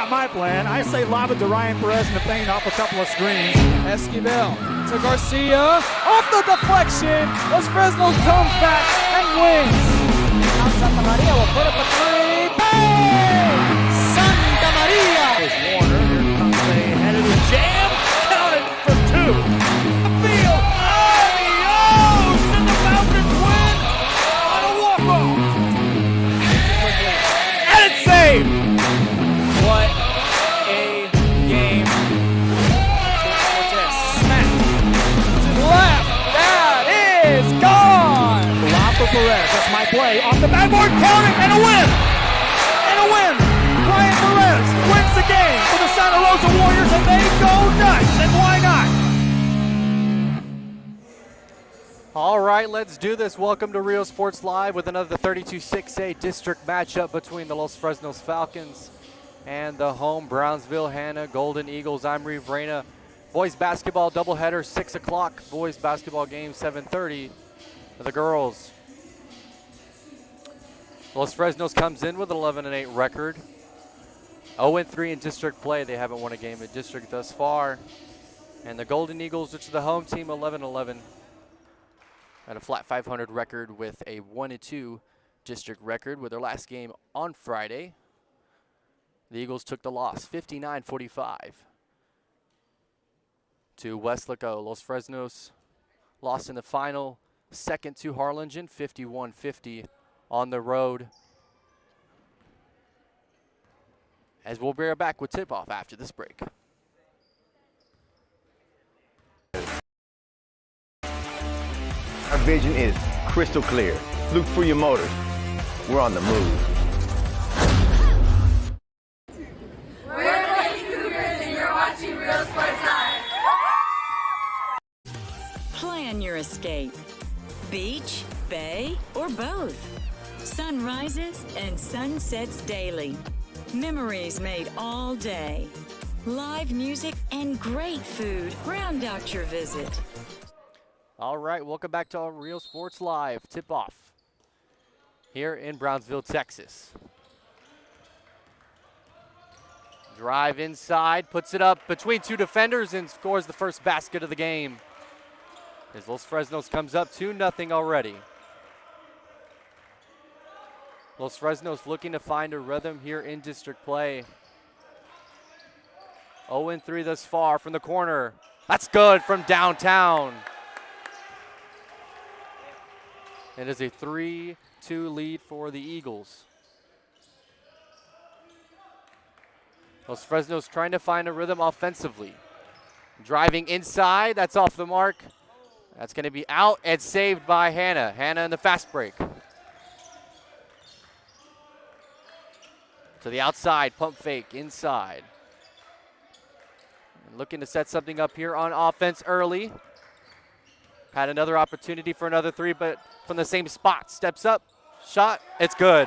not my plan. I say lob it to Ryan Perez in the paint off a couple of screens. Esquivel to Garcia. Off the deflection. Los Fresnos comes back and wins. Now Santa Maria will put up a three. Bang! Santa Maria! Here's Warner. Here comes a headed jam. Counted for two. Field. Adios! And the Falcons win on a walk-off. And it's saved. What a game. Smack to the left. That is gone. Lob for Perez. That's my play. Off the backboard. Count it. And a win. And a win. Ryan Perez wins the game for the Santa Rosa Warriors, and they go nuts. And why not? All right, let's do this. Welcome to Real Sports Live with another 32-6A district matchup between the Los Fresnos Falcons and the home Brownsville Hanna Golden Eagles. I'm Reeve Reyna. Boys basketball doubleheader, 6 o'clock. Boys basketball game, 7:30 for the girls. Los Fresnos comes in with an 11-8 record. 0-3 in district play. They haven't won a game in district thus far. And the Golden Eagles, which is the home team, 11-11. At a flat 500 record with a 1-2 district record with their last game on Friday. The Eagles took the loss, 59-45 to Weslaco. Los Fresnos lost in the final, second to Harlingen, 51-50 on the road. As we'll be right back with tip-off after this break. Our vision is crystal clear. Look for your motors. We're on the move. We're the Lady Cougars and you're watching Real Sports Live. Plan your escape. Beach, bay, or both. Sunrises and sunsets daily. Memories made all day. Live music and great food round out your visit. All right, welcome back to our Real Sports Live tip-off here in Brownsville, Texas. Drive inside, puts it up between two defenders and scores the first basket of the game. As Los Fresnos comes up 2-0 already. Los Fresnos looking to find a rhythm here in district play. 0-3 thus far from the corner. That's good from downtown. It is a 3-2 lead for the Eagles. Los Fresnos trying to find a rhythm offensively. Driving inside, that's off the mark. That's going to be out and saved by Hanna. Hanna in the fast break. To the outside, pump fake inside. And looking to set something up here on offense early. Had another opportunity for another three, but from the same spot. Steps up, shot, it's good.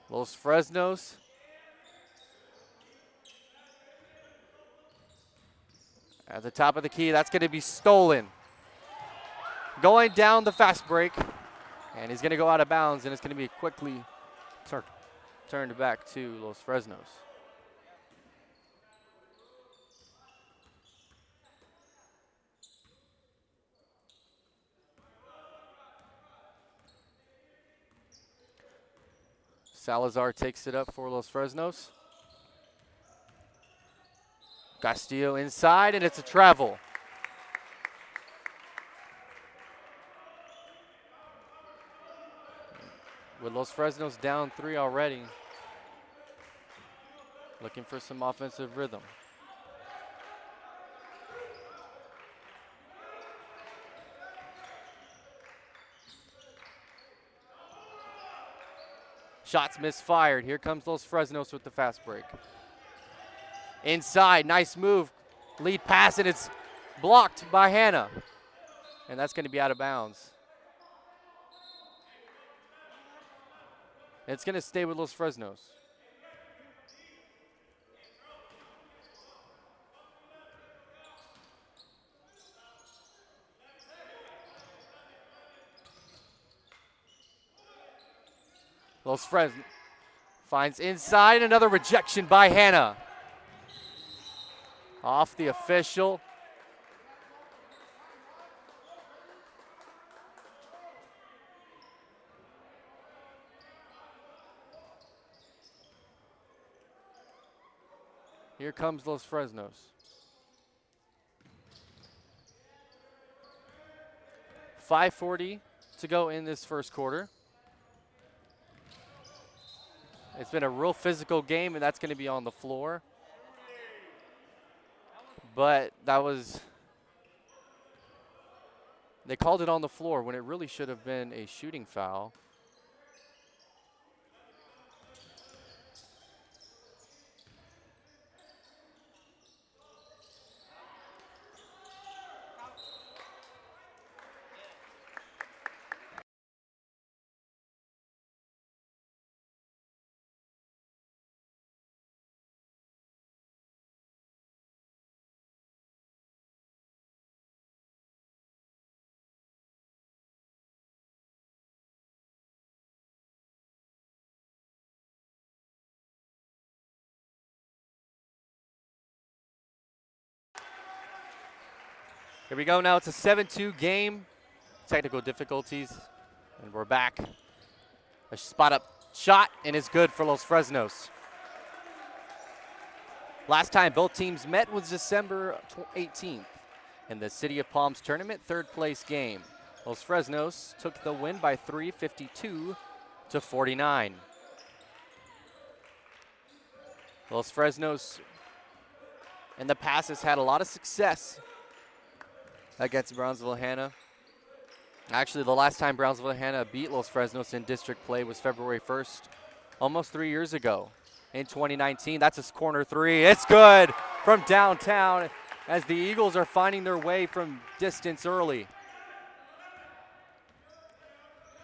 Los Fresnos. At the top of the key, that's going to be stolen. Going down the fast break, and he's going to go out of bounds, and it's going to be quickly turned back to Los Fresnos. Salazar takes it up for Los Fresnos. Castillo inside, and it's a travel. With Los Fresnos down 3 already. Looking for some offensive rhythm. Shots misfired. Here comes Los Fresnos with the fast break. Inside, nice move. Lead pass, and it's blocked by Hanna. And that's going to be out of bounds. It's going to stay with Los Fresnos. Los Fresnos finds inside, another rejection by Hanna. Off the official. Here comes Los Fresnos. 5:40 to go in this first quarter. It's been a real physical game, and that's going to be on the floor. But they called it on the floor when it really should have been a shooting foul. Here we go now. It's a 7-2 game. Technical difficulties, and we're back. A spot up shot, and it's good for Los Fresnos. Last time both teams met was December 18th in the City of Palms tournament, third place game. Los Fresnos took the win by 3, 52-49. Los Fresnos in the past has had a lot of success against Brownsville Hanna. Actually, the last time Brownsville Hanna beat Los Fresnos in district play was February 1st, almost 3 years ago. In 2019, that's a corner three. It's good from downtown as the Eagles are finding their way from distance early.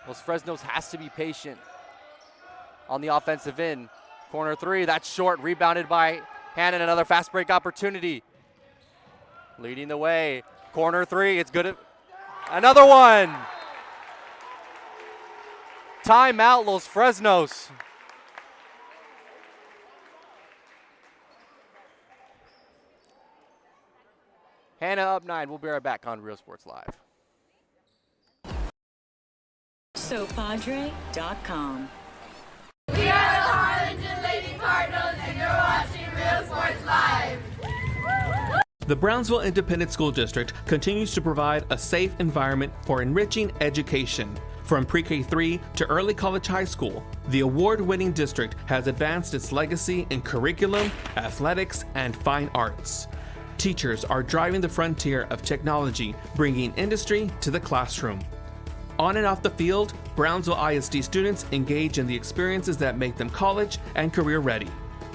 Los Fresnos has to be patient on the offensive end. Corner three, that's short, rebounded by Hanna, another fast break opportunity. Leading the way. Corner three, it's good. Another one. Timeout, Los Fresnos. Hanna up 9. We'll be right back on Real Sports Live. SoPadre.com. We are the Harlingen Lady Cardinals, and you're watching Real Sports Live. The Brownsville Independent School District continues to provide a safe environment for enriching education. From pre-K3 to early college high school, the award-winning district has advanced its legacy in curriculum, athletics, and fine arts. Teachers are driving the frontier of technology, bringing industry to the classroom. On and off the field, Brownsville ISD students engage in the experiences that make them college and career ready.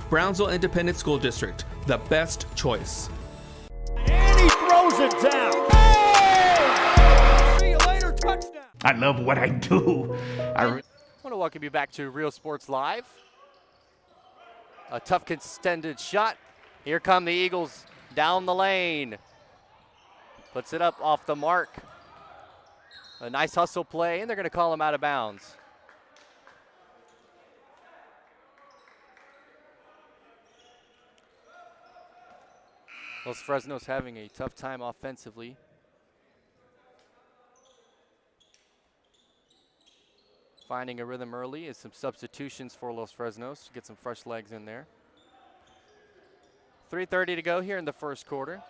Brownsville Independent School District, the best choice. And he throws it down. Hey! See you later, touchdown. I love what I do. I want to welcome you back to Real Sports Live. A tough contested shot. Here come the Eagles down the lane. Puts it up off the mark. A nice hustle play, and they're going to call him out of bounds. Los Fresnos having a tough time offensively. Finding a rhythm early is some substitutions for Los Fresnos to get some fresh legs in there. 3:30 to go here in the first quarter.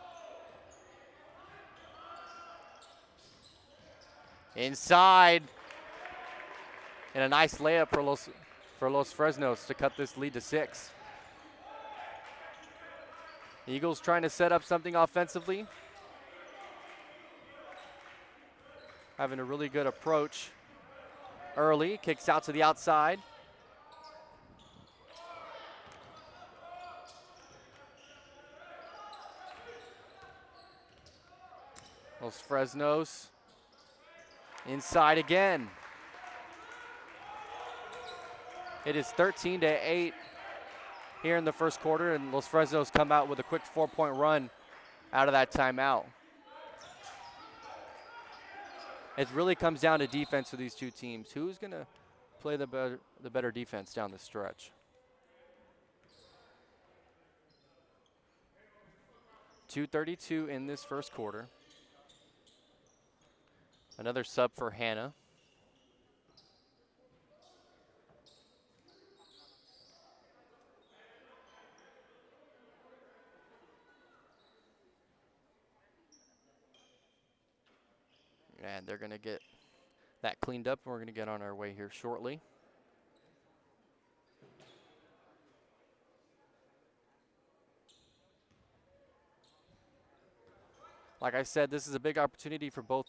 Inside. And a nice layup for Los Fresnos to cut this lead to 6. Eagles trying to set up something offensively. Having a really good approach early. Kicks out to the outside. Los Fresnos inside again. It is 13-8 here in the first quarter, and Los Fresnos come out with a quick 4-point run out of that timeout. It really comes down to defense for these two teams. Who's going to play the better defense down the stretch? .232 in this first quarter. Another sub for Hanna. And they're going to get that cleaned up, and we're going to get on our way here shortly. Like I said, this is a big opportunity for both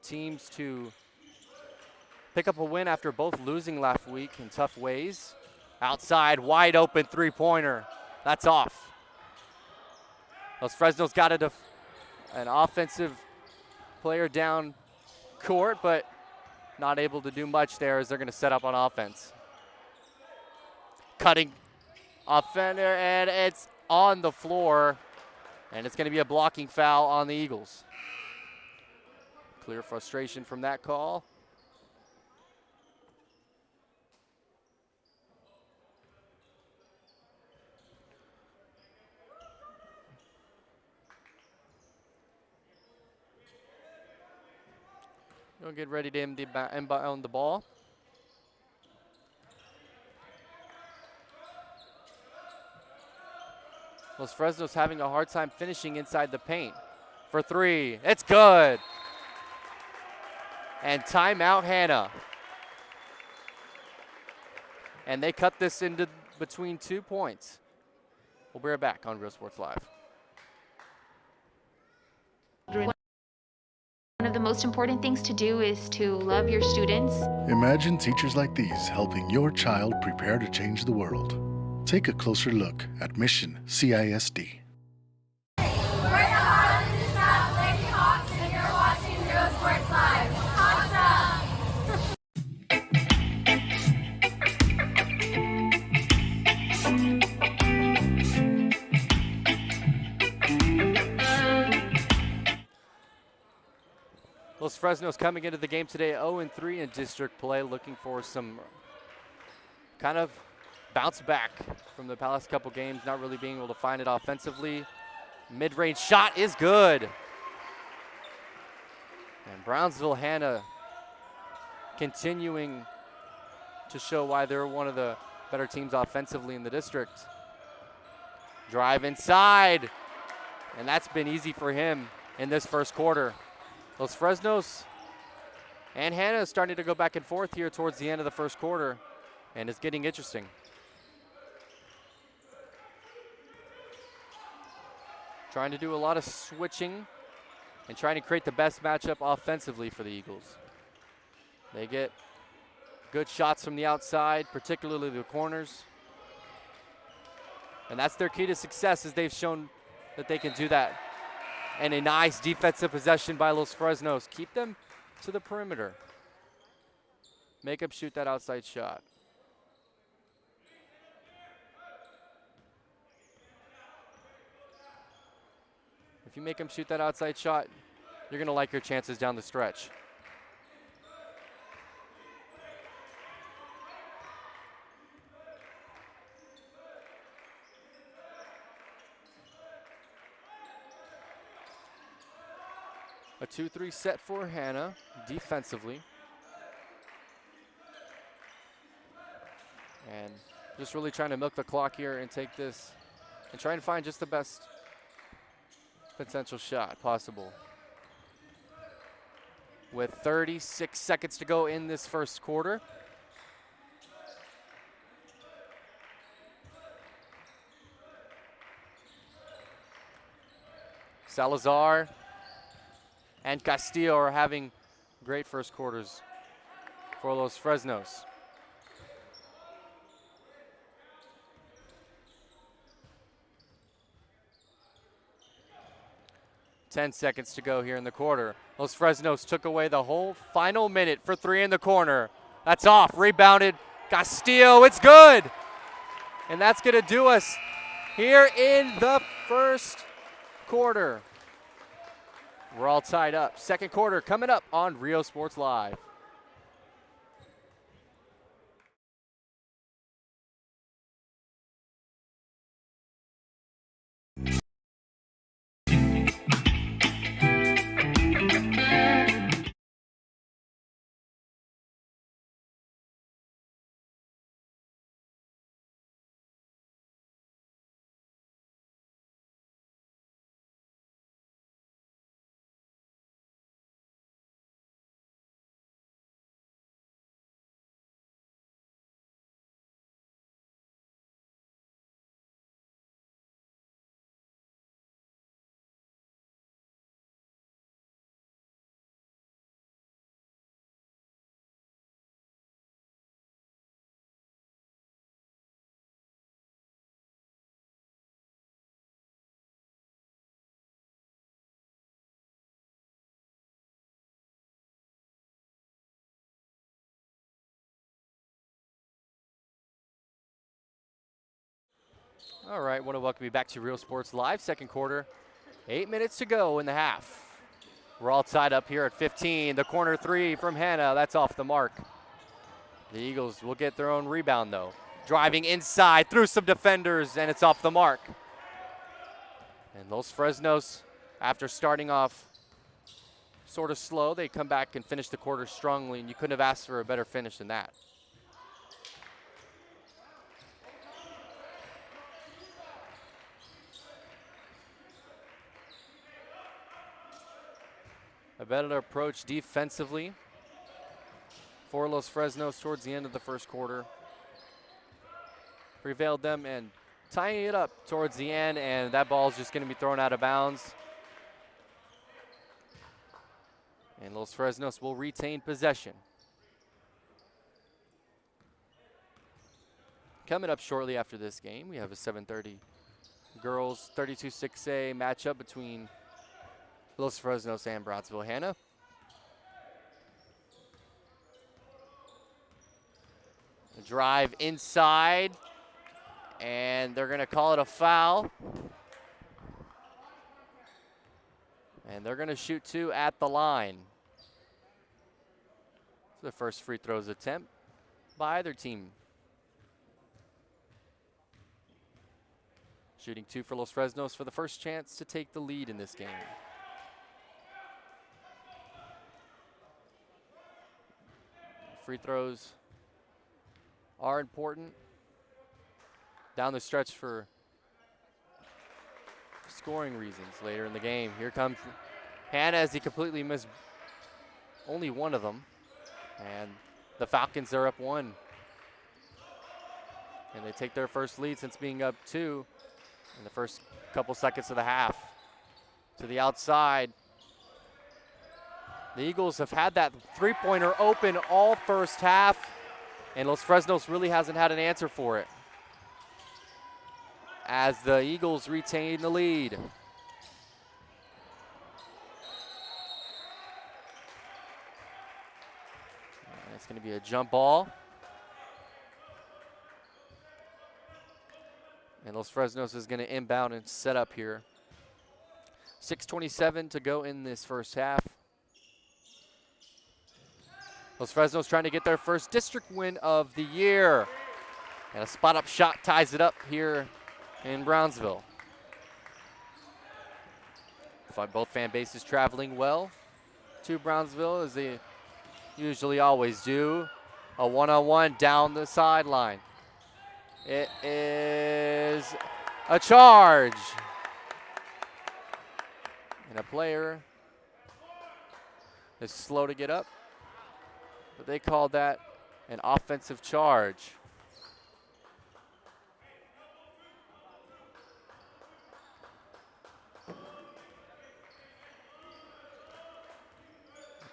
teams to pick up a win after both losing last week in tough ways. Outside, wide open three-pointer. That's off. Los Fresnos got an offensive player down court, but not able to do much there as they're going to set up on offense. Cutting offender, and it's on the floor, and it's going to be a blocking foul on the Eagles. Clear frustration from that call. We'll get ready to inbound the ball. Los Fresnos having a hard time finishing inside the paint. For three, it's good. And timeout Hanna. And they cut this into between 2 points. We'll be right back on Real Sports Live. One of the most important things to do is to love your students. Imagine teachers like these helping your child prepare to change the world. Take a closer look at Mission CISD. We're the Harlingen South Lady Hawks, and you're watching Real Sports Live. Awesome! Los Fresnos coming into the game today 0-3 in district play, looking for some kind of bounce back from the past couple games, not really being able to find it offensively. Mid-range shot is good. And Brownsville Hanna continuing to show why they're one of the better teams offensively in the district. Drive inside, and that's been easy for him in this first quarter. Los Fresnos and Hanna is starting to go back and forth here towards the end of the first quarter, and it's getting interesting. Trying to do a lot of switching and trying to create the best matchup offensively for the Eagles. They get good shots from the outside, particularly the corners. And that's their key to success, as they've shown that they can do that. And a nice defensive possession by Los Fresnos. Keep them to the perimeter. Make them shoot that outside shot. If you make them shoot that outside shot, you're going to like your chances down the stretch. A 2-3 set for Hanna defensively. And just really trying to milk the clock here and take this and trying to find just the best potential shot possible. With 36 seconds to go in this first quarter. Salazar and Castillo are having great first quarters for Los Fresnos. Ten seconds to go here in the quarter. Los Fresnos took away the whole final minute for three in the corner. That's off, rebounded. Castillo, it's good. And that's going to do us here in the first quarter. We're all tied up. Second quarter coming up on Rio Sports Live. All right, want to welcome you back to Real Sports Live, second quarter. 8 minutes to go in the half. We're all tied up here at 15. The corner three from Hanna, that's off the mark. The Eagles will get their own rebound though. Driving inside through some defenders, and it's off the mark. And Los Fresnos, after starting off sort of slow, they come back and finish the quarter strongly, and you couldn't have asked for a better finish than that. A better approach defensively for Los Fresnos towards the end of the first quarter. Prevailed them and tying it up towards the end, and that ball is just going to be thrown out of bounds. And Los Fresnos will retain possession. Coming up shortly after this game, we have a 7:30 girls 32-6A matchup between Los Fresnos and Brownsville Hanna. A drive inside, and they're going to call it a foul. And they're going to shoot two at the line. So the first free throws attempt by either team. Shooting two for Los Fresnos for the first chance to take the lead in this game. Free throws are important down the stretch for scoring reasons later in the game. Here comes Hanna as he completely missed only one of them. And the Falcons are up one. And they take their first lead since being up two in the first couple seconds of the half. To the outside. The Eagles have had that three-pointer open all first half, and Los Fresnos really hasn't had an answer for it, as the Eagles retain the lead. And it's going to be a jump ball. And Los Fresnos is going to inbound and set up here. 6:27 to go in this first half. Los Fresnos trying to get their first district win of the year. And a spot-up shot ties it up here in Brownsville. Both fan bases traveling well to Brownsville, as they usually always do. A one-on-one down the sideline. It is a charge. And a player is slow to get up, but they called that an offensive charge.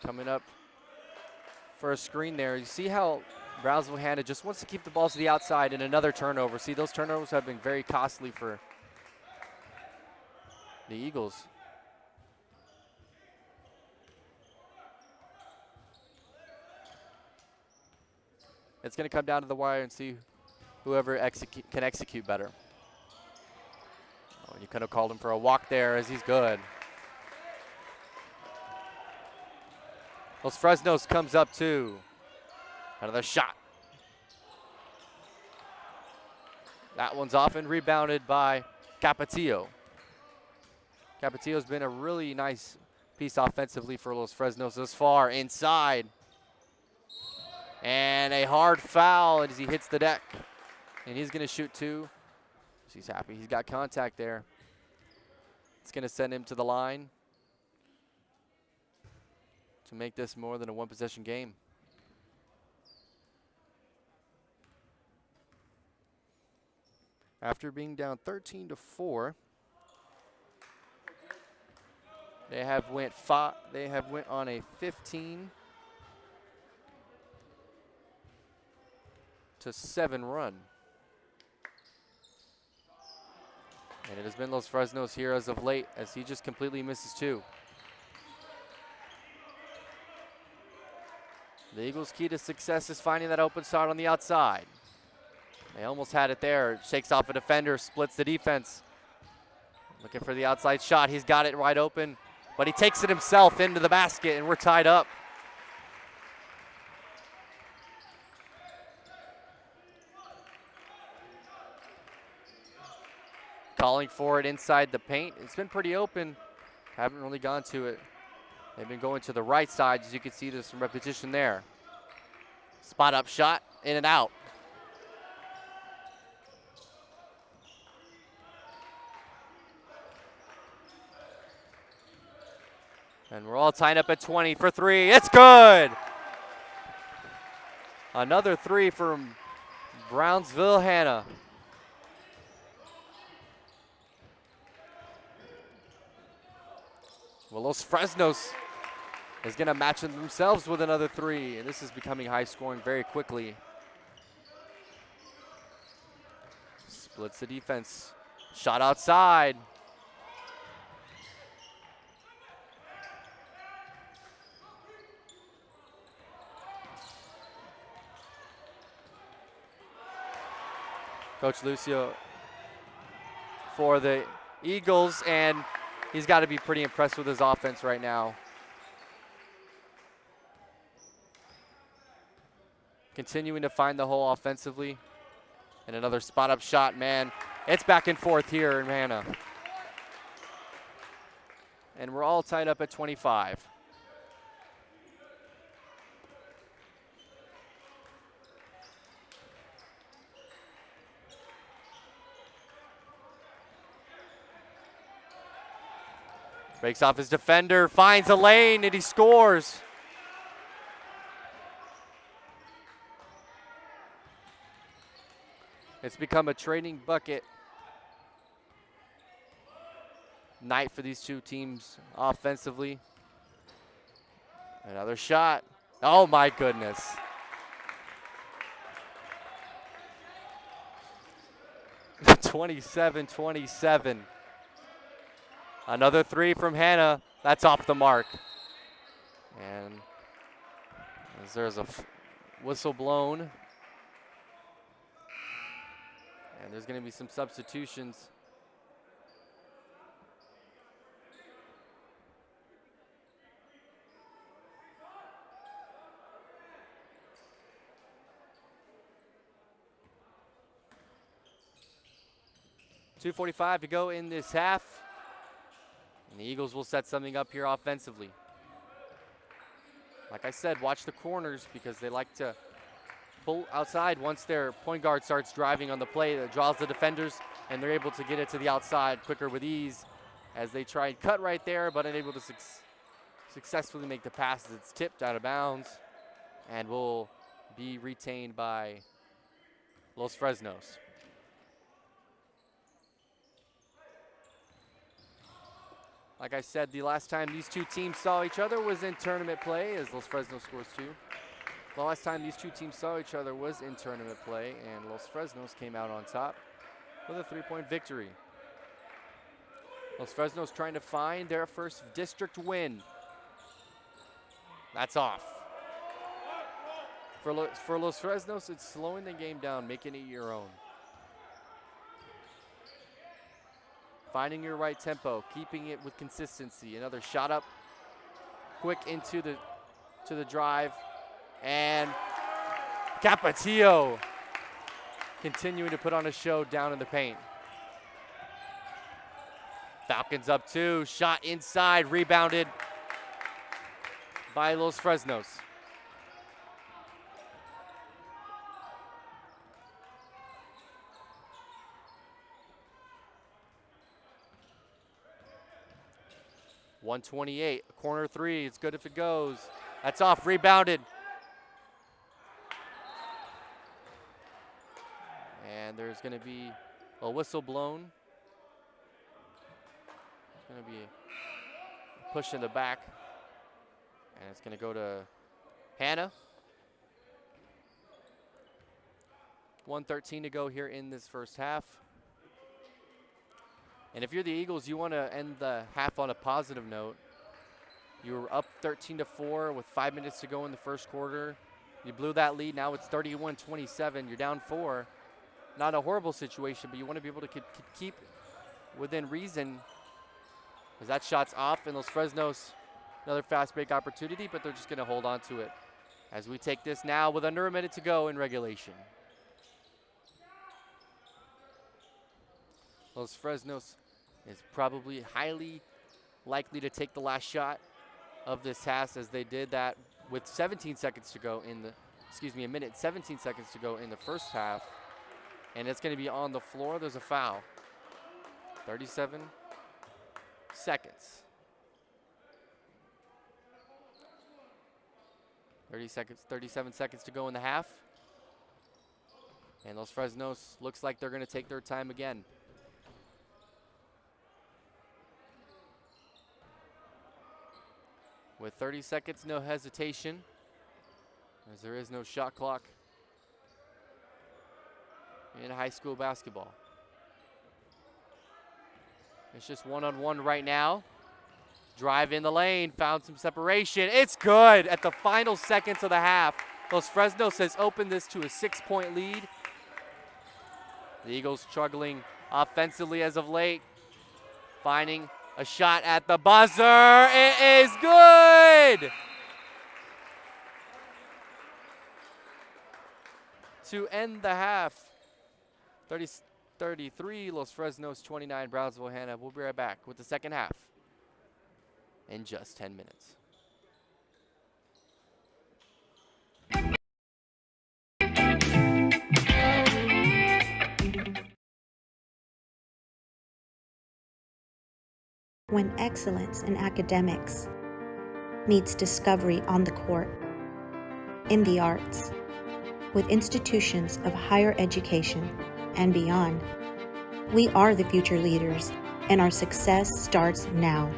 Coming up for a screen there. You see how Brownsville Hanna just wants to keep the balls to the outside, and another turnover. See, those turnovers have been very costly for the Eagles. It's going to come down to the wire and see whoever can execute better. Oh, you could have called him for a walk there as he's good. Los Fresnos comes up too. Another shot. That one's off and rebounded by Capetillo. Capetillo's been a really nice piece offensively for Los Fresnos thus far. Inside. And a hard foul as he hits the deck. And he's going to shoot two. He's happy. He's got contact there. It's going to send him to the line to make this more than a one-possession game. After being down 13-4, they have went on a 15-7 run. And it has been Los Fresnos here as of late, as he just completely misses two. The Eagles' key to success is finding that open shot on the outside. They almost had it there. Shakes off a defender, splits the defense. Looking for the outside shot. He's got it wide open, but he takes it himself into the basket, and we're tied up. Calling for it inside the paint. It's been pretty open. Haven't really gone to it. They've been going to the right side. As you can see, there's some repetition there. Spot up shot, in and out. And we're all tied up at 20 for three. It's good. Another three from Brownsville, Hanna. Well, Los Fresnos is going to match themselves with another three, and this is becoming high scoring very quickly. Splits the defense. Shot outside. Coach Lucio for the Eagles, and he's got to be pretty impressed with his offense right now. Continuing to find the hole offensively. And another spot-up shot, man. It's back and forth here in Hanna. And we're all tied up at 25. Breaks off his defender, finds a lane, and he scores. It's become a trading bucket night for these two teams offensively. Another shot. Oh my goodness. (27-27). Another three from Hanna. That's off the mark. And as there's a whistle blown. And there's going to be some substitutions. .245 to go in this half. And the Eagles will set something up here offensively. Like I said, watch the corners because they like to pull outside once their point guard starts driving on the play. That draws the defenders, and they're able to get it to the outside quicker with ease as they try and cut right there, but unable to successfully make the pass as it's tipped out of bounds and will be retained by Los Fresnos. Like I said, the last time these two teams saw each other was in tournament play, as Los Fresnos scores two. The last time these two teams saw each other was in tournament play, and Los Fresnos came out on top with a three-point victory. Los Fresnos trying to find their first district win. That's off. For Los Fresnos, it's slowing the game down, making it your own. Finding your right tempo, keeping it with consistency. Another shot up, quick into the drive, and Capatillo continuing to put on a show down in the paint. Falcons up 2, shot inside, rebounded by Los Fresnos. .128, corner 3, it's good if it goes. That's off, rebounded. And there's going to be a whistle blown. It's going to be a push in the back. And it's going to go to Hanna. 1:13 to go here in this first half. And if you're the Eagles, you want to end the half on a positive note. You were up 13-4 with 5 minutes to go in the first quarter. You blew that lead. Now it's 31-27. You're down 4. Not a horrible situation, but you want to be able to keep within reason. As that shot's off, and Los Fresnos, another fast break opportunity, but they're just going to hold on to it. As we take this now with under a minute to go in regulation. Los Fresnos is probably highly likely to take the last shot of this half, as they did that with 17 seconds to go in the, a minute, 17 seconds to go in the first half. And it's going to be on the floor. There's a foul. 37 seconds. 37 seconds to go in the half. And Los Fresnos looks like they're going to take their time again. With 30 seconds, no hesitation, as there is no shot clock in high school basketball. It's just one-on-one right now. Drive in the lane, found some separation. It's good at the final seconds of the half. Los Fresnos has opened this to a 6-point lead. The Eagles struggling offensively as of late, finding a shot at the buzzer. It is good! To end the half. 33, Los Fresnos 29, Brownsville, Hanna. We'll be right back with the second half in just 10 minutes. When excellence in academics meets discovery on the court, in the arts, with institutions of higher education and beyond, we are the future leaders, and our success starts now.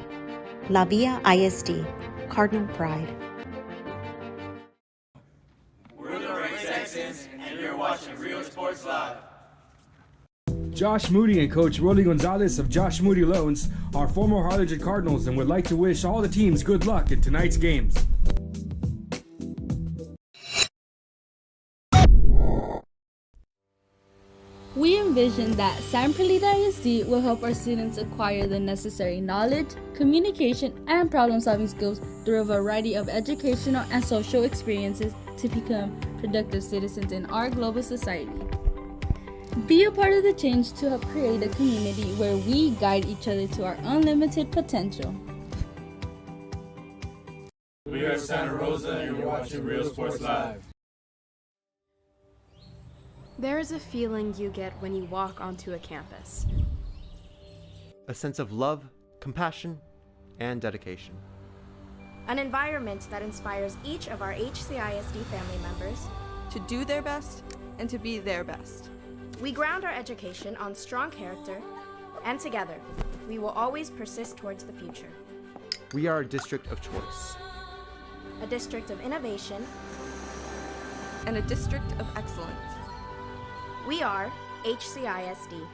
La Villa ISD, Cardinal Pride. We're the Race Texans, and you're watching Real Sports Live. Josh Moody and Coach Rolly Gonzalez of Josh Moody Loans are former Harlingen Cardinals and would like to wish all the teams good luck in tonight's games. We envision that San Perlita ISD will help our students acquire the necessary knowledge, communication, and problem-solving skills through a variety of educational and social experiences to become productive citizens in our global society. Be a part of the change to help create a community where we guide each other to our unlimited potential. We are Santa Rosa, and you're watching Real Sports Live. There is a feeling you get when you walk onto a campus. A sense of love, compassion, and dedication. An environment that inspires each of our HCISD family members to do their best and to be their best. We ground our education on strong character, and together, we will always persist towards the future. We are a district of choice. A district of innovation. And a district of excellence. We are HCISD.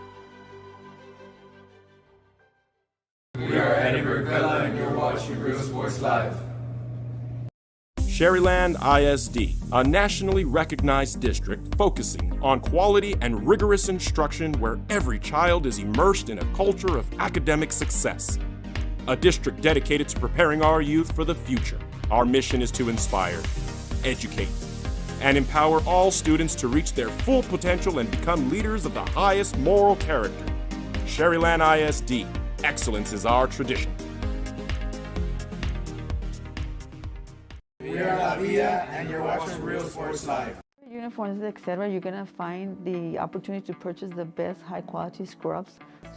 We are Edinburgh Bella, and you're watching Real Sports Live. Sherryland ISD, a nationally recognized district focusing on quality and rigorous instruction where every child is immersed in a culture of academic success. A district dedicated to preparing our youth for the future. Our mission is to inspire, educate, and empower all students to reach their full potential and become leaders of the highest moral character. Sherryland ISD, excellence is our tradition. We are La Villa, and you're watching Real Sports Live. Uniforms, etc., you're gonna find the opportunity to purchase the best high-quality scrubs.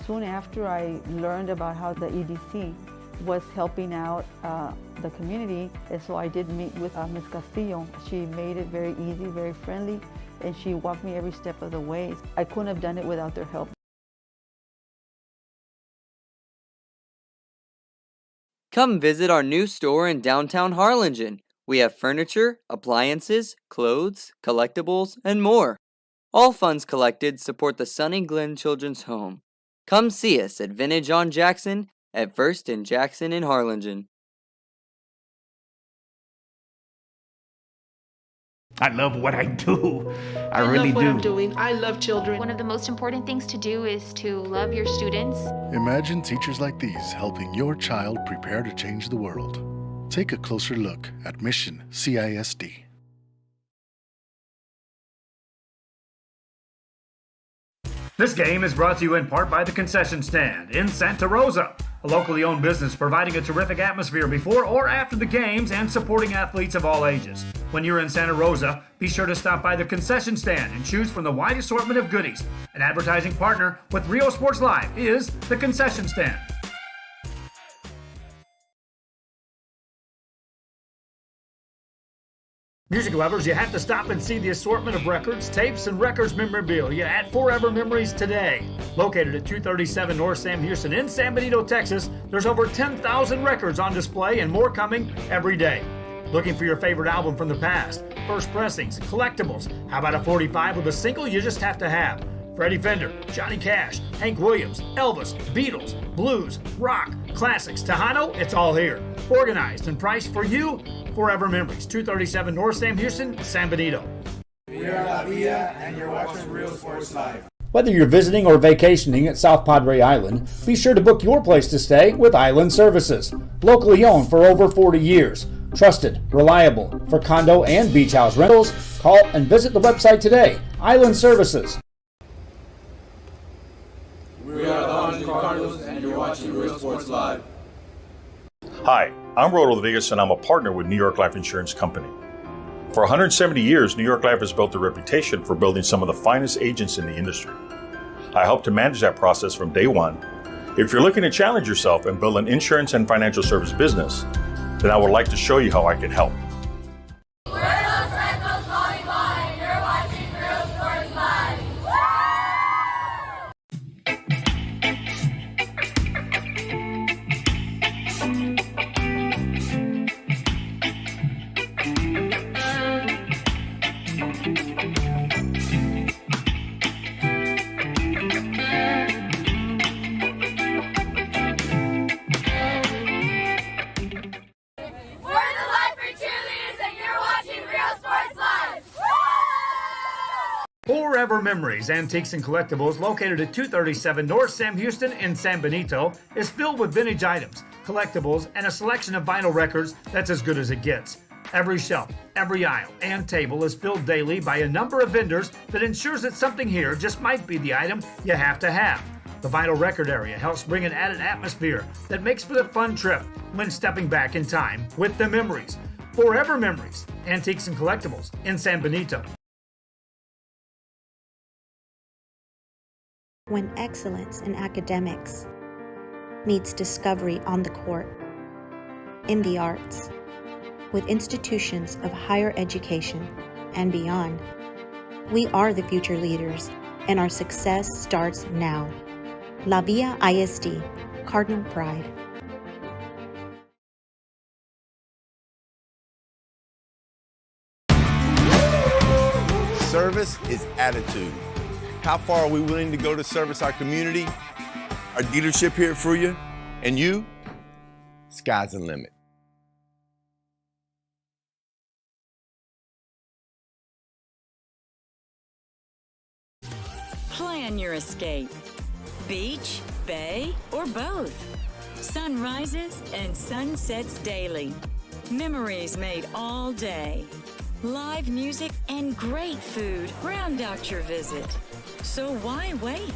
Soon after I learned about how the EDC was helping out the community, and so I did meet with Ms. Castillo. She made it very easy, very friendly, and she walked me every step of the way. I couldn't have done it without their help. Come visit our new store in downtown Harlingen. We have furniture, appliances, clothes, collectibles, and more. All funds collected support the Sunny Glen Children's Home. Come see us at Vintage on Jackson at First and Jackson in Harlingen. I love what I do. I really love what do. I'm doing. I love children. One of the most important things to do is to love your students. Imagine teachers like these helping your child prepare to change the world. Take a closer look at Mission CISD. This game is brought to you in part by the Concession Stand in Santa Rosa, a locally owned business providing a terrific atmosphere before or after the games and supporting athletes of all ages. When you're in Santa Rosa, be sure to stop by the Concession Stand and choose from the wide assortment of goodies. An advertising partner with Rio Sports Live is the Concession Stand. Music lovers, you have to stop and see the assortment of records, tapes, and records memorabilia at Forever Memories today. Located at 237 North Sam Houston in San Benito, Texas, there's over 10,000 records on display and more coming every day. Looking for your favorite album from the past, first pressings, collectibles. How about a 45 with a single you just have to have? Freddie Fender, Johnny Cash, Hank Williams, Elvis, Beatles, blues, rock, classics, Tejano, it's all here. Organized and priced for you. Forever Memories, 237 North Sam Houston, San Benito. We are La Villa, and you're watching Real Sports Live. Whether you're visiting or vacationing at South Padre Island, be sure to book your place to stay with Island Services. Locally owned for over 40 years. Trusted, reliable for condo and beach house rentals. Call and visit the website today. Island Services. We are the Harlingen Cardinals, and you're watching Real Sports Live. Hi, I'm Rodo Rodriguez, and I'm a partner with New York Life Insurance Company. For 170 years, New York Life has built a reputation for building some of the finest agents in the industry. I help to manage that process from day one. If you're looking to challenge yourself and build an insurance and financial service business, then I would like to show you how I can help. We're the Fresnos volleyball, and you're watching Real Sports Live. Forever Memories, Antiques and Collectibles, located at 237 North Sam Houston in San Benito, is filled with vintage items, collectibles, and a selection of vinyl records that's as good as it gets. Every shelf, every aisle, and table is filled daily by a number of vendors that ensures that something here just might be the item you have to have. The vinyl record area helps bring an added atmosphere that makes for the fun trip when stepping back in time with the memories. Forever Memories, Antiques and Collectibles in San Benito. When excellence in academics meets discovery on the court, in the arts, with institutions of higher education and beyond, we are the future leaders, and our success starts now. La Villa ISD, Cardinal Pride. Service is attitude. How far are we willing to go to service our community, our dealership here for you, and you? Sky's the limit. Plan your escape. Beach, bay, or both. Sunrises and sunsets daily. Memories made all day. Live music and great food round out your visit. So why wait?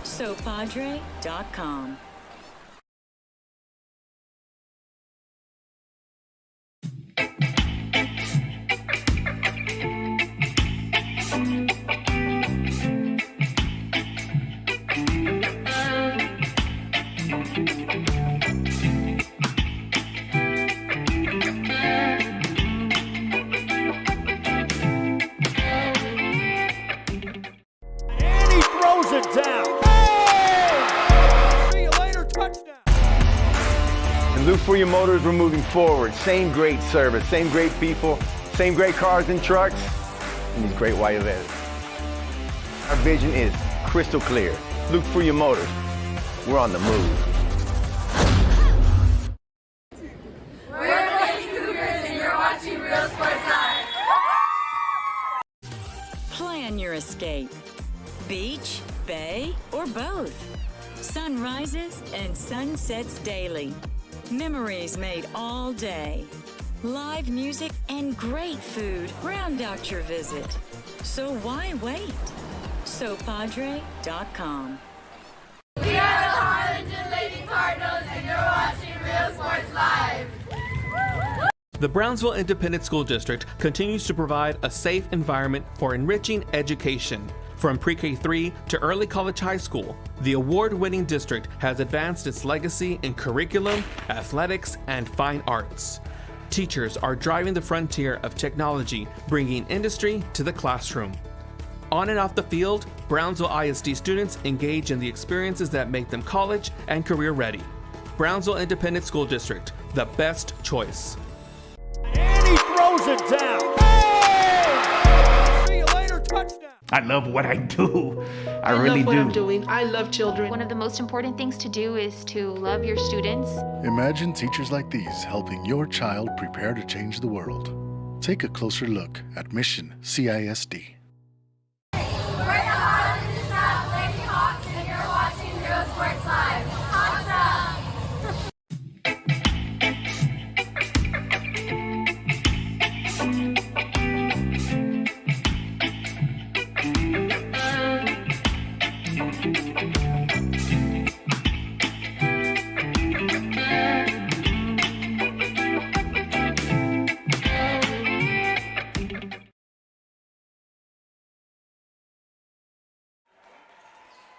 SoPadre.com. And he throws it down. Oh! See you later, touchdown. And look for your motors, we're moving forward. Same great service, same great people, same great cars and trucks, and these great white events. Our vision is crystal clear. Look for your motors. We're on the move. We're the Lady Cougars and you're watching Real Sports Live. Plan your escape. Beach, bay, or both. Sunrises and sunsets daily. Memories made all day. Live music and great food round out your visit. So why wait? SoPadre.com. We are the Harlingen Lady Cardinals and you're watching Real Sports Live. The Brownsville Independent School District continues to provide a safe environment for enriching education. From pre-K3 to early college high school, the award-winning district has advanced its legacy in curriculum, athletics, and fine arts. Teachers are driving the frontier of technology, bringing industry to the classroom. On and off the field, Brownsville ISD students engage in the experiences that make them college and career ready. Brownsville Independent School District, the best choice. And he throws it down. Oh! See you later, touchdown. I love what I do. I love really what do. I'm doing. I love children. One of the most important things to do is to love your students. Imagine teachers like these helping your child prepare to change the world. Take a closer look at Mission CISD. We're the Harlingen South Lady Hawks and you're watching Real Sports Live. Awesome!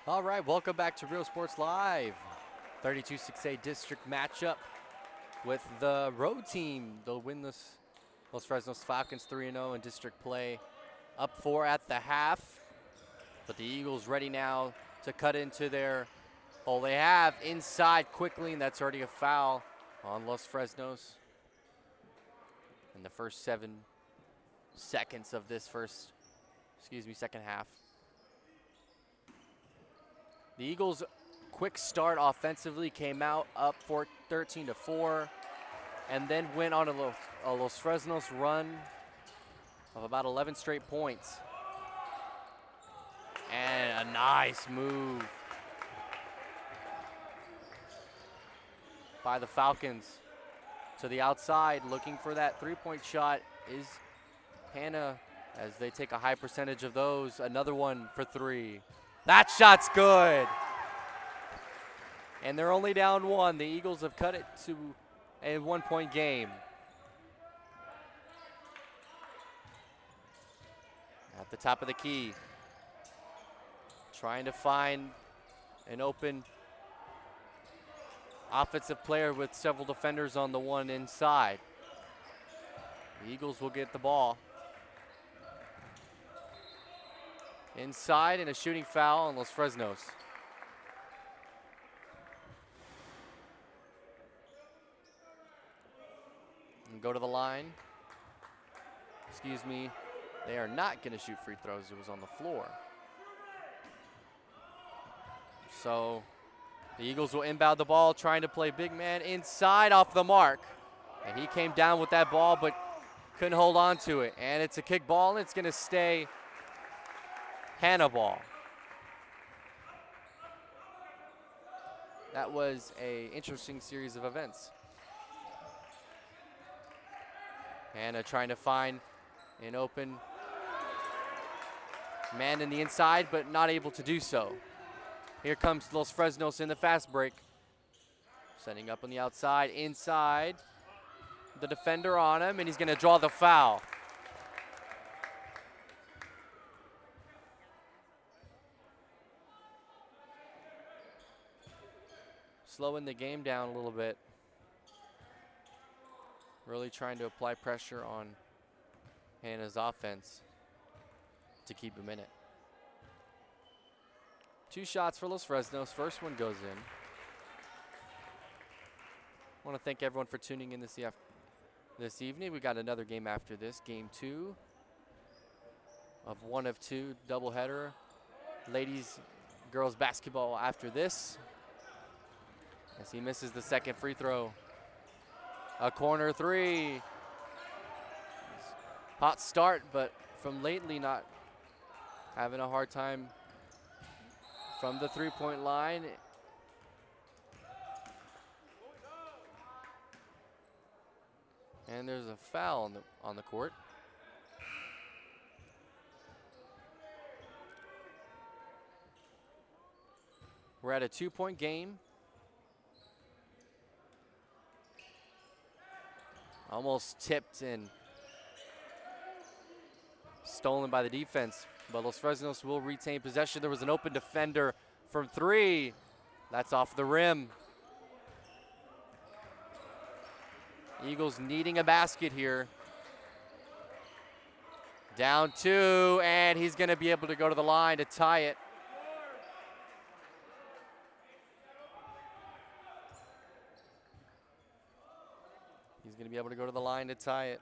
All right, welcome back to Real Sports Live. 32-6A district matchup with the road team. They'll win this Los Fresnos Falcons 3-0 in district play. Up 4 at the half. But the Eagles ready now to cut into their hole. They have inside quickly, and that's already a foul on Los Fresnos. In the first 7 seconds of this second half. The Eagles' quick start offensively came out up 13-4, and then went on a Los Fresnos run of about 11 straight points. And a nice move by the Falcons to the outside, looking for that three-point shot is Hanna, as they take a high percentage of those. Another one for 3. That shot's good. And they're only down 1. The Eagles have cut it to a 1-point game. At the top of the key, trying to find an open offensive player with several defenders on the one inside. The Eagles will get the ball. Inside, and a shooting foul on Los Fresnos. And go to the line. Excuse me. They are not going to shoot free throws. It was on the floor. So the Eagles will inbound the ball, trying to play big man inside off the mark. And he came down with that ball, but couldn't hold on to it. And it's a kick ball, and it's going to stay Hanna ball. that was a interesting series of events. Hanna trying to find an open man in the inside, but not able to do so. Here comes Los Fresnos in the fast break. Setting up on the outside, inside. The defender on him, and he's gonna draw the foul. Slowing the game down a little bit. Really trying to apply pressure on Hanna's offense to keep him in it. 2 shots for Los Fresnos. First one goes in. I want to thank everyone for tuning in this evening. We got another game after this, game 2 of 1 of 2 doubleheader. Ladies, girls basketball after this. As he misses the second free throw. A corner 3. Hot start, but from lately not having a hard time from the 3-point line. And there's a foul on the court. We're at a 2-point game. Almost tipped and stolen by the defense, but Los Fresnos will retain possession. There was an open defender from 3. That's off the rim. Eagles needing a basket here. Down 2, and he's going to be able to go to the line to tie it. He's going to be able to go to the line to tie it.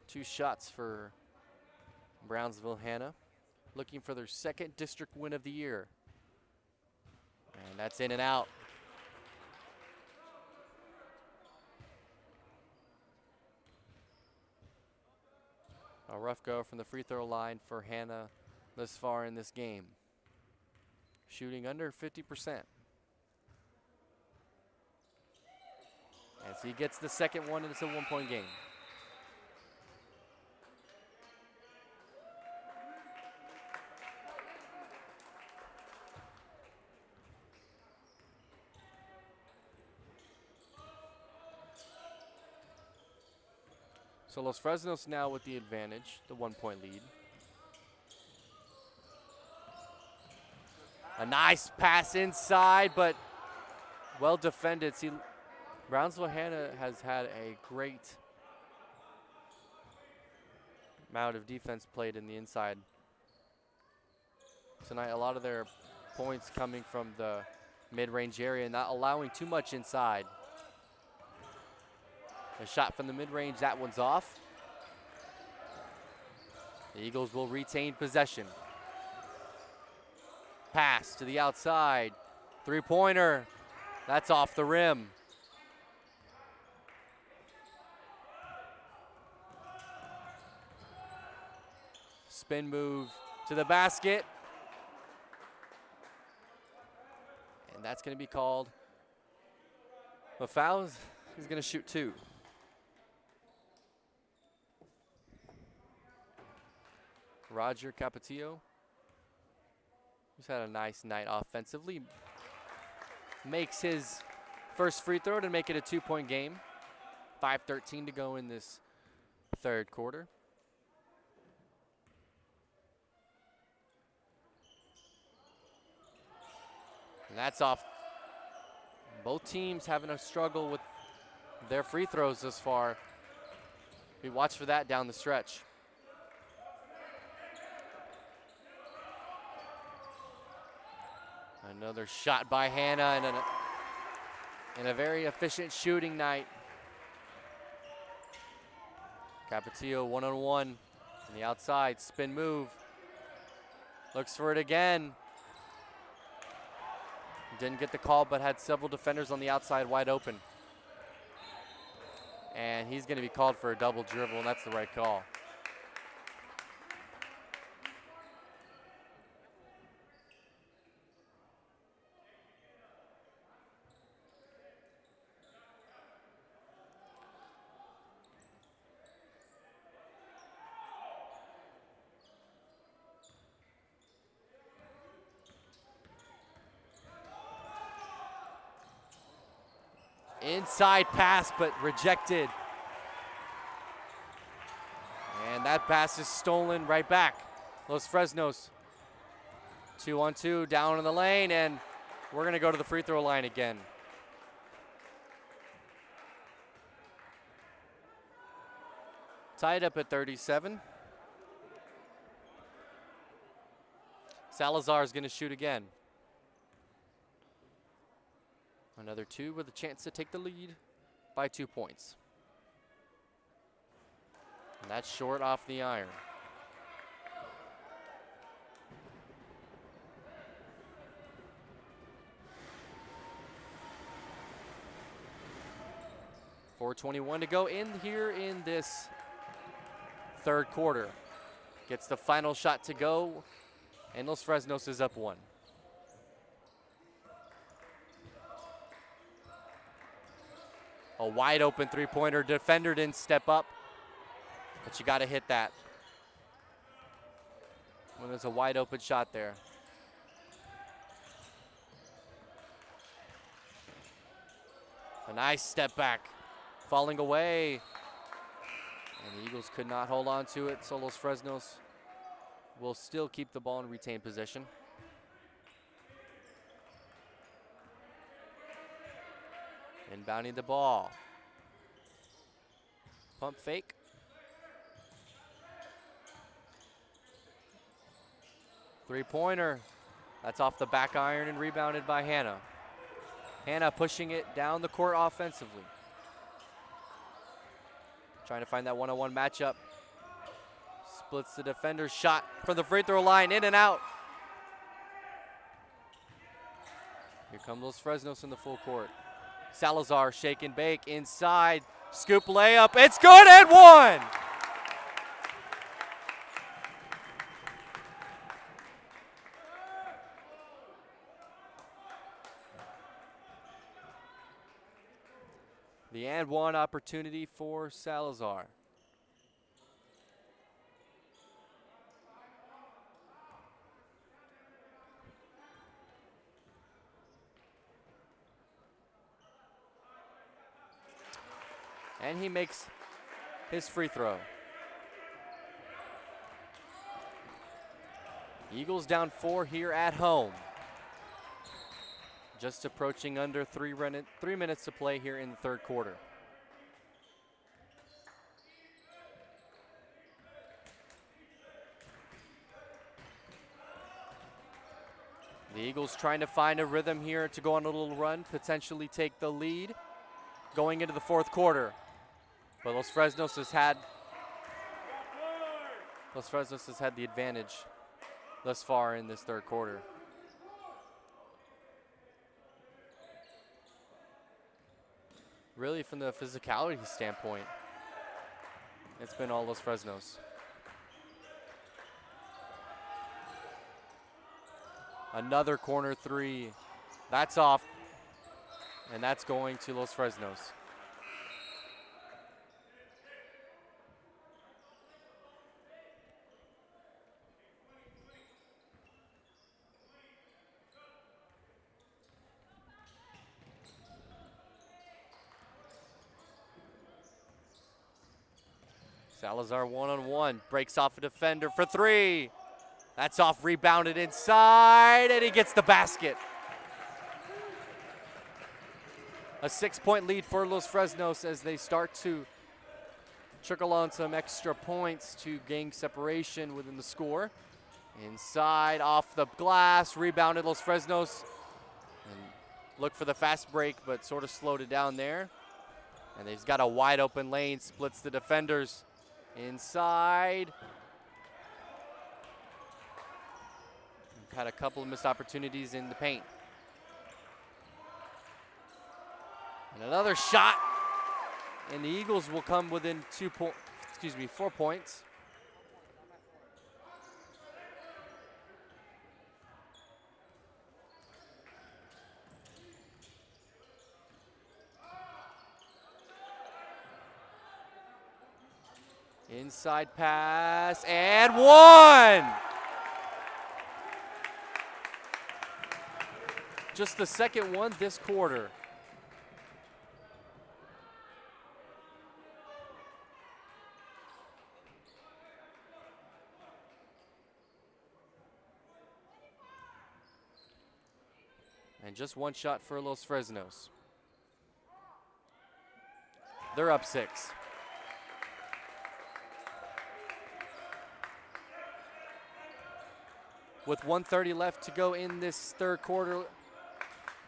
2 shots for Brownsville Hanna, looking for their 2nd district win of the year. And that's in and out. A rough go from the free throw line for Hanna thus far in this game. Shooting under 50%. As he gets the second one, and it's a 1-point game. So Los Fresnos now with the advantage, the 1-point lead. A nice pass inside, but well defended. See, Brownsville Hanna has had a great amount of defense played in the inside tonight. A lot of their points coming from the mid-range area, not allowing too much inside. A shot from the mid-range, that one's off. The Eagles will retain possession. Pass to the outside. 3-pointer, that's off the rim. Spin move to the basket. And that's going to be called a foul. He's going to shoot 2. Roger Capetillo, who's had a nice night offensively, makes his first free throw to make it a 2-point game. 5:13 to go in this 3rd quarter. And that's off. Both teams having a struggle with their free throws this far. We watch for that down the stretch. Another shot by Hanna and a very efficient shooting night. Capetillo 1-on-1 on the outside, spin move. Looks for it again. Didn't get the call, but had several defenders on the outside wide open. And he's going to be called for a double dribble, and that's the right call. Inside pass, but rejected. And that pass is stolen right back. Los Fresnos. 2-on-2 down in the lane, and we're going to go to the free throw line again. Tied up at 37. Salazar is going to shoot again. Another two with a chance to take the lead by 2 points. And that's short off the iron. .421 to go in here in this third quarter. Gets the final shot to go, and Los Fresnos is up 1. A wide open three-pointer. Defender didn't step up, but you got to hit that when there's a wide open shot there. A nice step back, falling away. And the Eagles could not hold on to it, so Los Fresnos will still keep the ball and retain possession. Inbounding the ball. Pump fake. Three-pointer. That's off the back iron and rebounded by Hanna. Hanna pushing it down the court offensively. Trying to find that one-on-one matchup. Splits the defender's shot from the free throw line, in and out. Here come Los Fresnos in the full court. Salazar shake and bake inside. Scoop layup. It's good and one. The and one opportunity for Salazar. And he makes his free throw. Eagles down 4 here at home. Just approaching under 3 minutes to play here in the third quarter. The Eagles trying to find a rhythm here to go on a little run, potentially take the lead going into the fourth quarter. But Los Fresnos has had the advantage thus far in this third quarter. Really, from the physicality standpoint, it's been all Los Fresnos. Another corner three. That's off, and that's going to Los Fresnos. Salazar one-on-one, breaks off a defender for three. That's off, rebounded inside, and he gets the basket. A 6-point lead for Los Fresnos as they start to trickle on some extra points to gain separation within the score. Inside, off the glass, rebounded Los Fresnos. And look for the fast break, but sort of slowed it down there. And he's got a wide open lane, splits the defenders. Inside. We've had a couple of missed opportunities in the paint. And another shot. And the Eagles will come within 4 points. Inside pass, and one! Just the second one this quarter. And just one shot for Los Fresnos. They're up 6. With 1:30 left to go in this third quarter,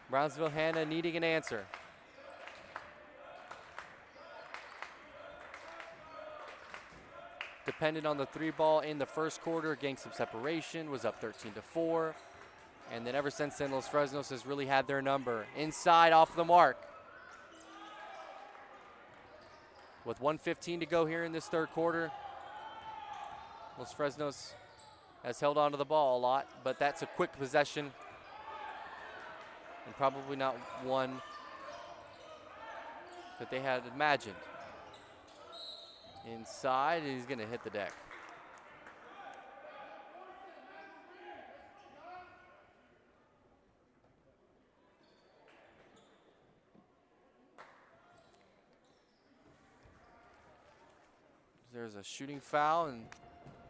Brownsville Hanna needing an answer. Depended on the 3 ball in the first quarter, gained some separation, was up 13-4. And then ever since then, Los Fresnos has really had their number. Inside, off the mark. With 1:15 to go here in this third quarter, Los Fresnos has held on to the ball a lot, but that's a quick possession and probably not one that they had imagined. Inside, he's going to hit the deck. There's a shooting foul, and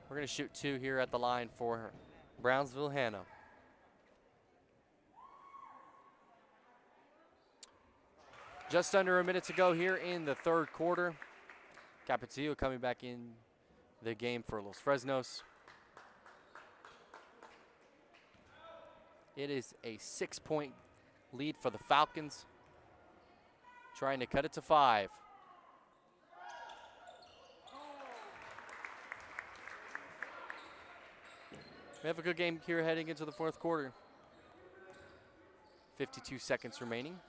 we're going to shoot 2 here at the line for Brownsville Hanna. Just under a minute to go here in the third quarter. Capetillo coming back in the game for Los Fresnos. It is a 6-point lead for the Falcons, trying to cut it to 5. We have a good game here heading into the fourth quarter. 52 seconds remaining.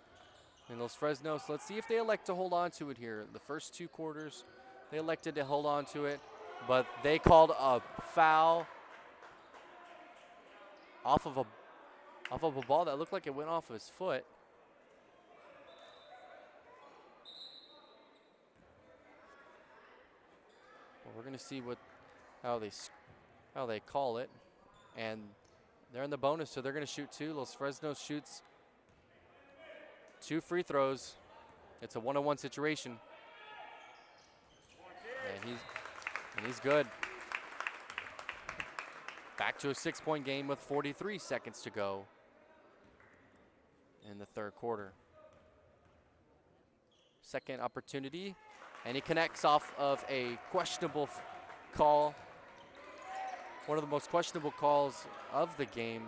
And Los Fresnos, let's see if they elect to hold on to it here. The first 2 quarters, they elected to hold on to it, but they called a foul off of a ball that looked like it went off of his foot. Well, we're going to see how they call it. And they're in the bonus, so they're going to shoot 2. Los Fresnos shoots 2 free throws. It's a 1-on-1 situation. And he's good. Back to a 6-point game with 43 seconds to go in the third quarter. Second opportunity, and he connects off of a questionable call. One of the most questionable calls of the game.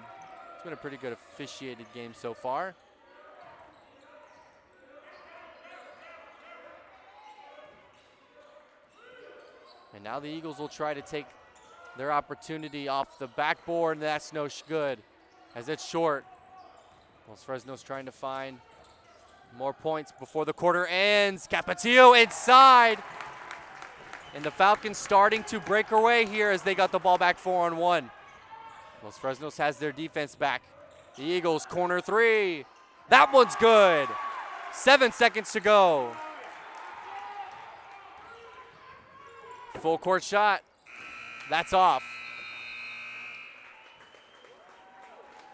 It's been a pretty good officiated game so far. And now the Eagles will try to take their opportunity off the backboard, and that's no good, as it's short. Los Fresnos trying to find more points before the quarter ends. Capetillo inside. And the Falcons starting to break away here as they got the ball back 4-on-1. Los Fresnos has their defense back. The Eagles corner 3. That one's good. 7 seconds to go. Full court shot. That's off.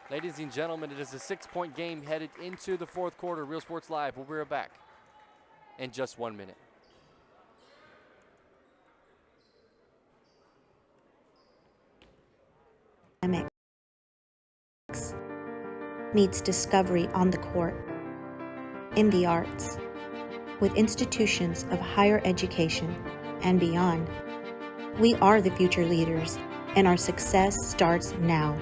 Ladies and gentlemen, it is a 6-point game headed into the fourth quarter. Real Sports Live. We'll be right back in just 1 minute. Meets discovery on the court, in the arts, with institutions of higher education and beyond. We are the future leaders, and our success starts now.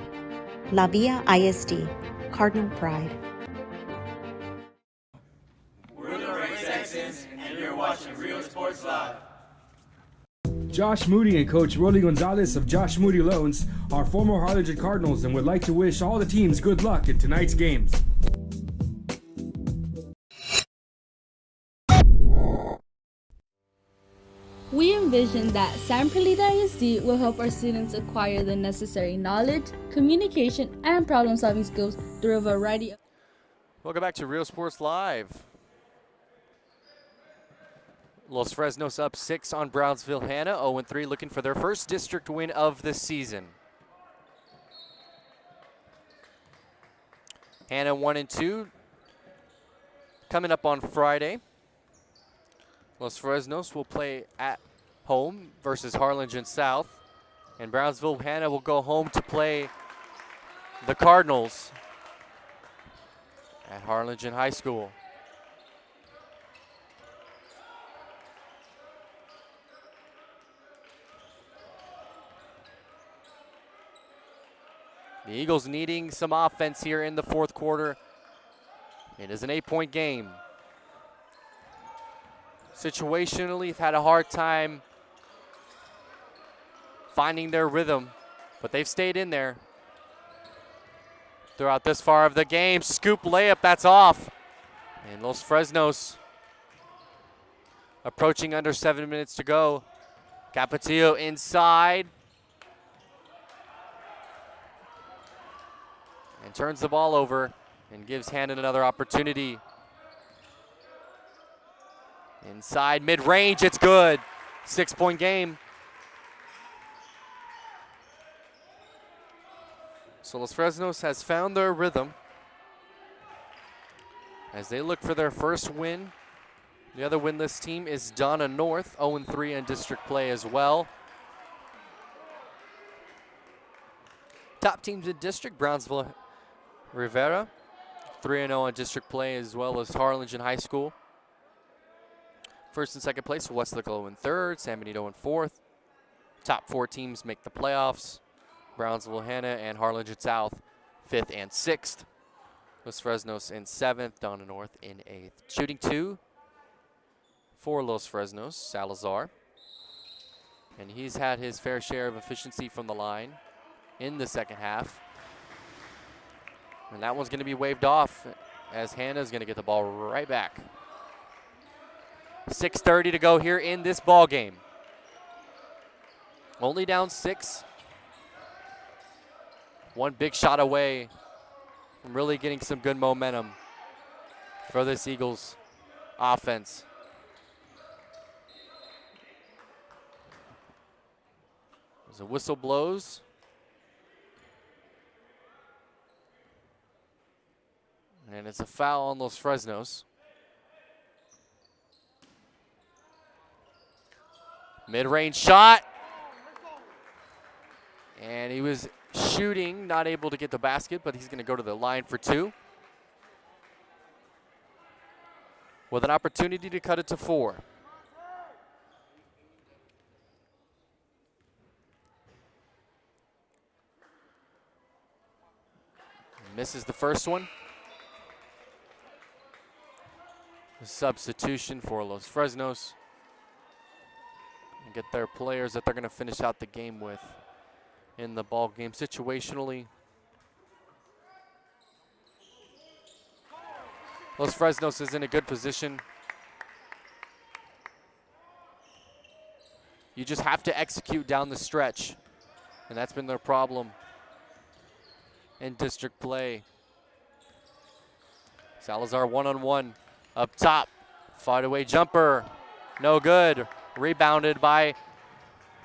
La Villa ISD, Cardinal Pride. We're the Red Texans, and you're watching Real Sports Live. Josh Moody and Coach Rolly Gonzalez of Josh Moody Loans are former Harlingen Cardinals and would like to wish all the teams good luck in tonight's games. We envision that San Perlita ISD will help our students acquire the necessary knowledge, communication, and problem-solving skills through a variety of... Welcome back to Real Sports Live. Los Fresnos up 6 on Brownsville Hanna, 0-3, looking for their first district win of the season. Hanna 1-2, coming up on Friday. Los Fresnos will play at home versus Harlingen South, and Brownsville Hanna will go home to play the Cardinals. at Harlingen High School. The Eagles needing some offense here in the fourth quarter. It is an 8-point game. Situationally, have had a hard time finding their rhythm, but they've stayed in there throughout this far of the game. Scoop layup, that's off. And Los Fresnos approaching under 7 minutes to go. Capetillo inside. And turns the ball over and gives Hanna another opportunity. Inside, mid-range, it's good. 6-point game. So Los Fresnos has found their rhythm as they look for their first win. The other winless team is Donna North, 0-3 in district play as well. Top teams in district, Brownsville Rivera, 3-0 in district play, as well as Harlingen High School. First and second place, Westlake in third, San Benito in fourth. Top 4 teams make the playoffs. Brownsville, Hanna, and Harlingen South, 5th and 6th. Los Fresnos in 7th, Donna North in 8th. Shooting 2 for Los Fresnos, Salazar. And he's had his fair share of efficiency from the line in the second half. And that one's going to be waved off as Hanna's going to get the ball right back. 6:30 to go here in this ball game. Only down 6. One big shot away from really getting some good momentum for this Eagles offense. As a whistle blows. And it's a foul on Los Fresnos. Mid-range shot. And he was shooting, not able to get the basket, but he's going to go to the line for 2. With an opportunity to cut it to 4. Misses the first one. A substitution for Los Fresnos. And get their players that they're going to finish out the game with in the ball game situationally. Los Fresnos is in a good position. You just have to execute down the stretch, and that's been their problem in district play. Salazar one-on-one up top. Fought away jumper. No good. Rebounded by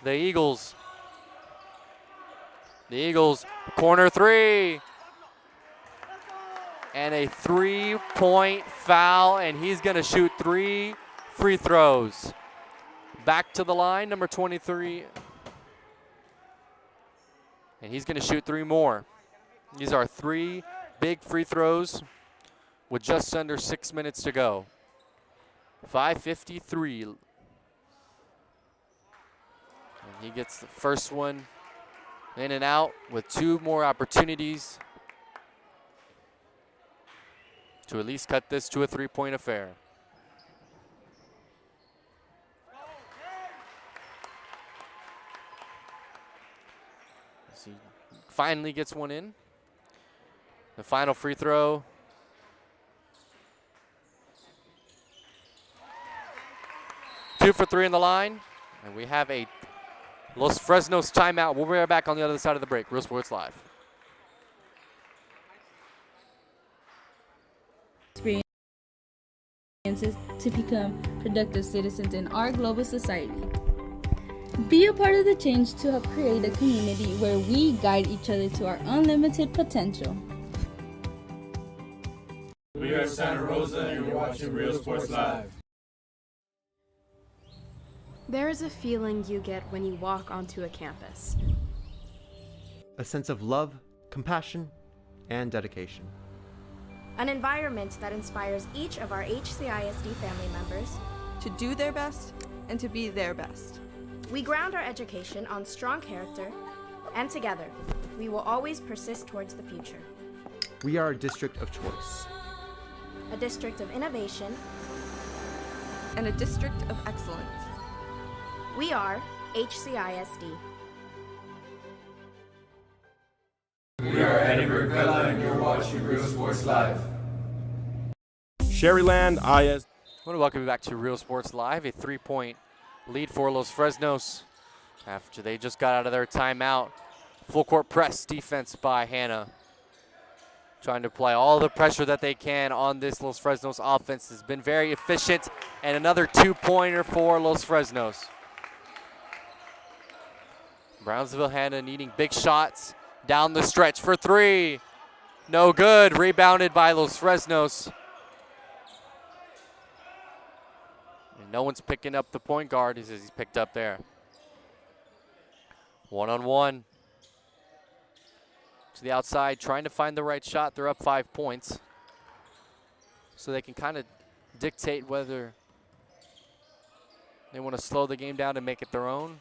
the Eagles. The Eagles, corner 3. And a 3-point foul, and he's going to shoot 3 free throws. Back to the line, number 23. And he's going to shoot 3 more. These are 3 big free throws with just under 6 minutes to go. 5:53. And he gets the first one in and out with 2 more opportunities to at least cut this to a 3-point affair. So he finally gets one in. The final free throw. Two for 3 in the line. And we have a Los Fresnos timeout. We'll be right back on the other side of the break. Real Sports Live. Experiences to become productive citizens in our global society. Be a part of the change to help create a community where we guide each other to our unlimited potential. We are Santa Rosa and you're watching Real Sports Live. There is a feeling you get when you walk onto a campus. A sense of love, compassion, and dedication. An environment that inspires each of our HCISD family members to do their best and to be their best. We ground our education on strong character, and together, we will always persist towards the future. We are a district of choice. A district of innovation. And a district of excellence. We are HCISD. We are Edinburgh Villa and you're watching Real Sports Live. Sherryland IS. I want to welcome you back to Real Sports Live. A 3-point lead for Los Fresnos after they just got out of their timeout. Full court press defense by Hanna. Trying to apply all the pressure that they can on this Los Fresnos offense. Has been very efficient. And another 2-pointer for Los Fresnos. Brownsville Hanna needing big shots down the stretch for 3. No good. Rebounded by Los Fresnos. And no one's picking up the point guard. He says he's picked up there. 1-on-1. To the outside, trying to find the right shot. They're up 5 points. So they can kind of dictate whether they want to slow the game down and make it their own.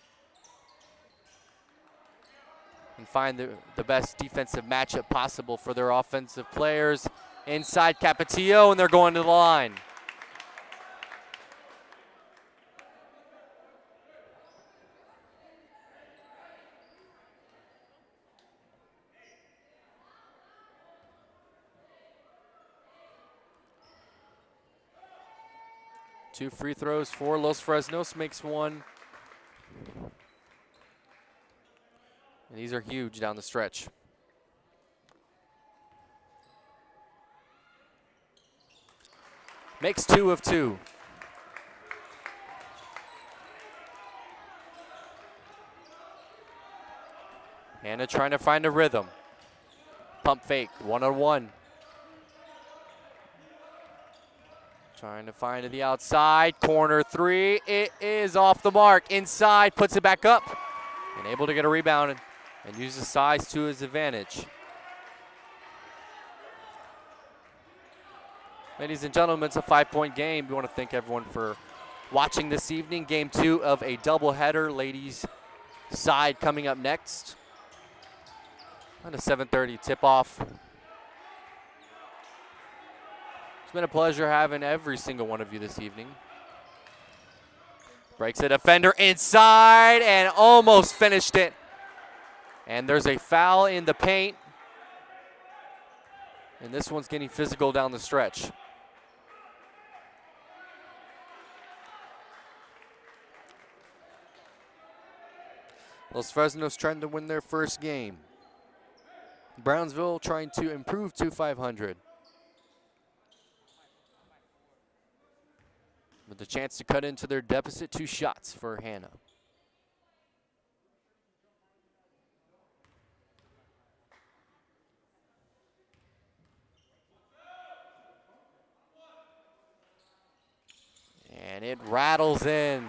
And find the best defensive matchup possible for their offensive players. Inside Capetillo, and they're going to the line. Two free throws for Los Fresnos, makes one. And these are huge down the stretch. Makes 2 of 2. Hanna trying to find a rhythm. Pump fake, 1-on-1. Trying to find to the outside, corner 3. It is off the mark. Inside, puts it back up. And able to get a rebound and use the size to his advantage. Ladies and gentlemen, it's a 5-point game. We want to thank everyone for watching this evening. Game 2 of a doubleheader. Ladies side coming up next. On a 7:30 tip-off. It's been a pleasure having every single one of you this evening. Breaks a defender inside and almost finished it. And there's a foul in the paint. And this one's getting physical down the stretch. Los Fresnos trying to win their first game. Brownsville trying to improve to 500. With the chance to cut into their deficit. 2 shots for Hanna. And it rattles in.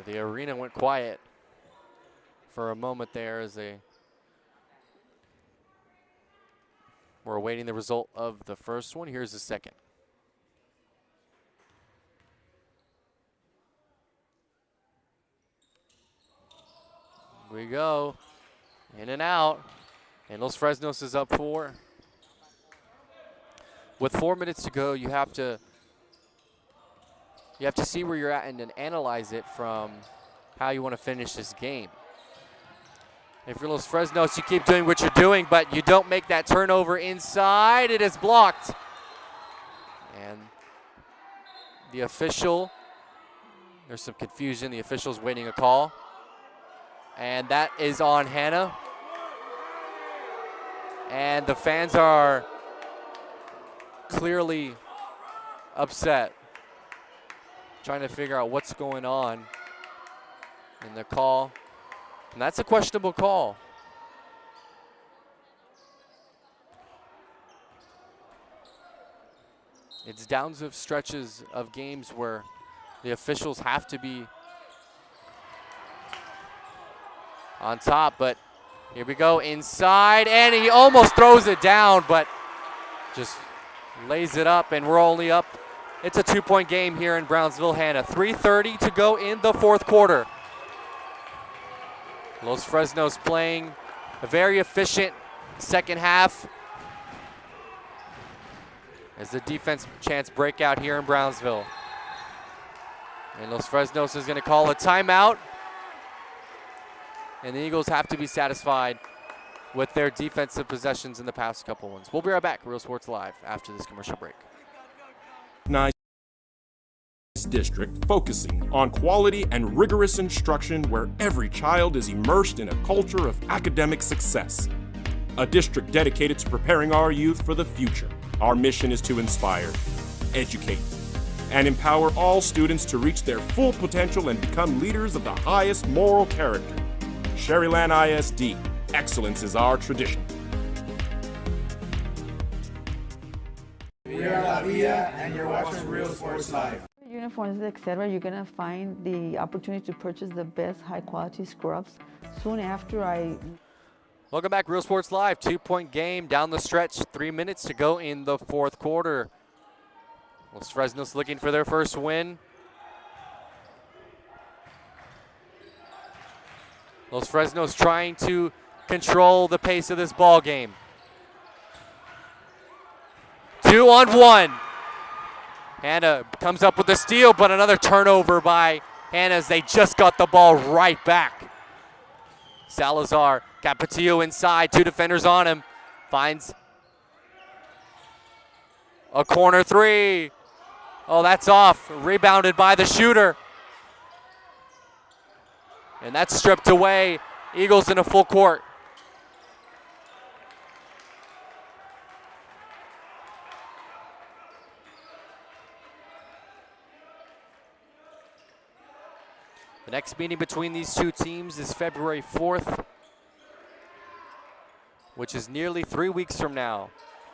The arena went quiet for a moment there as we're awaiting the result of the first one. Here's the second. Here we go. In and out. And Los Fresnos is up 4. With 4 minutes to go, you have to see where you're at and then analyze it from how you want to finish this game. If you're Los Fresnos, you keep doing what you're doing, but you don't make that turnover inside. It is blocked. And the official, there's some confusion. The official's waiting a call. And that is on Hanna. And the fans are clearly upset, trying to figure out what's going on in the call. And that's a questionable call. It's down to stretches of games where the officials have to be on top, but here we go inside, and he almost throws it down, but just lays it up, and we're only up. It's a 2-point game here in Brownsville, Hanna. 3:30 to go in the fourth quarter. Los Fresnos playing a very efficient second half as the defense chance breakout here in Brownsville. And Los Fresnos is going to call a timeout. And the Eagles have to be satisfied with their defensive possessions in the past couple ones. We'll be right back. Real Sports Live after this commercial break. Nice district focusing on quality and rigorous instruction where every child is immersed in a culture of academic success. A district dedicated to preparing our youth for the future. Our mission is to inspire, educate, and empower all students to reach their full potential and become leaders of the highest moral character. Sherryland ISD, excellence is our tradition. We are La Villa, and you're watching Real Sports Live. Uniforms, etc., you're going to find the opportunity to purchase the best high-quality scrubs. Soon after Welcome back, Real Sports Live. 2-point game down the stretch. 3 minutes to go in the fourth quarter. Los Fresnos looking for their first win. Los Fresnos trying to control the pace of this ball game. 2-on-1. Hanna comes up with the steal, but another turnover by Hanna as they just got the ball right back. Salazar, Capetillo inside, 2 defenders on him. Finds a corner 3. Oh, that's off. Rebounded by the shooter. And that's stripped away. Eagles in a full court. The next meeting between these two teams is February 4th, which is nearly 3 weeks from now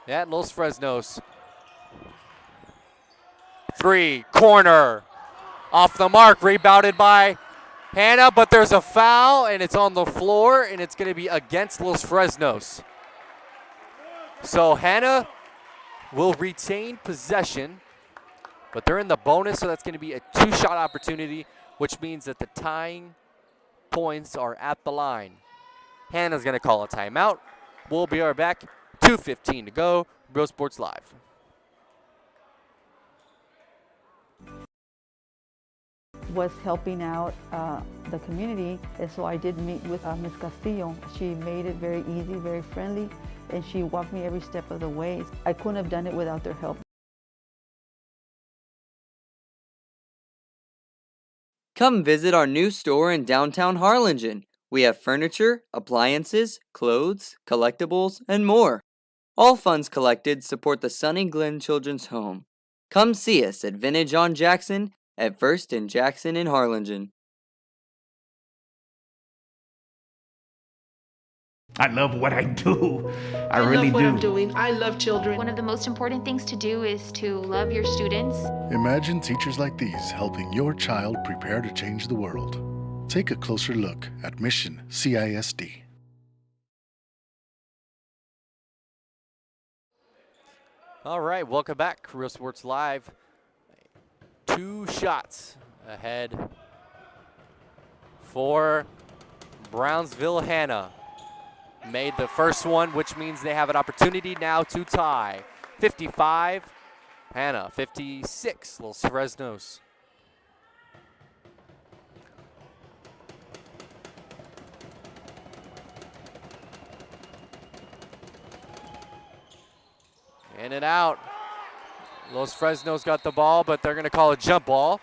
at Los Fresnos. 3, corner, off the mark, rebounded by Hanna, but there's a foul, and it's on the floor, and it's going to be against Los Fresnos. So Hanna will retain possession, but they're in the bonus, so that's going to be a 2-shot opportunity, which means that the tying points are at the line. Hanna's going to call a timeout. We'll be right back. 2:15 to go. Real Sports Live. was helping out the community, and so I did meet with Ms. Castillo. She made it very easy, very friendly, and she walked me every step of the way. I couldn't have done it without their help. Come visit our new store in downtown Harlingen. We have furniture, appliances, clothes, collectibles, and more. All funds collected support the Sunny Glen Children's Home. Come see us at Vintage on Jackson at First and Jackson in Harlingen. I love what I do. I love really what do. I'm doing. I love children. One of the most important things to do is to love your students. Imagine teachers like these helping your child prepare to change the world. Take a closer look at Mission CISD. All right, welcome back. Real Sports Live. 2 shots ahead for Brownsville Hanna. Made the first one, which means they have an opportunity now to tie. 55, Hanna. 56, Los Fresnos. In and out. Los Fresnos got the ball, but they're going to call a jump ball.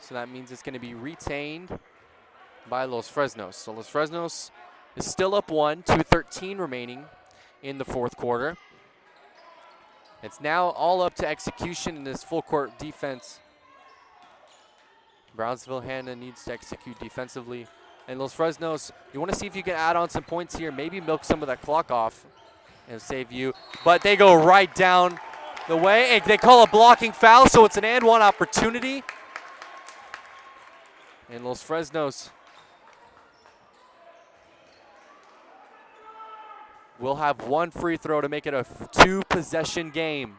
So that means it's going to be retained by Los Fresnos. So Los Fresnos is still up 1, 2:13 remaining in the fourth quarter. It's now all up to execution in this full court defense. Brownsville Hanna needs to execute defensively. And Los Fresnos, you want to see if you can add on some points here, maybe milk some of that clock off and save you. But they go right down the way. And they call a blocking foul, so it's an and one opportunity. And Los Fresnos will have one free throw to make it a two-possession game.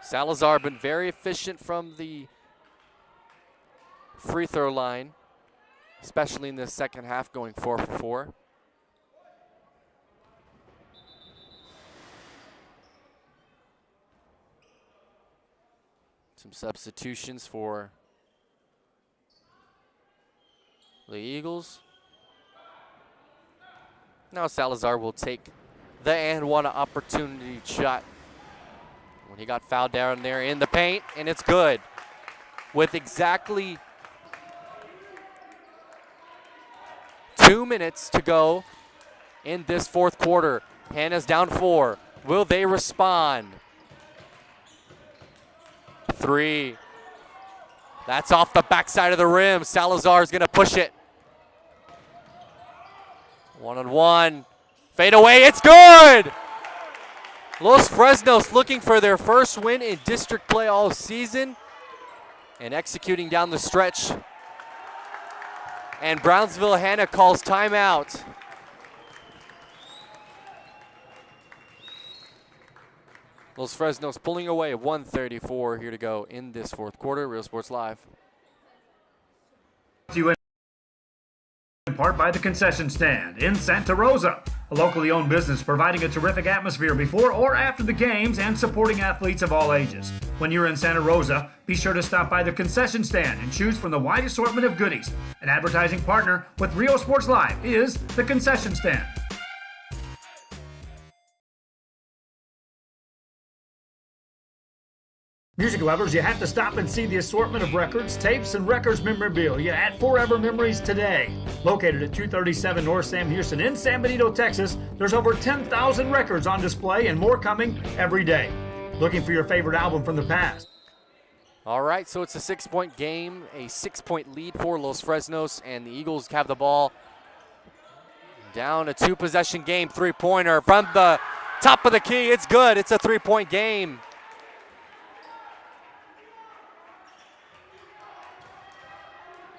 Salazar been very efficient from the free throw line, especially in the second half, going 4 for 4. Some substitutions for the Eagles. Now Salazar will take the and one opportunity shot when he got fouled down there in the paint, and it's good. With exactly 2 minutes to go in this fourth quarter. Hanna's down 4. Will they respond? 3. That's off the backside of the rim. Salazar's gonna push it. 1-on-1. Fade away, it's good! Los Fresnos looking for their first win in district play all season and executing down the stretch. And Brownsville Hanna calls timeout. Los Fresnos pulling away, 1:34 here to go in this fourth quarter. Real Sports Live. In part by the Concession Stand in Santa Rosa, a locally owned business providing a terrific atmosphere before or after the games and supporting athletes of all ages. When you're in Santa Rosa, be sure to stop by the Concession Stand and choose from the wide assortment of goodies. An advertising partner with Real Sports Live is the Concession Stand. Music lovers, you have to stop and see the assortment of records, tapes, and records memorabilia at Forever Memories today. Located at 237 North Sam Houston in San Benito, Texas, there's over 10,000 records on display and more coming every day. Looking for your favorite album from the past? All right, so it's a 6-point game, a 6-point lead for Los Fresnos, and the Eagles have the ball. Down a 2-possession game, 3-pointer from the top of the key. It's good. It's a 3-point game.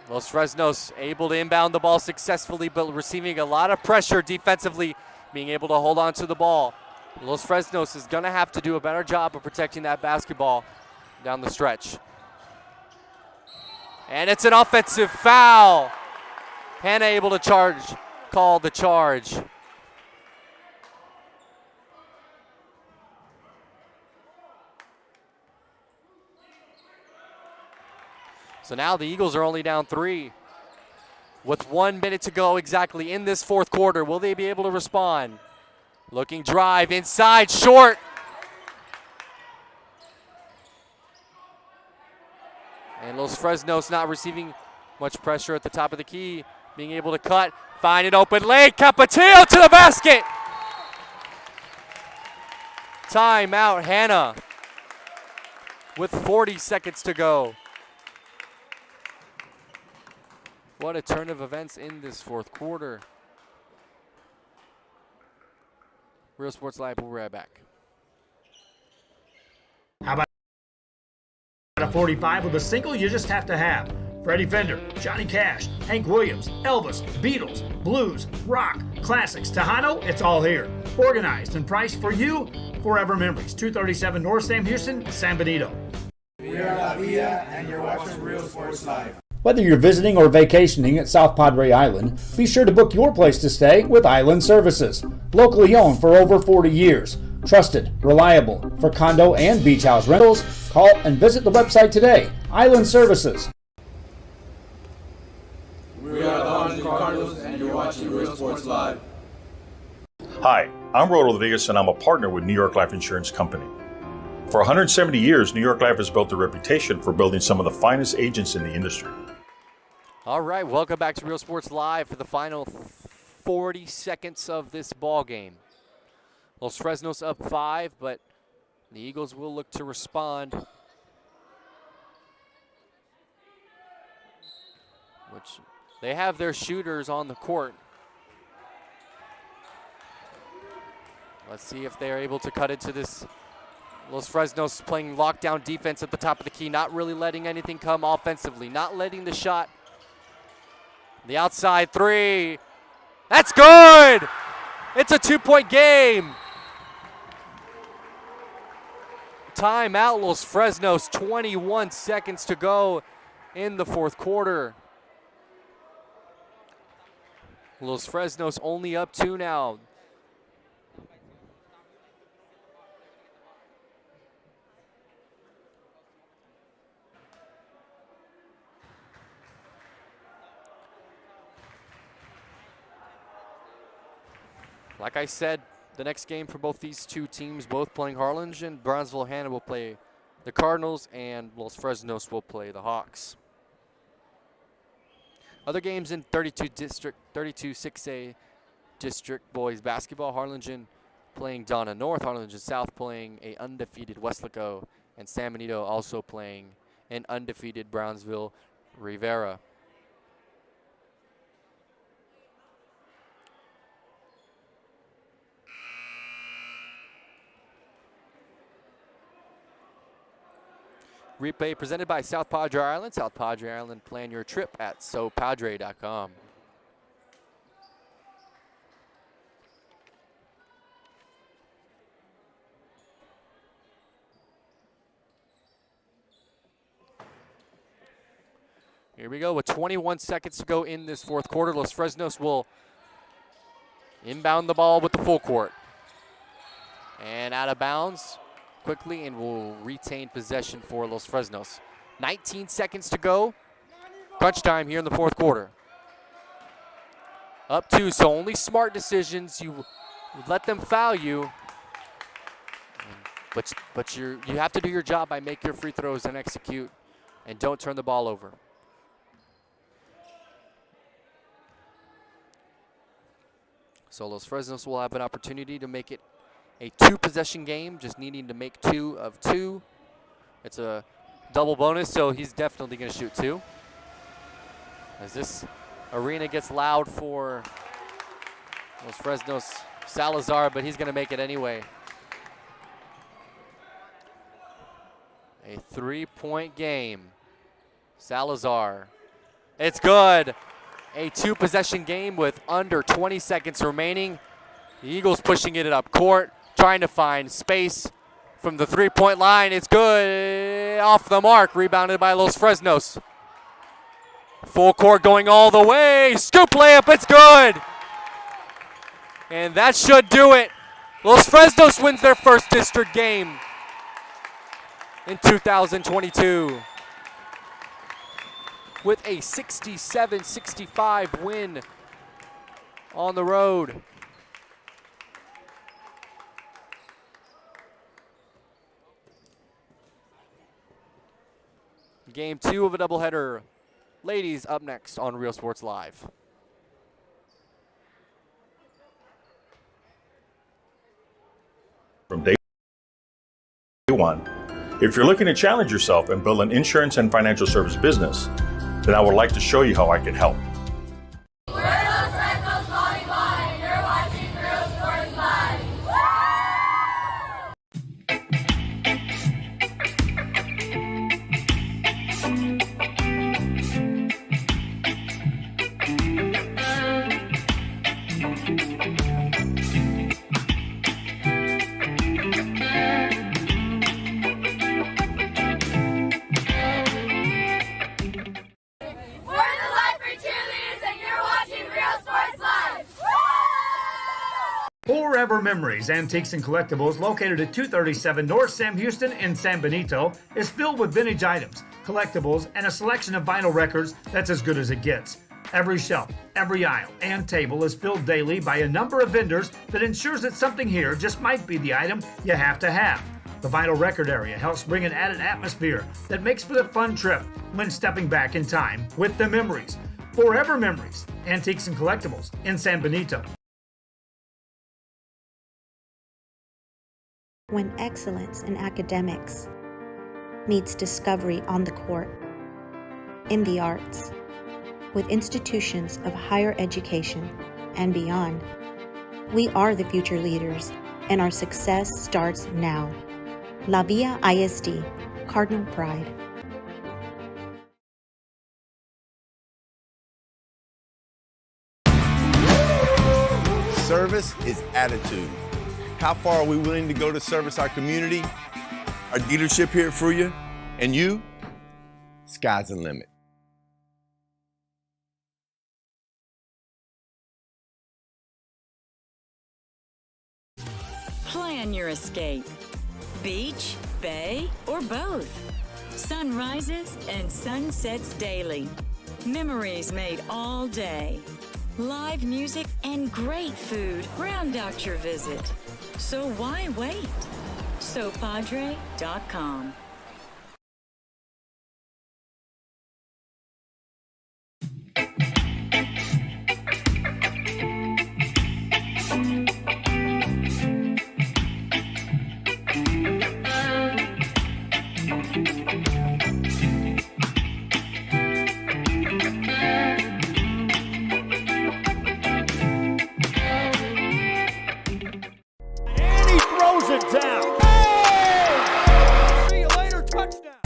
Los Fresnos able to inbound the ball successfully, but receiving a lot of pressure defensively, being able to hold on to the ball. Los Fresnos is going to have to do a better job of protecting that basketball down the stretch. And it's an offensive foul. Hanna able to call the charge. So now the Eagles are only down 3 with 1 minute to go exactly in this fourth quarter. Will they be able to respond? Looking drive inside, short. And Los Fresnos not receiving much pressure at the top of the key, being able to cut, find an open lane. Capatillo to the basket. Timeout, Hanna, with 40 seconds to go. What a turn of events in this fourth quarter. Real Sports Live, we'll be right back. How about a 45 with a single you just have to have? Freddie Fender, Johnny Cash, Hank Williams, Elvis, Beatles, blues, rock, classics, Tejano, it's all here. Organized and priced for you. Forever Memories, 237 North Sam Houston, San Benito. We are La Villa, and you're watching Real Sports Live. Whether you're visiting or vacationing at South Padre Island, be sure to book your place to stay with Island Services. Locally owned for over 40 years. Trusted, reliable for condo and beach house rentals. Call and visit the website today. Island Services. We are the Orange Cardinals, and you're watching Real Sports Live. Hi, I'm Rodo Rodriguez, and I'm a partner with New York Life Insurance Company. For 170 years, New York Life has built a reputation for building some of the finest agents in the industry. All right, welcome back to Real Sports Live for the final 40 seconds of this ball game. Los Fresnos up 5, but the Eagles will look to respond. Which they have their shooters on the court. Let's see if they're able to cut into this. Los Fresnos playing lockdown defense at the top of the key, not really letting anything come offensively, not letting the shot The outside three. That's good. It's a 2-point game. Timeout, Los Fresnos, 21 seconds to go in the fourth quarter. Los Fresnos only up 2 now. Like I said, the next game for both these two teams, both playing Harlingen, Brownsville, Hanna will play the Cardinals, and Los Fresnos will play the Hawks. Other games in 32 6A district boys basketball, Harlingen playing Donna North, Harlingen South playing a undefeated Westlaco, and San Benito also playing an undefeated Brownsville Rivera. Replay presented by South Padre Island. South Padre Island, plan your trip at sopadre.com. Here we go with 21 seconds to go in this fourth quarter. Los Fresnos will inbound the ball with the full court. And out of bounds quickly, and will retain possession for Los Fresnos. 19 seconds to go. Crunch time here in the fourth quarter. Up 2, so only smart decisions. You let them foul you, but you have to do your job by make your free throws and execute, and don't turn the ball over. So Los Fresnos will have an opportunity to make it a 2-possession game, just needing to make 2 of 2. It's a double bonus, so he's definitely going to shoot 2. As this arena gets loud for Los Fresnos Salazar, but he's going to make it anyway. A 3-point game. Salazar. It's good. A 2-possession game with under 20 seconds remaining. The Eagles pushing it up court, trying to find space from the 3-point line. It's good. Off the mark. Rebounded by Los Fresnos. Full court going all the way. Scoop layup. It's good. And that should do it. Los Fresnos wins their first district game in 2022 with a 67-65 win on the road. Game 2 of a doubleheader. Ladies up next on Real Sports Live. From day one, if you're looking to challenge yourself and build an insurance and financial service business, then I would like to show you how I can help. We're Los Fresnos Volleyball, and you're watching Real Sports Live. Forever Memories, Antiques and Collectibles, located at 237 North Sam Houston in San Benito, is filled with vintage items, collectibles, and a selection of vinyl records that's as good as it gets. Every shelf, every aisle, and table is filled daily by a number of vendors that ensures that something here just might be the item you have to have. The vinyl record area helps bring an added atmosphere that makes for the fun trip when stepping back in time with the memories. Forever Memories, Antiques and Collectibles in San Benito. When excellence in academics meets discovery on the court, in the arts, with institutions of higher education and beyond, we are the future leaders, and our success starts now. La Villa ISD, Cardinal Pride. service is attitude. How far are we willing to go to service our community, our dealership here for you, and you? Sky's the limit. Plan your escape. Beach, bay, or both. Sunrises and sunsets daily. Memories made all day. Live music and great food round out your visit. So why wait? SoPadre.com. And he throws it down. Oh! See you later, touchdown.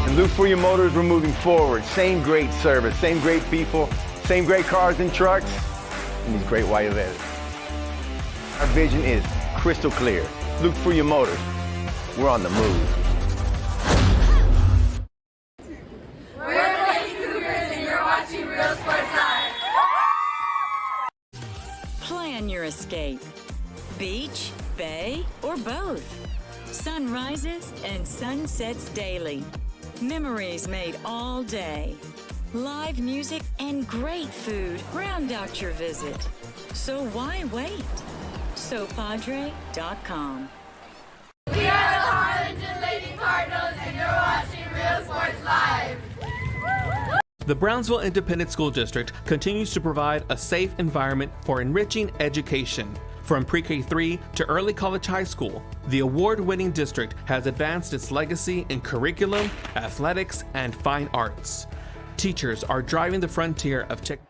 And Luke for your motors, we're moving forward. Same great service, same great people, same great cars and trucks, and these great white letters. Our vision is crystal clear. Luke for your motors, we're on the move. We're the Lady Cougars and you're watching Real Sports Live. Plan your escape. Beach, bay, or both. Sunrises and sunsets daily. Memories made all day. Live music and great food round out your visit. So why wait? SoPadre.com. We are the Harlingen Lady Cardinals and you're watching Real Sports Live. The Brownsville Independent School District continues to provide a safe environment for enriching education. From pre-K3 to early college high school, the award-winning district has advanced its legacy in curriculum, athletics, and fine arts. Teachers are driving the frontier of technology.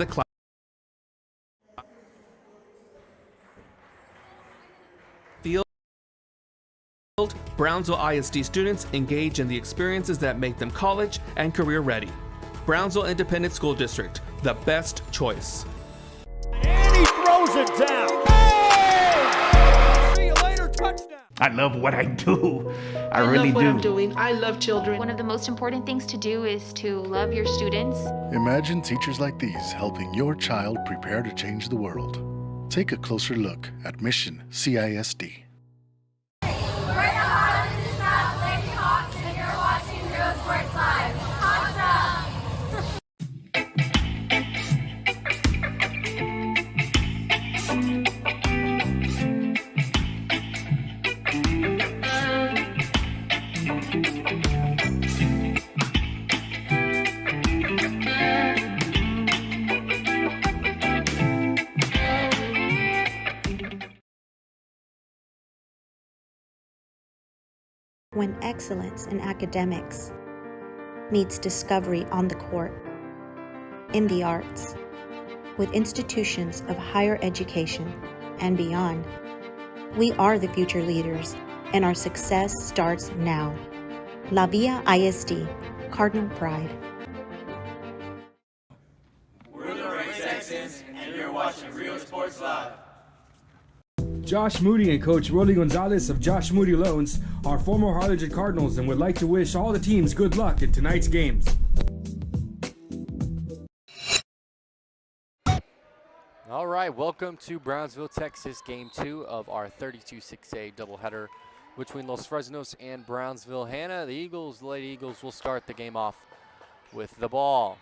the class. Field, Brownsville ISD students engage in the experiences that make them college and career ready. Brownsville Independent School District, the best choice. And he throws it down. Hey! See you later, touchdown. I love what I do. I really love what do. I'm doing. I love children. One of the most important things to do is to love your students. Imagine teachers like these helping your child prepare to change the world. Take a closer look at Mission CISD. We're the Harlingen South Lady Hawks, and you're watching Real Sports Live. When excellence in academics meets discovery on the court, in the arts, with institutions of higher education and beyond, we are the future leaders, and our success starts now. La Villa ISD, Cardinal Pride. We're the Red Texans, and you're watching Real Sports Live. Josh Moody and Coach Rolly Gonzalez of Josh Moody Loans are former Harlingen Cardinals and would like to wish all the teams good luck in tonight's games. All right, welcome to Brownsville, Texas, Game 2 of our 32-6A doubleheader between Los Fresnos and Brownsville. Hanna, the Eagles, the Lady Eagles, will start the game off with the ball.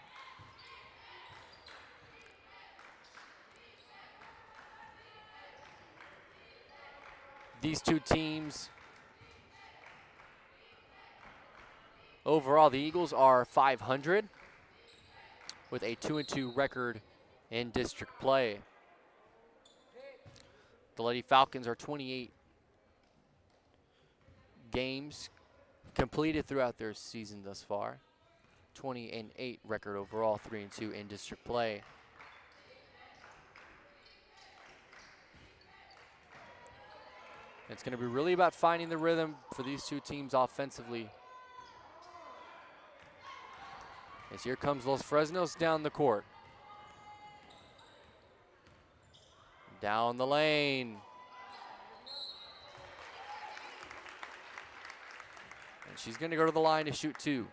These two teams, overall, the Eagles are 500 with a 2-2 record in district play. The Lady Falcons are 28 games completed throughout their season thus far. 20-8 record overall, 3-2 in district play. It's going to be really about finding the rhythm for these two teams offensively. As here comes Los Fresnos down the court. Down the lane. And she's going to go to the line to shoot two.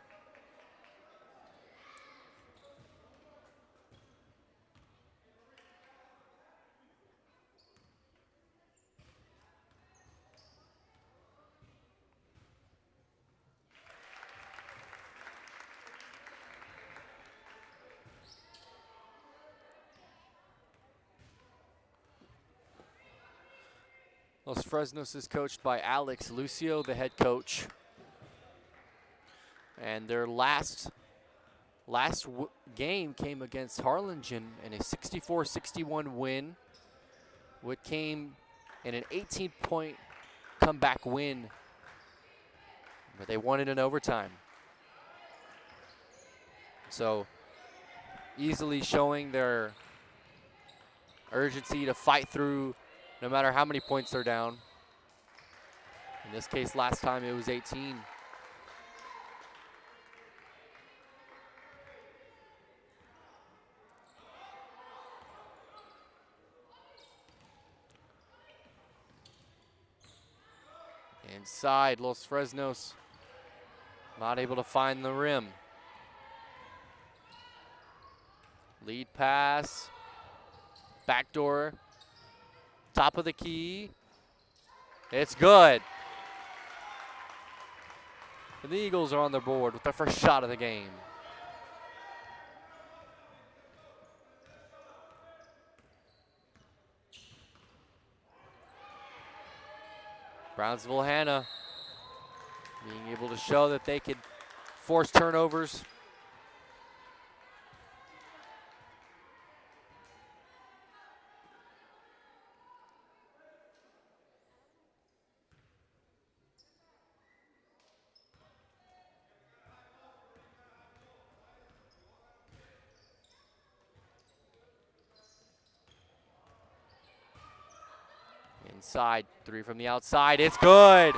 Los Fresnos is coached by Alex Lucio, the head coach. And their last game came against Harlingen in a 64-61 win, which came in an 18-point comeback win, but they won it in overtime. So easily showing their urgency to fight through no matter how many points they're down. In this case, last time it was 18. Inside, Los Fresnos not able to find the rim. Lead pass, backdoor. Top of the key. It's good. And the Eagles are on the board with their first shot of the game. Brownsville Hanna being able to show that they could force turnovers. Inside, 3 from the outside, it's good.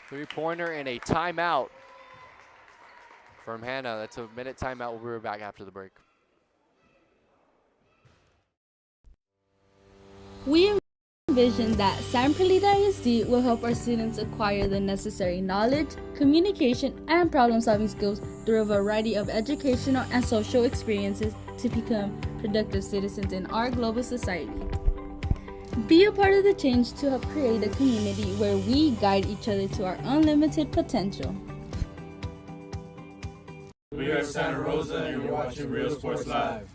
3-pointer and a timeout from Hanna. That's a minute timeout. We'll be right back after the break. We envision that San Perlita ISD will help our students acquire the necessary knowledge, communication, and problem-solving skills through a variety of educational and social experiences to become productive citizens in our global society. Be a part of the change to help create a community where we guide each other to our unlimited potential. We are Santa Rosa and you're watching Real Sports Live.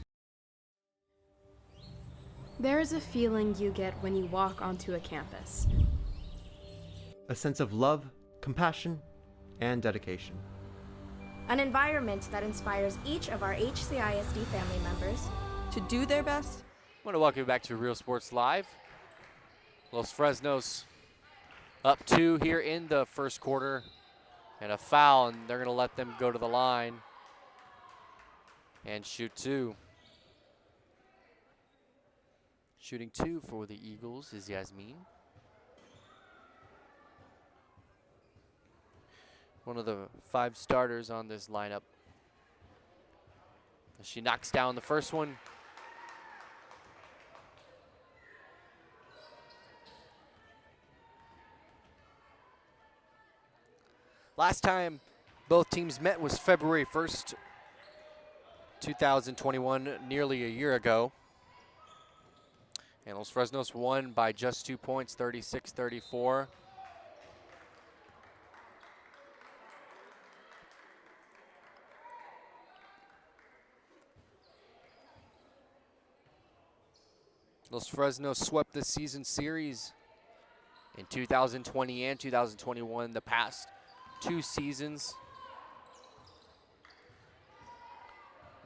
There is a feeling you get when you walk onto a campus. A sense of love, compassion, and dedication. An environment that inspires each of our HCISD family members to do their best. I want to welcome you back to Real Sports Live. Los Fresnos up 2 here in the first quarter, and a foul, and they're going to let them go to the line and shoot 2. Shooting 2 for the Eagles is Yasmin. One of the 5 starters on this lineup. She knocks down the first one. Last time both teams met was February 1st, 2021, nearly a year ago. And Los Fresnos won by just 2 points, 36-34. Los Fresnos swept the season series in 2020 and 2021, the past 2 seasons.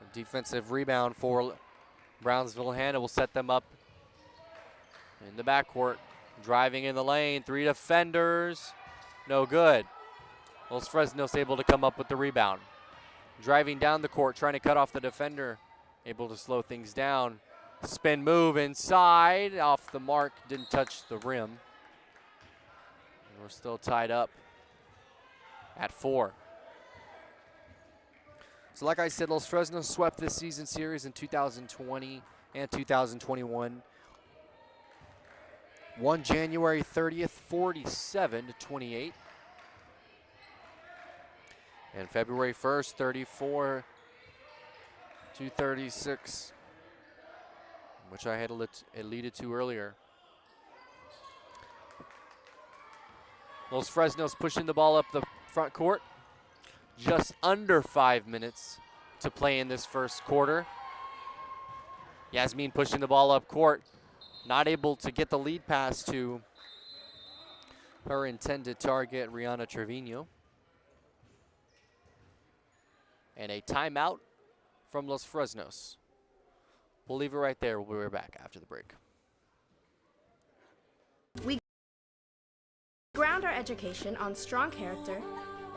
A defensive rebound for Brownsville. Hanna will set them up in the backcourt. Driving in the lane, 3 defenders, no good. Los Fresnos able to come up with the rebound. Driving down the court, trying to cut off the defender, able to slow things down. Spin move inside, off the mark, didn't touch the rim. And we're still tied up at 4. So like I said, Los Fresnos swept this season series in 2020 and 2021. Won January 30th, 47-28. And February 1st, 34-36, which I had alluded to earlier. Los Fresnos pushing the ball up the front court. Just under 5 minutes to play in this first quarter. Yasmin pushing the ball up court. Not able to get the lead pass to her intended target, Rihanna Trevino. And a timeout from Los Fresnos. We'll leave it right there. We'll be right back after the break. We ground our education on strong character,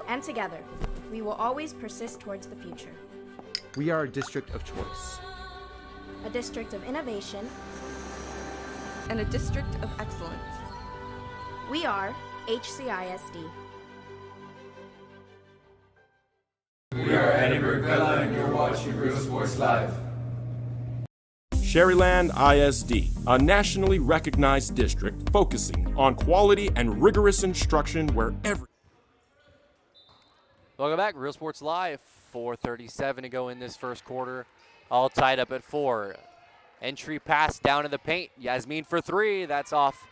and together, we will always persist towards the future. We are a district of choice. A district of innovation. And a district of excellence. We are HCISD. We are Edinburgh Bella and you're watching Real Sports Live. Sherryland ISD, a nationally recognized district focusing on quality and rigorous instruction where every... Welcome back, Real Sports Live. 4:37 to go in this first quarter. All tied up at 4. Entry pass down in the paint. Yasmin for 3. That's off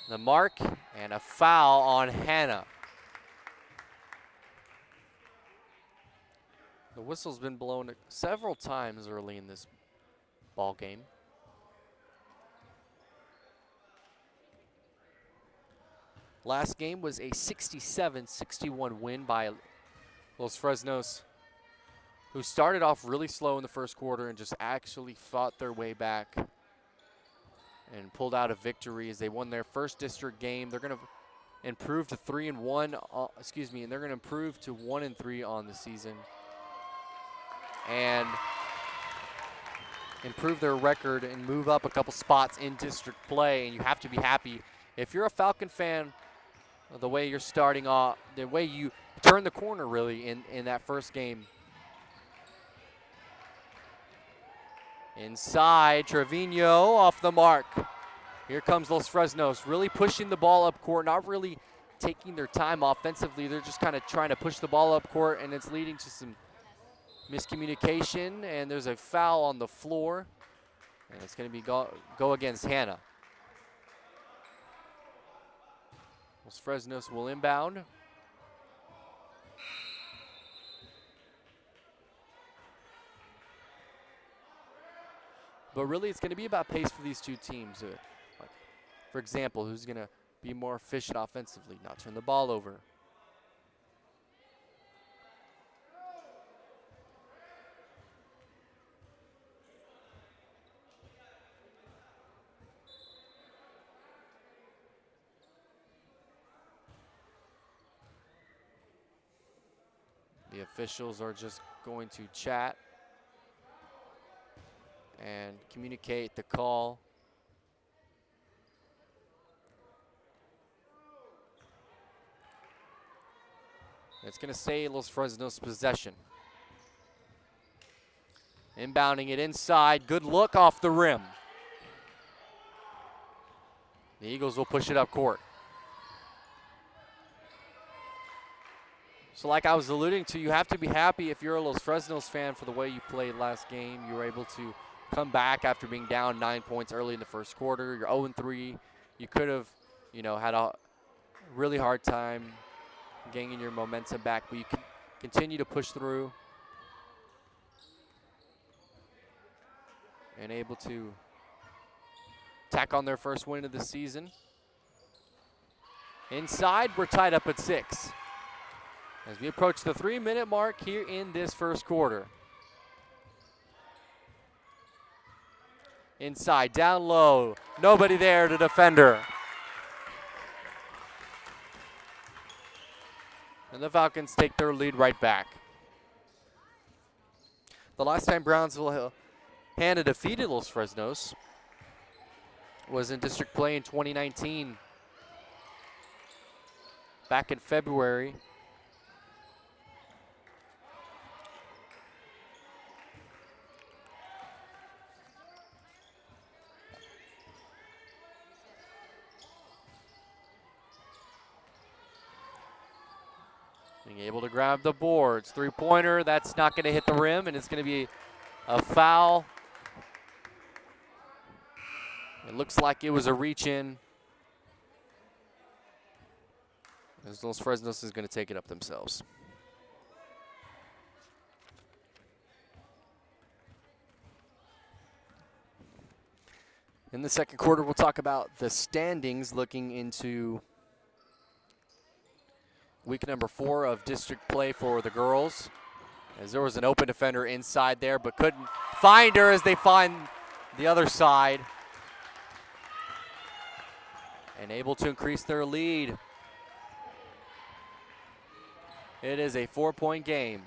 the mark. And a foul on Hanna. The whistle's been blown several times early in this ball game. Last game was a 67-61 win by Los Fresnos, who started off really slow in the first quarter and just actually fought their way back and pulled out a victory as they won their first district game. They're going to improve to 3-1, and they're going to improve to 1-3 on the season. And improve their record and move up a couple spots in district play, and you have to be happy. If you're a Falcon fan, the way you're starting off, the way you turn the corner really in that first game. Inside, Trevino off the mark. Here comes Los Fresnos, really pushing the ball up court, not really taking their time offensively. They're just kind of trying to push the ball up court, and it's leading to some miscommunication, and there's a foul on the floor, and it's going to be go against Hanna. Los Fresnos will inbound. But really, it's going to be about pace for these two teams. Like, for example, who's going to be more efficient offensively, not turn the ball over. The officials are just going to chat and communicate the call. It's going to stay Los Fresnos' possession. Inbounding it inside. Good look off the rim. The Eagles will push it up court. So like I was alluding to, you have to be happy if you're a Los Fresnos fan for the way you played last game. You were able to come back after being down 9 points early in the first quarter. You're 0-3. You could have, had a really hard time gaining your momentum back, but you can continue to push through and able to tack on their first win of the season. Inside, we're tied up at 6 as we approach the 3-minute mark here in this first quarter. Inside, down low, nobody there to defend her. And the Falcons take their lead right back. The last time Brownsville Hanna defeated Los Fresnos was in district play in 2019. Back in February. Being able to grab the boards. Three-pointer, that's not going to hit the rim, and it's going to be a foul. It looks like it was a reach-in. As Los Fresnos is going to take it up themselves. In the second quarter, we'll talk about the standings looking into week number 4 of district play for the girls. As there was an open defender inside there, but couldn't find her as they find the other side. And able to increase their lead. It is a 4-point game.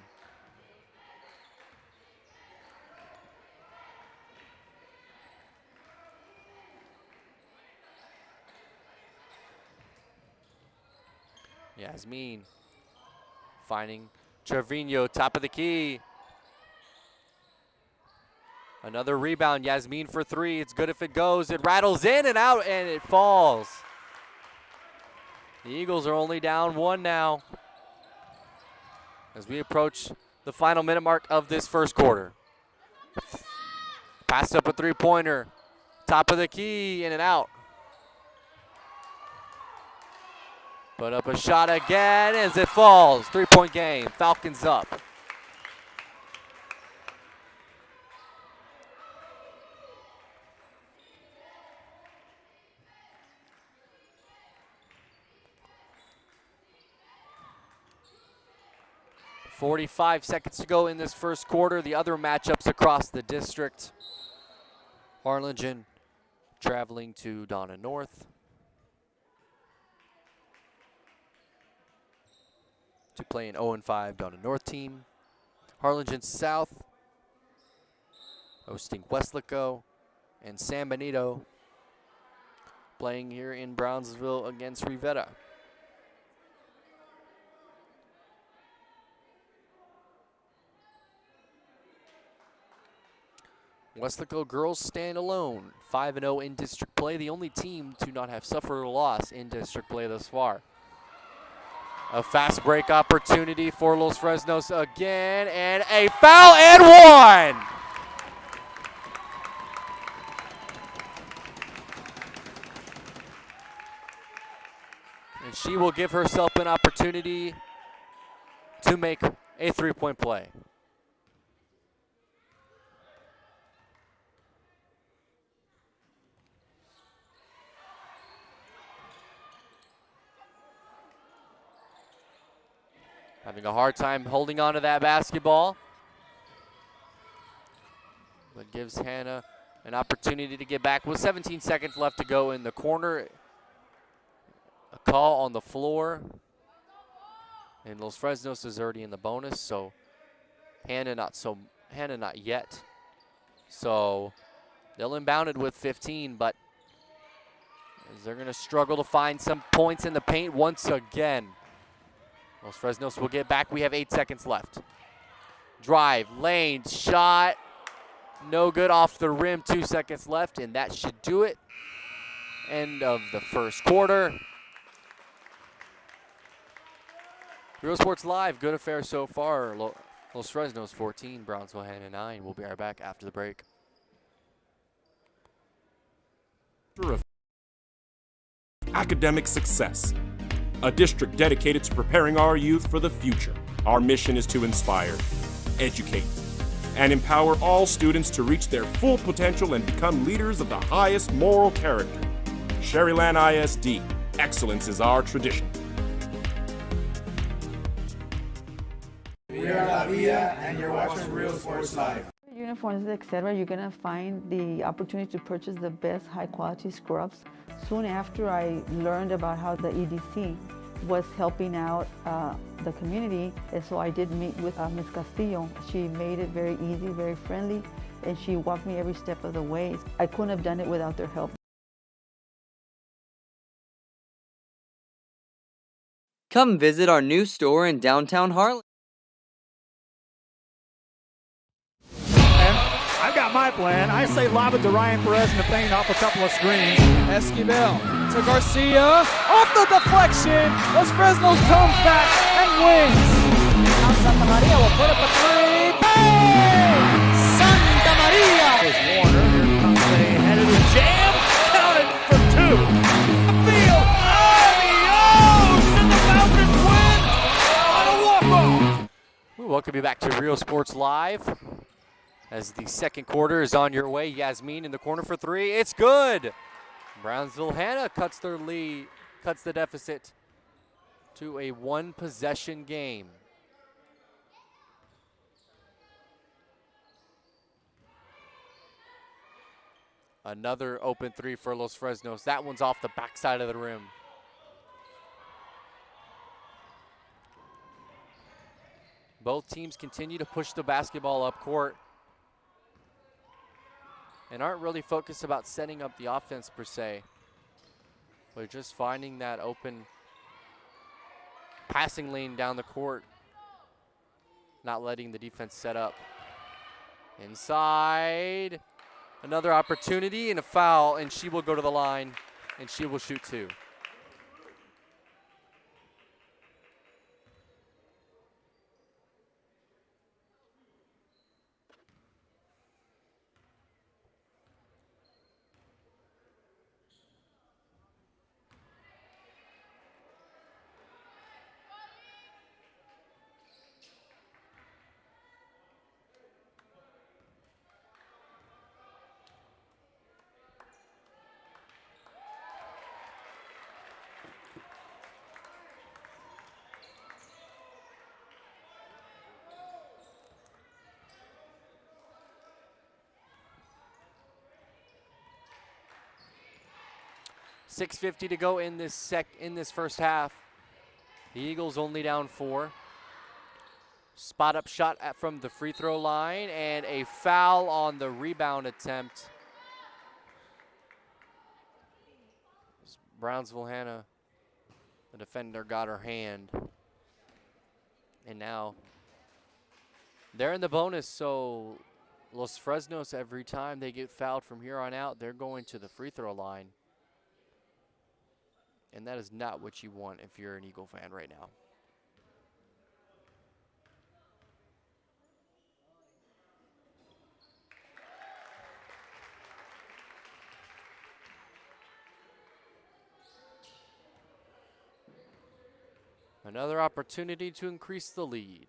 Yasmin finding Trevino, top of the key. Another rebound, Yasmin for 3. It's good if it goes. It rattles in and out, and it falls. The Eagles are only down 1 now as we approach the final minute mark of this first quarter. Passed up a three-pointer. Top of the key, in and out. Put up a shot again as it falls. 3-point game. Falcons up. .45 seconds to go in this first quarter. The other matchups across the district. Harlingen traveling to Donna North to play an 0-5 Donna North team. Harlingen South hosting Westlaco and San Benito, playing here in Brownsville against Rivera. Westlaco girls stand alone, 5-0 in district play, the only team to not have suffered a loss in district play thus far. A fast break opportunity for Los Fresnos again, and a foul and one! And she will give herself an opportunity to make a three-point play. Having a hard time holding on to that basketball. But gives Hanna an opportunity to get back with 17 seconds left to go in the corner. A call on the floor. And Los Fresnos is already in the bonus, so Hanna not yet. So they'll inbound it with 15, but they're gonna struggle to find some points in the paint once again. Los Fresnos will get back. We have 8 seconds left. Drive, lane, shot. No good off the rim. 2 seconds left, and that should do it. End of the first quarter. Real Sports Live, good affair so far. Los Fresnos 14, Brownsville Hanna 9. We'll be right back after the break. Academic success. A district dedicated to preparing our youth for the future. Our mission is to inspire, educate, and empower all students to reach their full potential and become leaders of the highest moral character. Sherryland ISD, excellence is our tradition. We are La Villa, and you're watching Real Sports Live. Uniforms, etc., you're going to find the opportunity to purchase the best high-quality scrubs. Soon after I learned about how the EDC was helping out the community, and so I did meet with Ms. Castillo. She made it very easy, very friendly, and she walked me every step of the way. I couldn't have done it without their help. Come visit our new store in downtown Harlan. I've got my plan. I say lob it to Ryan Perez in the paint off a couple of screens. Esquivel to Garcia. Off the deflection. Los Fresnos comes back and wins. Now Santa Maria will put up a three. Bang! Santa Maria! Here's Warner. Here comes a headed to jam. Counted for two. Field. Adios! And the Falcons win on a walk-off. We welcome you back to Real Sports Live. As the second quarter is on your way, Yasmin in the corner for three. It's good. Brownsville Hanna cuts their lead, cuts the deficit to a one-possession game. Another open three for Los Fresnos. That one's off the backside of the rim. Both teams continue to push the basketball up court and aren't really focused about setting up the offense per se, but just finding that open passing lane down the court, not letting the defense set up. Inside, another opportunity and a foul, and she will go to the line and she will shoot two. .650 to go in this first half. The Eagles only down 4. Spot up shot from the free throw line, and a foul on the rebound attempt. Brownsville Hanna, the defender, got her hand. And now they're in the bonus, so Los Fresnos, every time they get fouled from here on out, they're going to the free throw line. And that is not what you want if you're an Eagle fan right now. Another opportunity to increase the lead.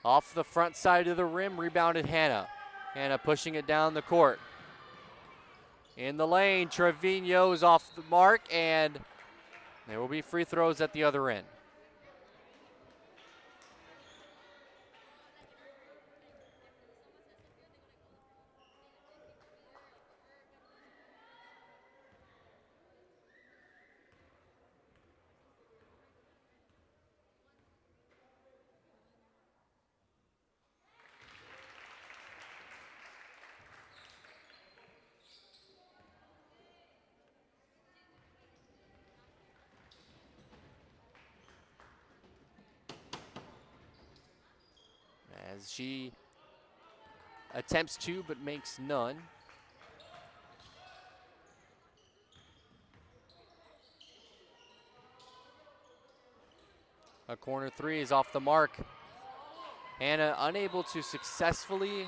Off the front side of the rim, rebounded Hanna. Hanna pushing it down the court. In the lane, Trevino is off the mark, and there will be free throws at the other end. As she attempts to, but makes none. A corner three is off the mark. Hanna unable to successfully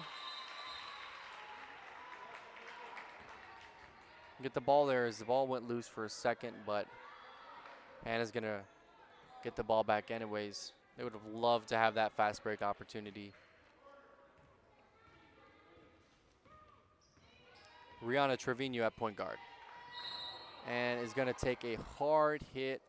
get the ball there as the ball went loose for a second, but Hanna's gonna get the ball back anyways. They would have loved to have that fast break opportunity. Rihanna Trevino at point guard. And is gonna take a hard hit.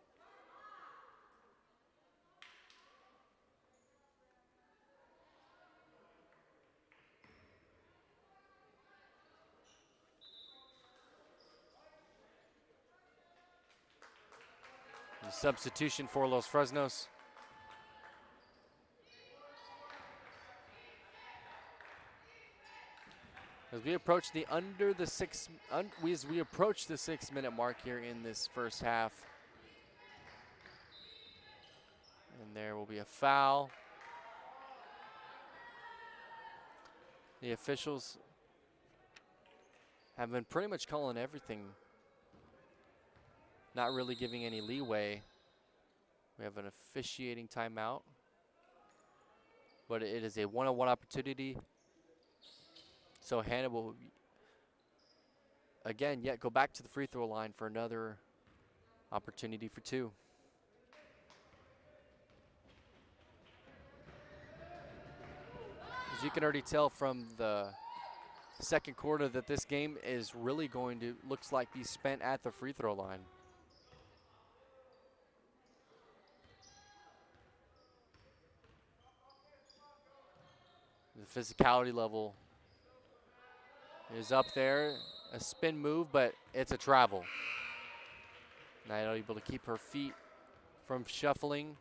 The substitution for Los Fresnos. As we approach the as we approach the 6-minute mark here in this first half. And there will be a foul. The officials have been pretty much calling everything, not really giving any leeway. We have an officiating timeout, but it is a one-on-one opportunity. So Hanna will, again, yet go back to the free throw line for another opportunity for two. As you can already tell from the second quarter that this game is really going to, looks like, be spent at the free throw line. The physicality level is up there. A spin move, but it's a travel. Not able to keep her feet from shuffling,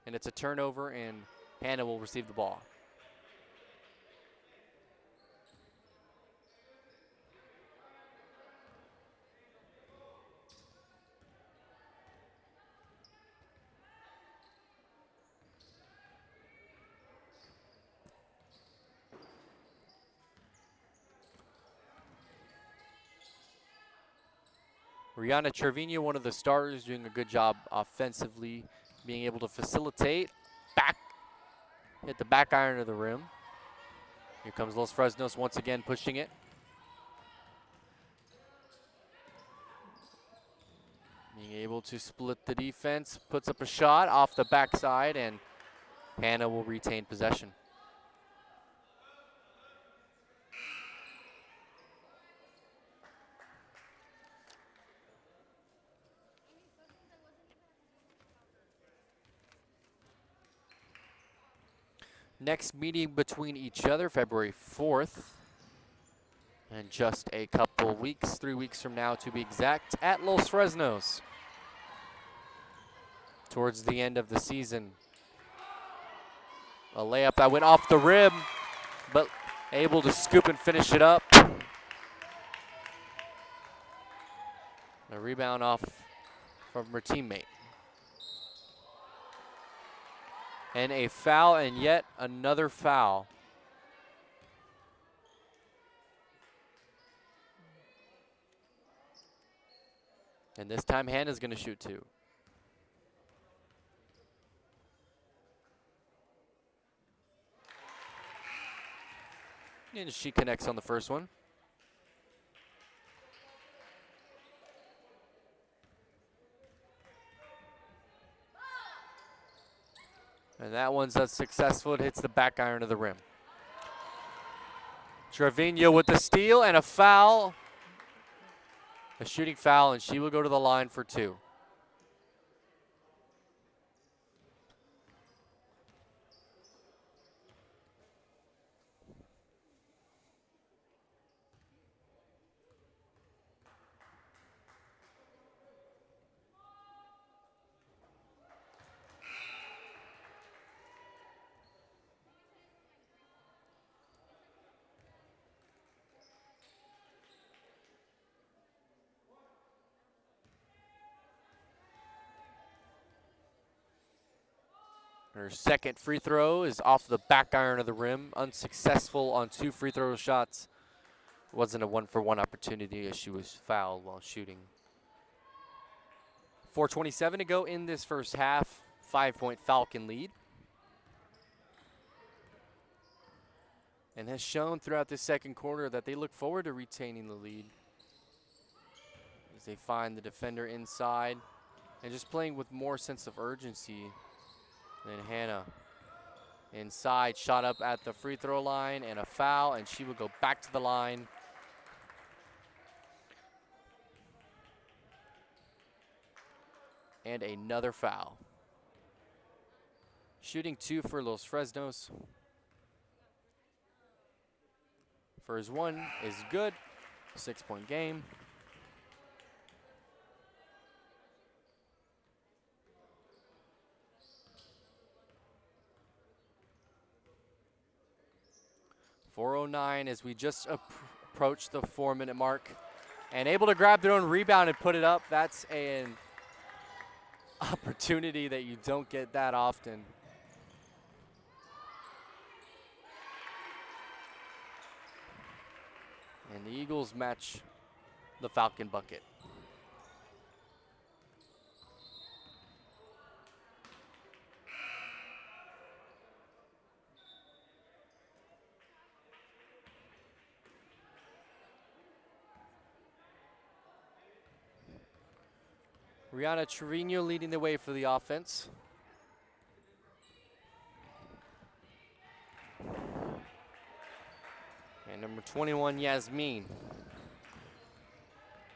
and it's a turnover, and Hanna will receive the ball. Rihanna Trevino, one of the starters, doing a good job offensively, being able to facilitate. Hit the back iron of the rim. Here comes Los Fresnos once again pushing it. Being able to split the defense, puts up a shot off the backside, and Hanna will retain possession. Next meeting between each other, February 4th. And just a couple weeks, 3 weeks from now to be exact, at Los Fresnos. Towards the end of the season. A layup that went off the rim, but able to scoop and finish it up. A rebound off from her teammate. And a foul, and yet another foul. And this time Hanna's gonna shoot two. And she connects on the first one. And that one's unsuccessful. It hits the back iron of the rim. Trevino with the steal and a foul. A shooting foul, and she will go to the line for two. Her second free throw is off the back iron of the rim. Unsuccessful on 2 free throw shots. Wasn't a 1-for-1 opportunity as she was fouled while shooting. 4:27 to go in this first half. 5-point Falcon lead. And has shown throughout this second quarter that they look forward to retaining the lead as they find the defender inside and just playing with more sense of urgency. Then Hanna inside, shot up at the free throw line and a foul, and she will go back to the line. And another foul. Shooting 2 for Los Fresnos. First one is good, 6-point game. .409 as we just approach the 4-minute mark. And able to grab their own rebound and put it up. That's an opportunity that you don't get that often. And the Eagles match the Falcon bucket. Rihanna Trevino leading the way for the offense. And number 21, Yasmin.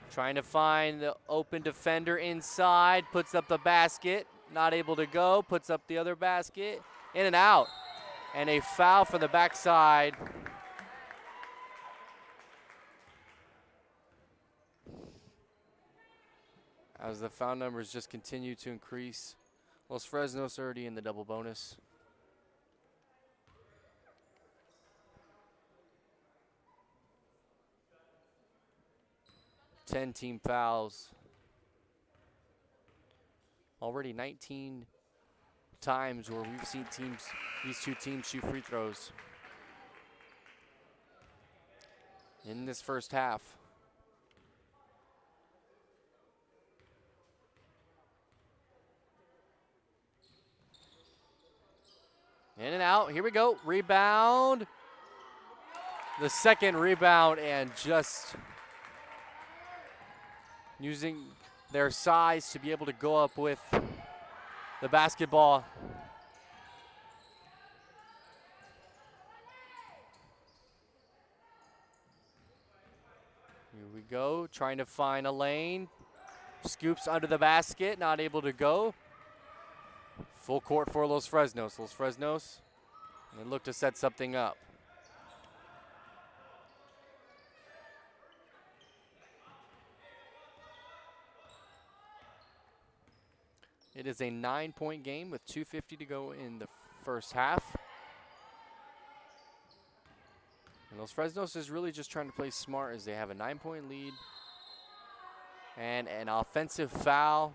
Trying to find the open defender inside, puts up the basket, not able to go, puts up the other basket, in and out. And a foul from the backside. As the foul numbers just continue to increase. Los Fresnos already in the double bonus. Ten team fouls. Already 19 times where we've seen these two teams shoot free throws in this first half. In and out, here we go, rebound. The second rebound, and just using their size to be able to go up with the basketball. Here we go, trying to find a lane. Scoops under the basket, not able to go. Full court for Los Fresnos. Los Fresnos, they look to set something up. It is a 9-point game with 2:50 to go in the first half. Los Fresnos is really just trying to play smart as they have a 9-point lead. And an offensive foul.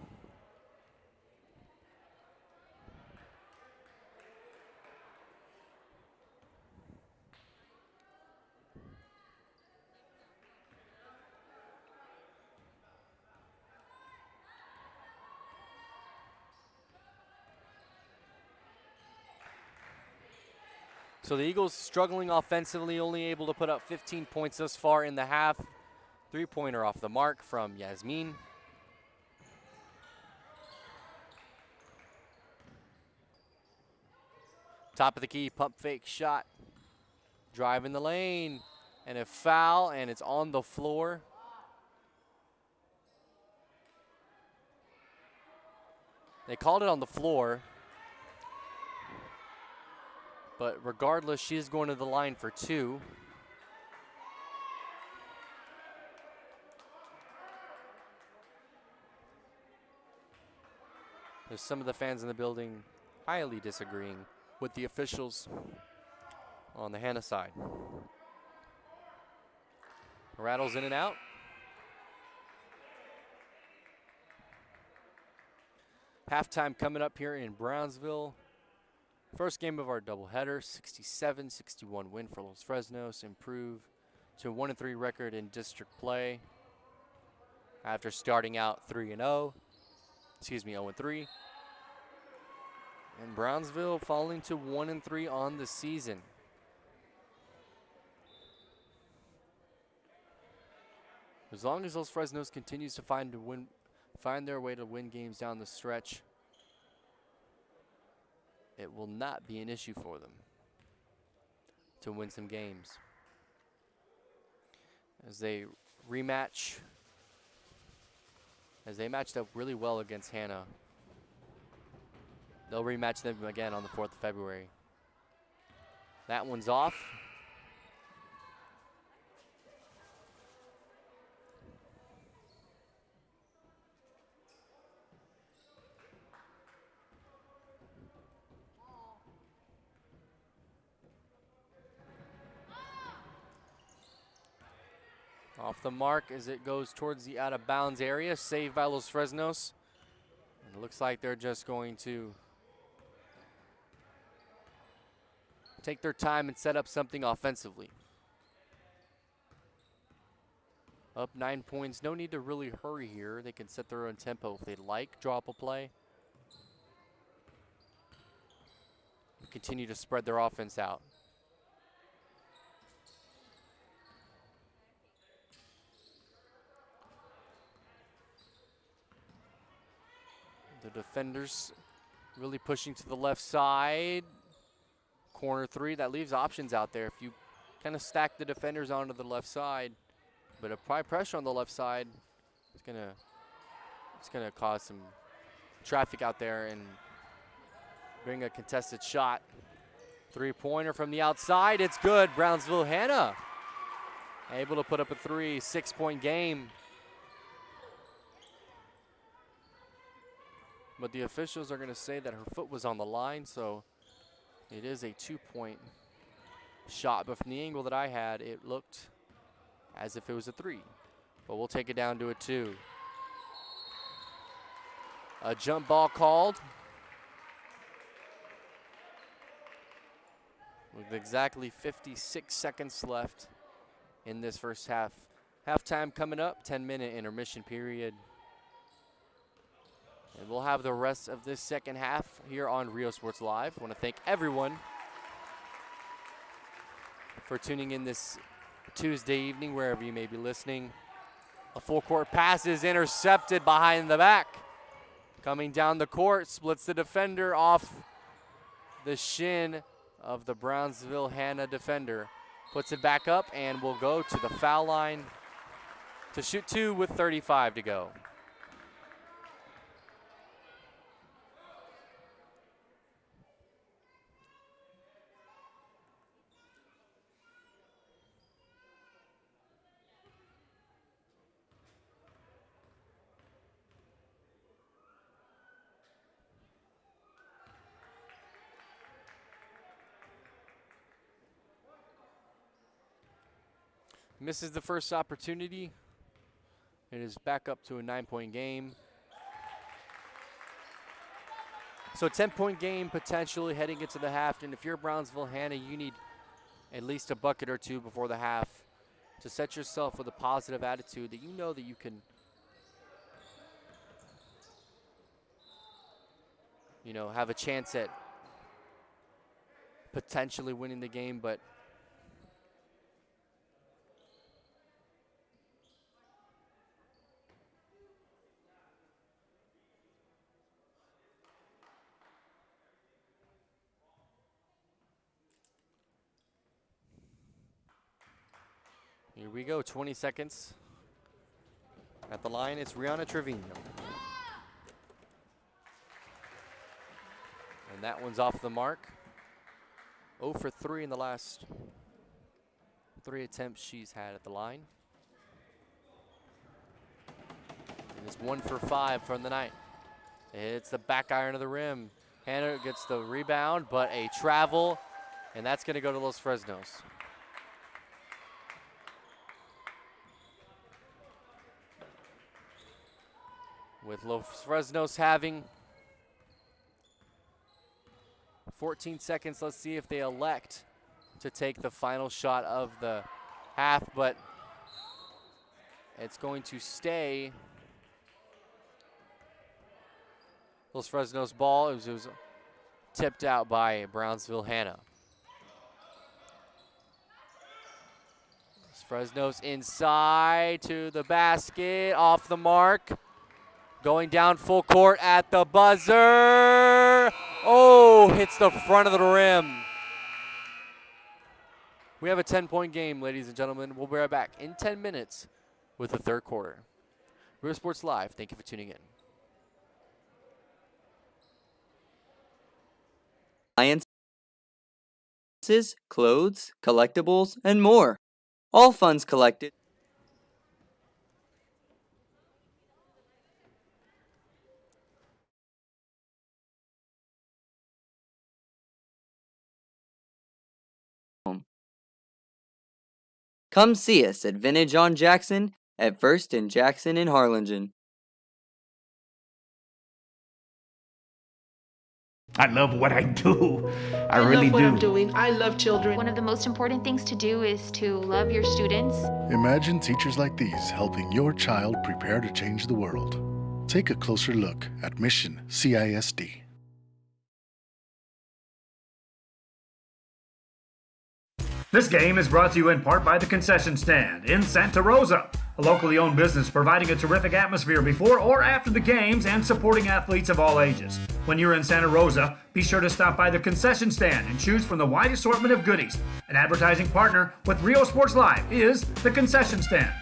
So the Eagles struggling offensively, only able to put up 15 points thus far in the half. 3-pointer off the mark from Yasmin. Top of the key, pump fake shot. Drive in the lane, and a foul, and it's on the floor. They called it on the floor. But regardless, she's going to the line for 2. There's some of the fans in the building highly disagreeing with the officials on the Hanna side. Rattles in and out. Halftime coming up here in Brownsville. First game of our doubleheader, 67-61 win for Los Fresnos. Improve to a 1-3 record in district play after starting out 0-3. And Brownsville falling to 1-3 on the season. As long as Los Fresnos continues to find their way to win games down the stretch, it will not be an issue for them to win some games. As they matched up really well against Hanna. They'll rematch them again on the 4th of February. That one's off. Off the mark as it goes towards the out-of-bounds area. Saved by Los Fresnos. And it looks like they're just going to take their time and set up something offensively. Up 9 points. No need to really hurry here. They can set their own tempo if they'd like. Draw up a play. Continue to spread their offense out. The defenders really pushing to the left side. Corner 3, that leaves options out there. If you kind of stack the defenders onto the left side, but apply pressure on the left side, it's gonna cause some traffic out there and bring a contested shot. 3-pointer from the outside, it's good. Brownsville Hanna able to put up a 3, 6-point game. But the officials are going to say that her foot was on the line, so it is a 2-point shot. But from the angle that I had, it looked as if it was a 3. But we'll take it down to a 2. A jump ball called. With exactly 56 seconds left in this first half. Halftime coming up, 10-minute intermission period. And we'll have the rest of this second half here on Rio Sports Live. I want to thank everyone for tuning in this Tuesday evening, wherever you may be listening. A full court pass is intercepted behind the back. Coming down the court, splits the defender off the shin of the Brownsville Hanna defender. Puts it back up and will go to the foul line to shoot 2 with 35 to go. Misses the first opportunity. It is back up to a 9-point game. So 10-point game potentially heading into the half. And if you're Brownsville, Hanna, you need at least a bucket or two before the half to set yourself with a positive attitude that you know that you can, have a chance at potentially winning the game, but here we go, 20 seconds. At the line, it's Rihanna Trevino. And that one's off the mark. 0 for 3 in the last 3 attempts she's had at the line. And it's 1 for 5 from the night. It's the back iron of the rim. Hanna gets the rebound, but a travel, and that's going to go to Los Fresnos. With Los Fresnos having 14 seconds, let's see if they elect to take the final shot of the half, but it's going to stay Los Fresnos ball. It was tipped out by Brownsville Hanna. Los Fresnos inside to the basket, off the mark. Going down full court at the buzzer. Oh, hits the front of the rim. We have a 10-point game, ladies and gentlemen. We'll be right back in 10 minutes with the third quarter. Real Sports Live, thank you for tuning in. Appliances, clothes, collectibles, and more. All funds collected. Come see us at Vintage on Jackson at First and Jackson in Harlingen. I love what I do. I really love what do. I'm doing. I love children. One of the most important things to do is to love your students. Imagine teachers like these helping your child prepare to change the world. Take a closer look at Mission CISD. This game is brought to you in part by the Concession Stand in Santa Rosa, a locally owned business providing a terrific atmosphere before or after the games and supporting athletes of all ages. When you're in Santa Rosa, be sure to stop by the Concession Stand and choose from the wide assortment of goodies. An advertising partner with Rio Sports Live is the Concession Stand.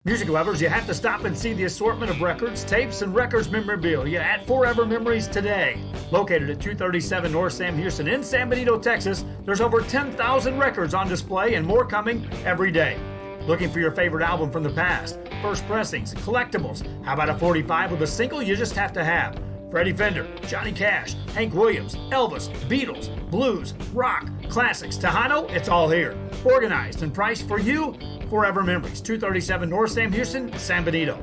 Music lovers, you have to stop and see the assortment of records, tapes, and records memorabilia at Forever Memories today. Located at 237 North Sam Houston in San Benito, Texas, there's over 10,000 records on display and more coming every day. Looking for your favorite album from the past, first pressings, collectibles? How about a 45 with a single you just have to have? Freddie Fender, Johnny Cash, Hank Williams, Elvis, Beatles, blues, rock, classics, Tejano, it's all here. Organized and priced for you. Forever Memories, 237 North Sam Houston, San Benito.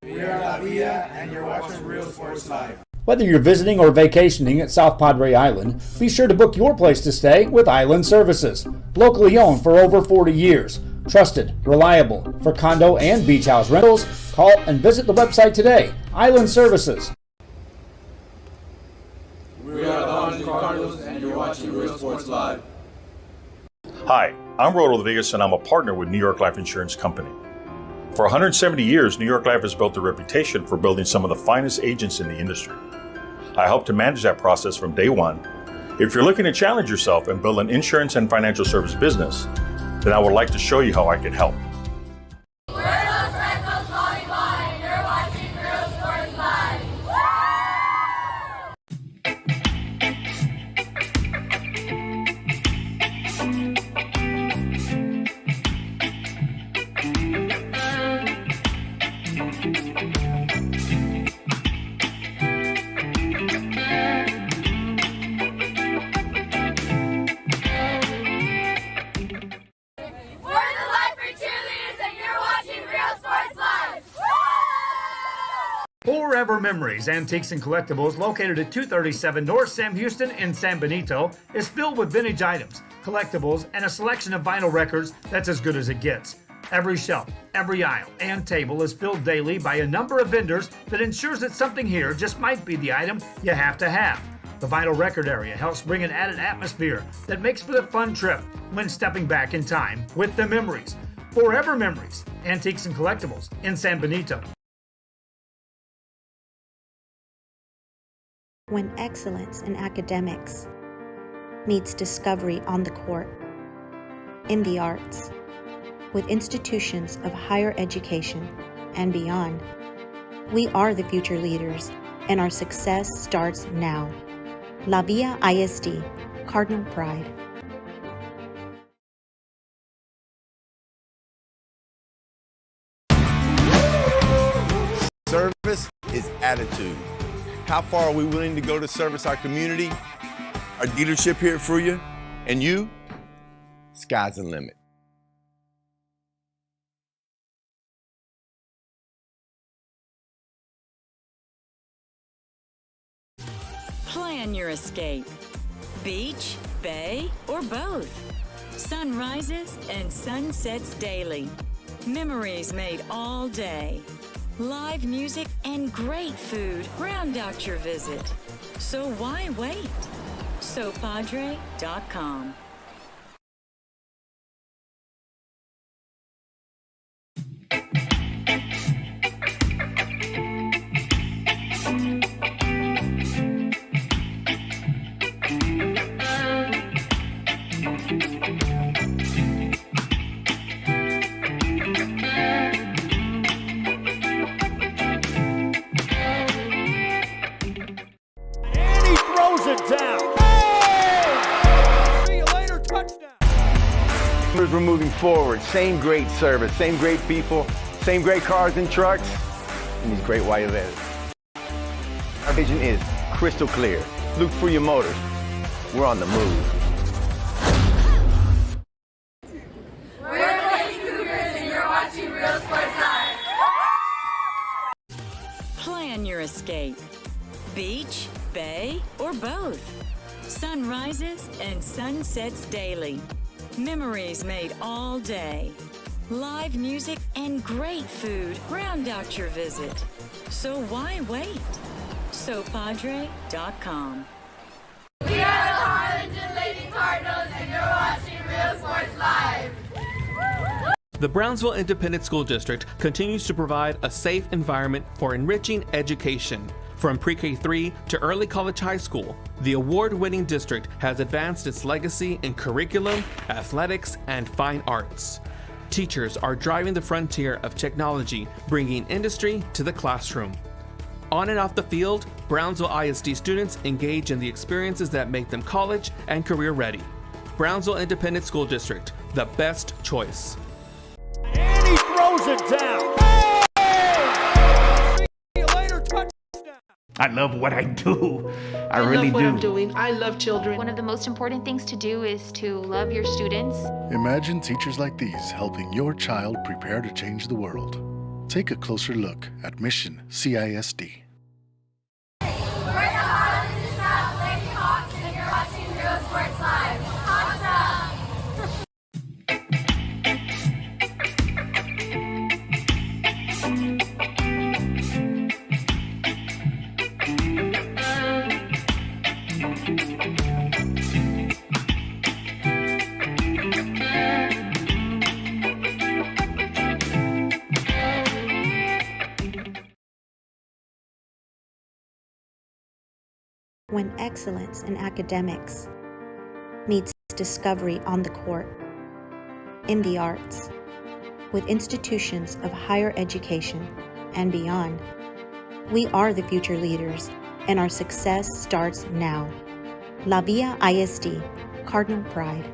We are La Villa, and you're watching Real Sports Live. Whether you're visiting or vacationing at South Padre Island, be sure to book your place to stay with Island Services. Locally owned for over 40 years. Trusted, reliable. For condo and beach house rentals, call and visit the website today. Island Services. We are the Harlingen Cardinals, and you're watching Real Sports Live. Hi, I'm Roldo Rodriguez, and I'm a partner with New York Life Insurance Company. For 170 years, New York Life has built a reputation for building some of the finest agents in the industry. I help to manage that process from day one. If you're looking to challenge yourself and build an insurance and financial service business, then I would like to show you how I can help. We're Los Fresnos Volleyball, and you're watching Real Sports Live. Forever Memories, Antiques and Collectibles, located at 237 North Sam Houston in San Benito, is filled with vintage items, collectibles, and a selection of vinyl records that's as good as it gets. Every shelf, every aisle, and table is filled daily by a number of vendors that ensures that something here just might be the item you have to have. The vinyl record area helps bring an added atmosphere that makes for a fun trip when stepping back in time with the memories. Forever Memories, Antiques and Collectibles in San Benito. When excellence in academics meets discovery on the court, in the arts, with institutions of higher education and beyond, we are the future leaders, and our success starts now. La Villa ISD, Cardinal Pride. Service is attitude. How far are we willing to go to service our community, our dealership here at Fruya, and you? Sky's the limit. Plan your escape. Beach, bay, or both. Sunrises and sunsets daily. Memories made all day. Live music and great food round out your visit. So why wait? SoPadre.com. We're moving forward. Same great service, same great people, same great cars and trucks, and these great white letters. Our vision is crystal clear. Look for your motors. We're on the move. We're the Lady Cougars, and you're watching Real Sports Live. Plan your escape. Beach, bay, or both. Sunrises and sunsets daily. Memories made all day. Live music and great food round out your visit. So why wait? SoPadre.com. We are the Harlingen Lady Cardinals, and you're watching Real Sports Live. The Brownsville Independent School District continues to provide a safe environment for enriching education. From pre-K3 to early college high school, the award-winning district has advanced its legacy in curriculum, athletics, and fine arts. Teachers are driving the frontier of technology, bringing industry to the classroom. On and off the field, Brownsville ISD students engage in the experiences that make them college and career ready. Brownsville Independent School District, the best choice. And he throws it down. See you later, touchdown. I love what I do. I love really what do. I'm doing. I love children. One of the most important things to do is to love your students. Imagine teachers like these helping your child prepare to change the world. Take a closer look at Mission CISD. We're the Harlingen South Lady Hawks, and you're watching Real Sports Live. Awesome! When excellence in academics meets discovery on the court, in the arts, with institutions of higher education and beyond, we are the future leaders, and our success starts now. La Villa ISD, Cardinal Pride.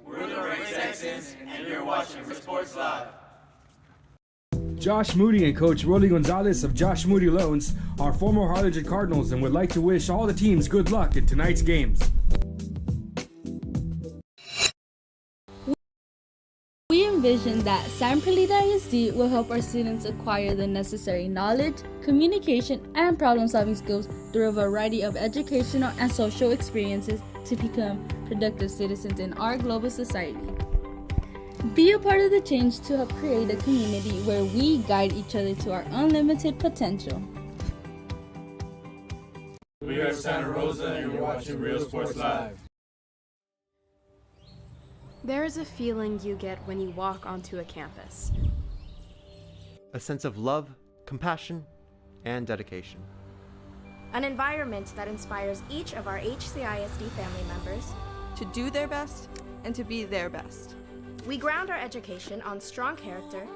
We're the Race Texans, and you're watching Real Sports Live. Josh Moody and Coach Rolly Gonzalez of Josh Moody Loans are former Harlingen Cardinals and would like to wish all the teams good luck in tonight's games. We envision envision that San Perlita ISD will help our students acquire the necessary knowledge, communication, and problem-solving skills through a variety of educational and social experiences to become productive citizens in our global society. Be a part of the change to help create a community where we guide each other to our unlimited potential. We are Santa Rosa and you're watching Real Sports Live. There is a feeling you get when you walk onto a campus. A sense of love, compassion, and dedication. An environment that inspires each of our HCISD family members to do their best and to be their best. We ground our education on strong character,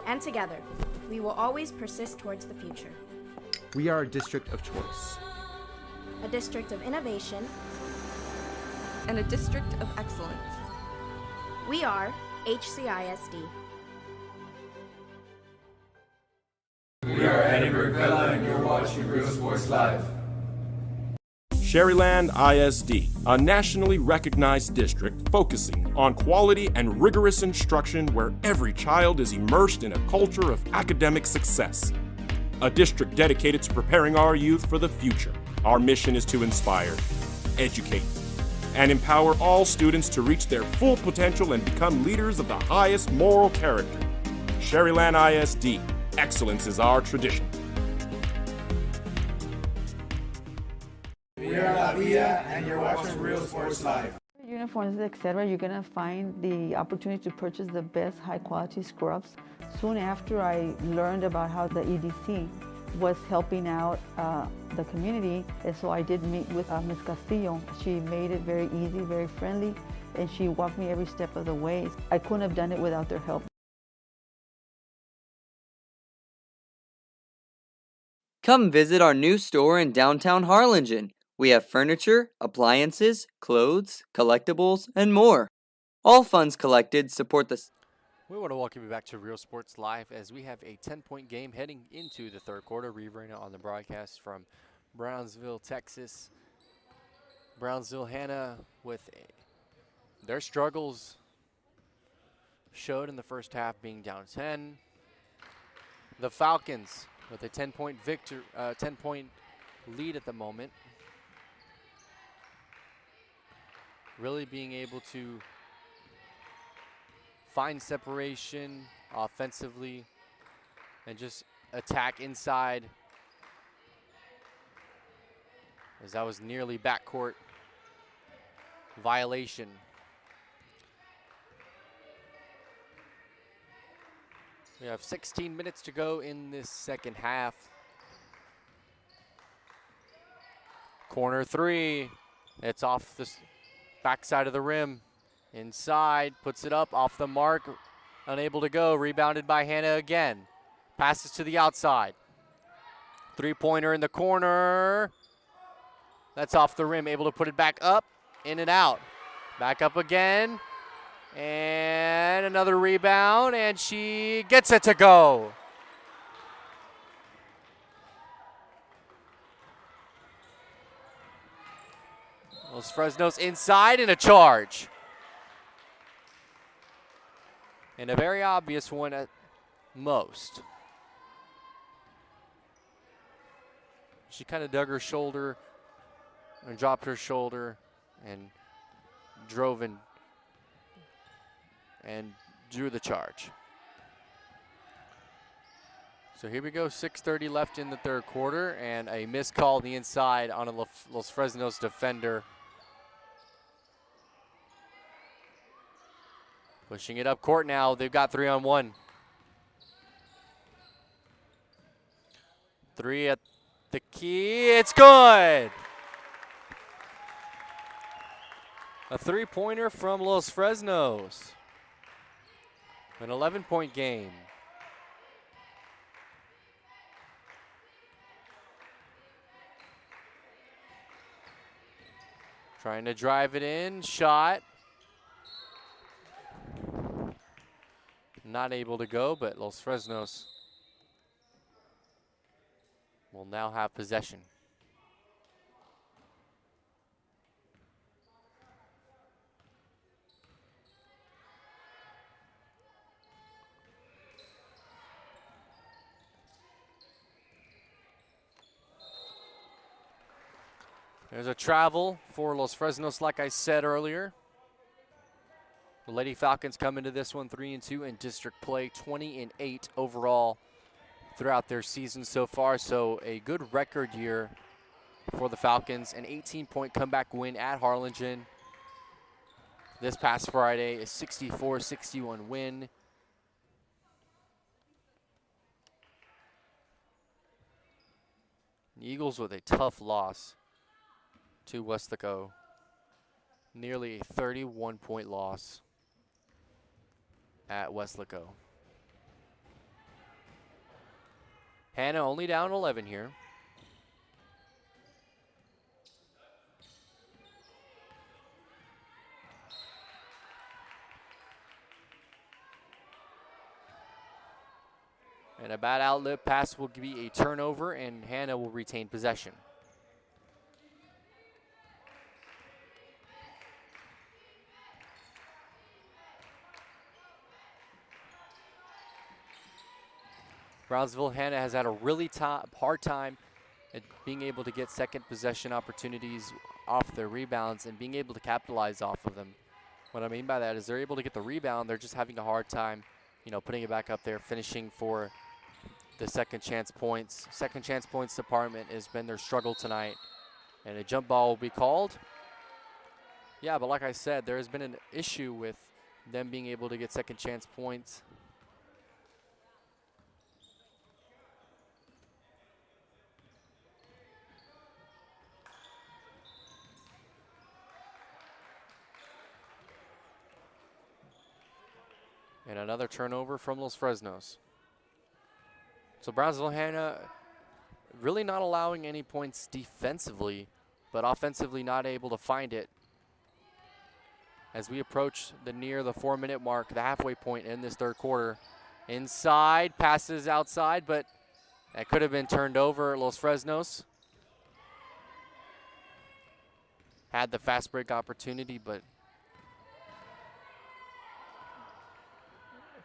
and together, we will always persist towards the future. We are a district of choice. A district of innovation. And a district of excellence. We are HCISD. We are Edinburgh Bella and you're watching Real Sports Live. Sherryland ISD, a nationally recognized district focusing on quality and rigorous instruction where every child is immersed in a culture of academic success. A district dedicated to preparing our youth for the future. Our mission is to inspire, educate, and empower all students to reach their full potential and become leaders of the highest moral character. Sherryland ISD, excellence is our tradition. We are La Villa and you're watching Real Sports Live. Uniforms, etc., you're going to find the opportunity to purchase the best high-quality scrubs. Soon after I learned about how the EDC was helping out the community, and so I did meet with Ms. Castillo. She made it very easy, very friendly, and she walked me every step of the way. I couldn't have done it without their help. Come visit our new store in downtown Harlingen. We have furniture, appliances, clothes, collectibles, and more. All funds collected support the... We want to welcome you back to Real Sports Live as we have a 10-point game heading into the third quarter. Reverena on the broadcast from Brownsville, Texas. Brownsville, Hanna with their struggles showed in the first half, being down 10. The Falcons with a 10-point 10-point lead at the moment. Really being able to find separation offensively and just attack inside, as that was nearly backcourt violation. We have 16 minutes to go in this second half. Corner three, it's off the backside of the rim. Inside, puts it up, off the mark, unable to go. Rebounded by Hanna again. Passes to the outside. Three-pointer in the corner. That's off the rim, able to put it back up, in and out. Back up again. And another rebound, and she gets it to go. Los Fresnos inside and a charge. And a very obvious one at most. She kind of dug her shoulder and dropped her shoulder and drove in and drew the charge. So here we go, 6:30 left in the third quarter, and a missed call on the inside on a Los Fresnos defender. Pushing it up court now. They've got 3-on-1. Three at the key. It's good. A three-pointer from Los Fresnos. An 11-point game. Trying to drive it in. Shot. Not able to go, but Los Fresnos will now have possession. There's a travel for Los Fresnos, like I said earlier. The Lady Falcons come into this one 3-2 in district play, 20-8 overall throughout their season so far. So a good record year for the Falcons. An 18-point comeback win at Harlingen this past Friday, a 64-61 win. The Eagles with a tough loss to Westlaco. Nearly a 31-point loss at Westlaco. Hanna only down 11 here. And a bad outlet pass will be a turnover, and Hanna will retain possession. Brownsville Hanna has had a really hard time at being able to get second possession opportunities off their rebounds and being able to capitalize off of them. What I mean by that is they're able to get the rebound, they're just having a hard time, putting it back up there, finishing for the second chance points. Second chance points department has been their struggle tonight. And a jump ball will be called. Yeah, but like I said, there has been an issue with them being able to get second chance points. And another turnover from Los Fresnos. So Brownsville Hanna really not allowing any points defensively, but offensively not able to find it. As we approach near the 4-minute mark, the halfway point in this third quarter. Inside, passes outside, but that could have been turned over. Los Fresnos had the fast break opportunity, but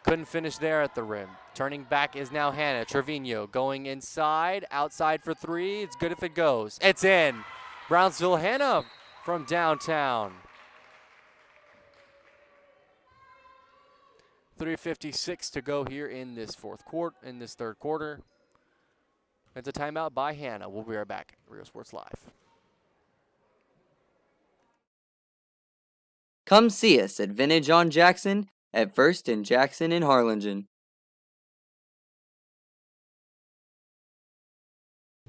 couldn't finish there at the rim. Turning back is now Hanna. Trevino going inside, outside for three. It's good if it goes. It's in. Brownsville Hanna from downtown. 3:56 to go here in this third quarter. It's a timeout by Hanna. We'll be right back. Rio Sports Live. Come see us at Vintage on Jackson at First and Jackson in Harlingen.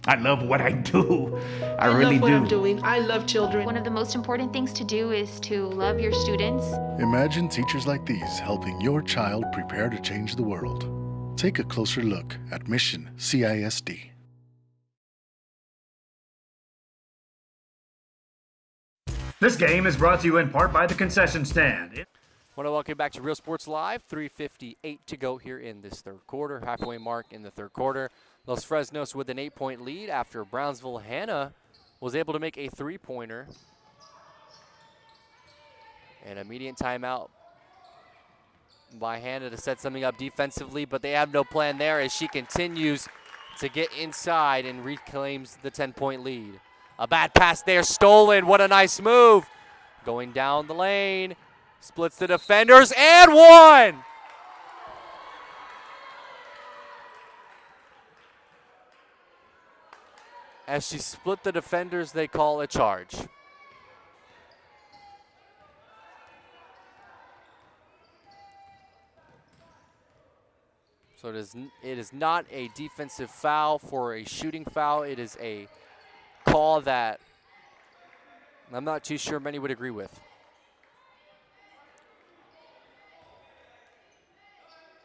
I love what I do. I really love what do. I'm doing. I love children. One of the most important things to do is to love your students. Imagine teachers like these helping your child prepare to change the world. Take a closer look at Mission CISD. This game is brought to you in part by the concession stand. Want to welcome you back to Real Sports Live. 3:58 to go here in this third quarter. Halfway mark in the third quarter. Los Fresnos with an 8-point lead after Brownsville Hanna was able to make a three-pointer. An immediate timeout by Hanna to set something up defensively, but they have no plan there as she continues to get inside and reclaims the 10-point lead. A bad pass there, stolen. What a nice move. Going down the lane, splits the defenders, and one! As she split the defenders, they call a charge. So it is not a defensive foul for a shooting foul. It is a call that I'm not too sure many would agree with.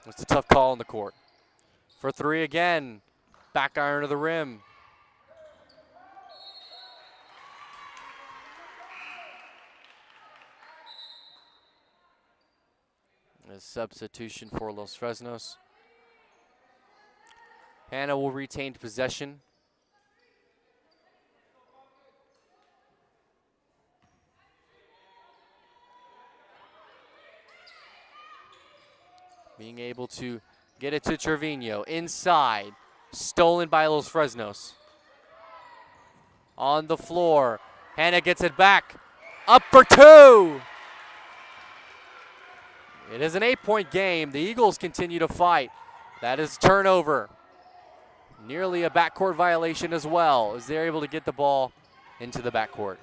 It's a tough call on the court. For three again, back iron to the rim. A substitution for Los Fresnos. Hanna will retain possession. Being able to get it to Trevino. Inside. Stolen by Los Fresnos. On the floor. Hanna gets it back. Up for two. It is an 8-point game. The Eagles continue to fight. That is turnover. Nearly a backcourt violation as well, as they're able to get the ball into the backcourt.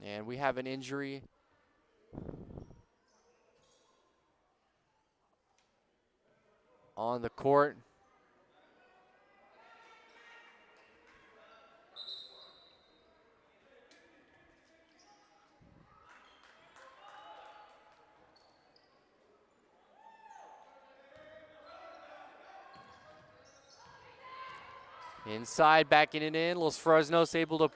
And we have an injury. On the court. Inside, backing it in. Los Fresnos able to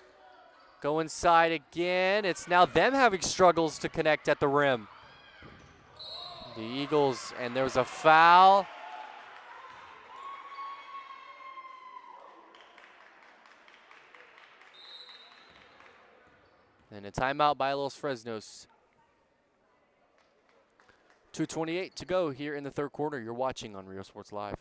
go inside again. It's now them having struggles to connect at the rim. The Eagles, and there was a foul. And a timeout by Los Fresnos. 2:28 to go here in the third quarter. You're watching on Rio Sports Live.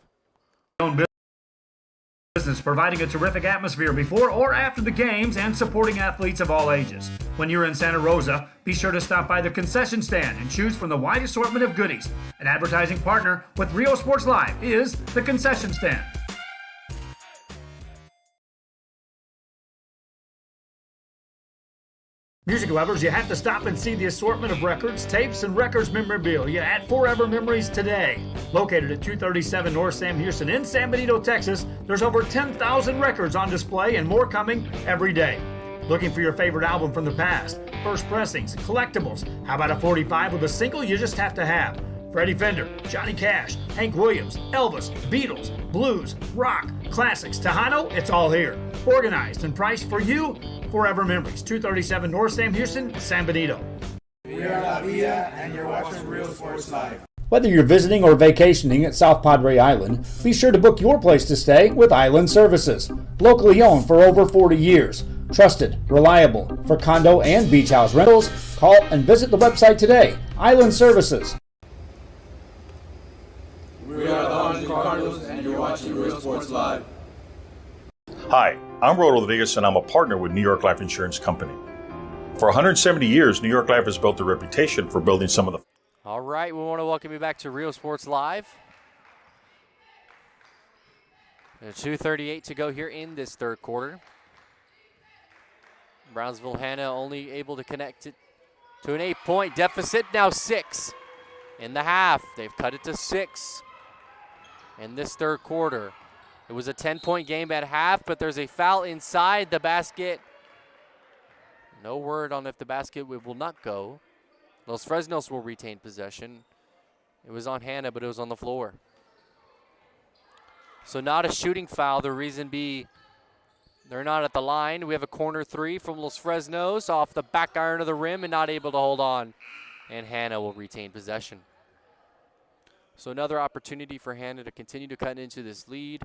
Business, providing a terrific atmosphere before or after the games and supporting athletes of all ages. When you're in Santa Rosa, be sure to stop by the concession stand and choose from the wide assortment of goodies. An advertising partner with Rio Sports Live is the concession stand. Music lovers, you have to stop and see the assortment of records, tapes, and records memorabilia at Forever Memories today. Located at 237 North Sam Houston in San Benito, Texas, there's over 10,000 records on display and more coming every day. Looking for your favorite album from the past? First pressings, collectibles. How about a 45 with a single you just have to have? Freddie Fender, Johnny Cash, Hank Williams, Elvis, Beatles, blues, rock, classics, Tejano, it's all here. Organized and priced for you. Forever Memories, 237 North Sam Houston, San Benito. We are La Villa, and you're watching Real Sports Live. Whether you're visiting or vacationing at South Padre Island, be sure to book your place to stay with Island Services. Locally owned for over 40 years. Trusted, reliable for condo and beach house rentals. Call and visit the website today. Island Services. We are the Hanna Cardinals, and you're watching Real Sports Live. Hi, I'm Rod Rodriguez, and I'm a partner with New York Life Insurance Company. For 170 years, New York Life has built a reputation for building some of the... All right, we want to welcome you back to Real Sports Live. 2:38 to go here in this third quarter. Brownsville Hanna only able to connect it to an 8-point deficit, now 6 in the half. They've cut it to 6 in this third quarter. It was a 10-point game at half, but there's a foul inside the basket. No word on if the basket will not go. Los Fresnos will retain possession. It was on Hanna, but it was on the floor. So not a shooting foul. The reason be they're not at the line. We have a corner three from Los Fresnos off the back iron of the rim and not able to hold on. And Hanna will retain possession. So another opportunity for Hanna to continue to cut into this lead.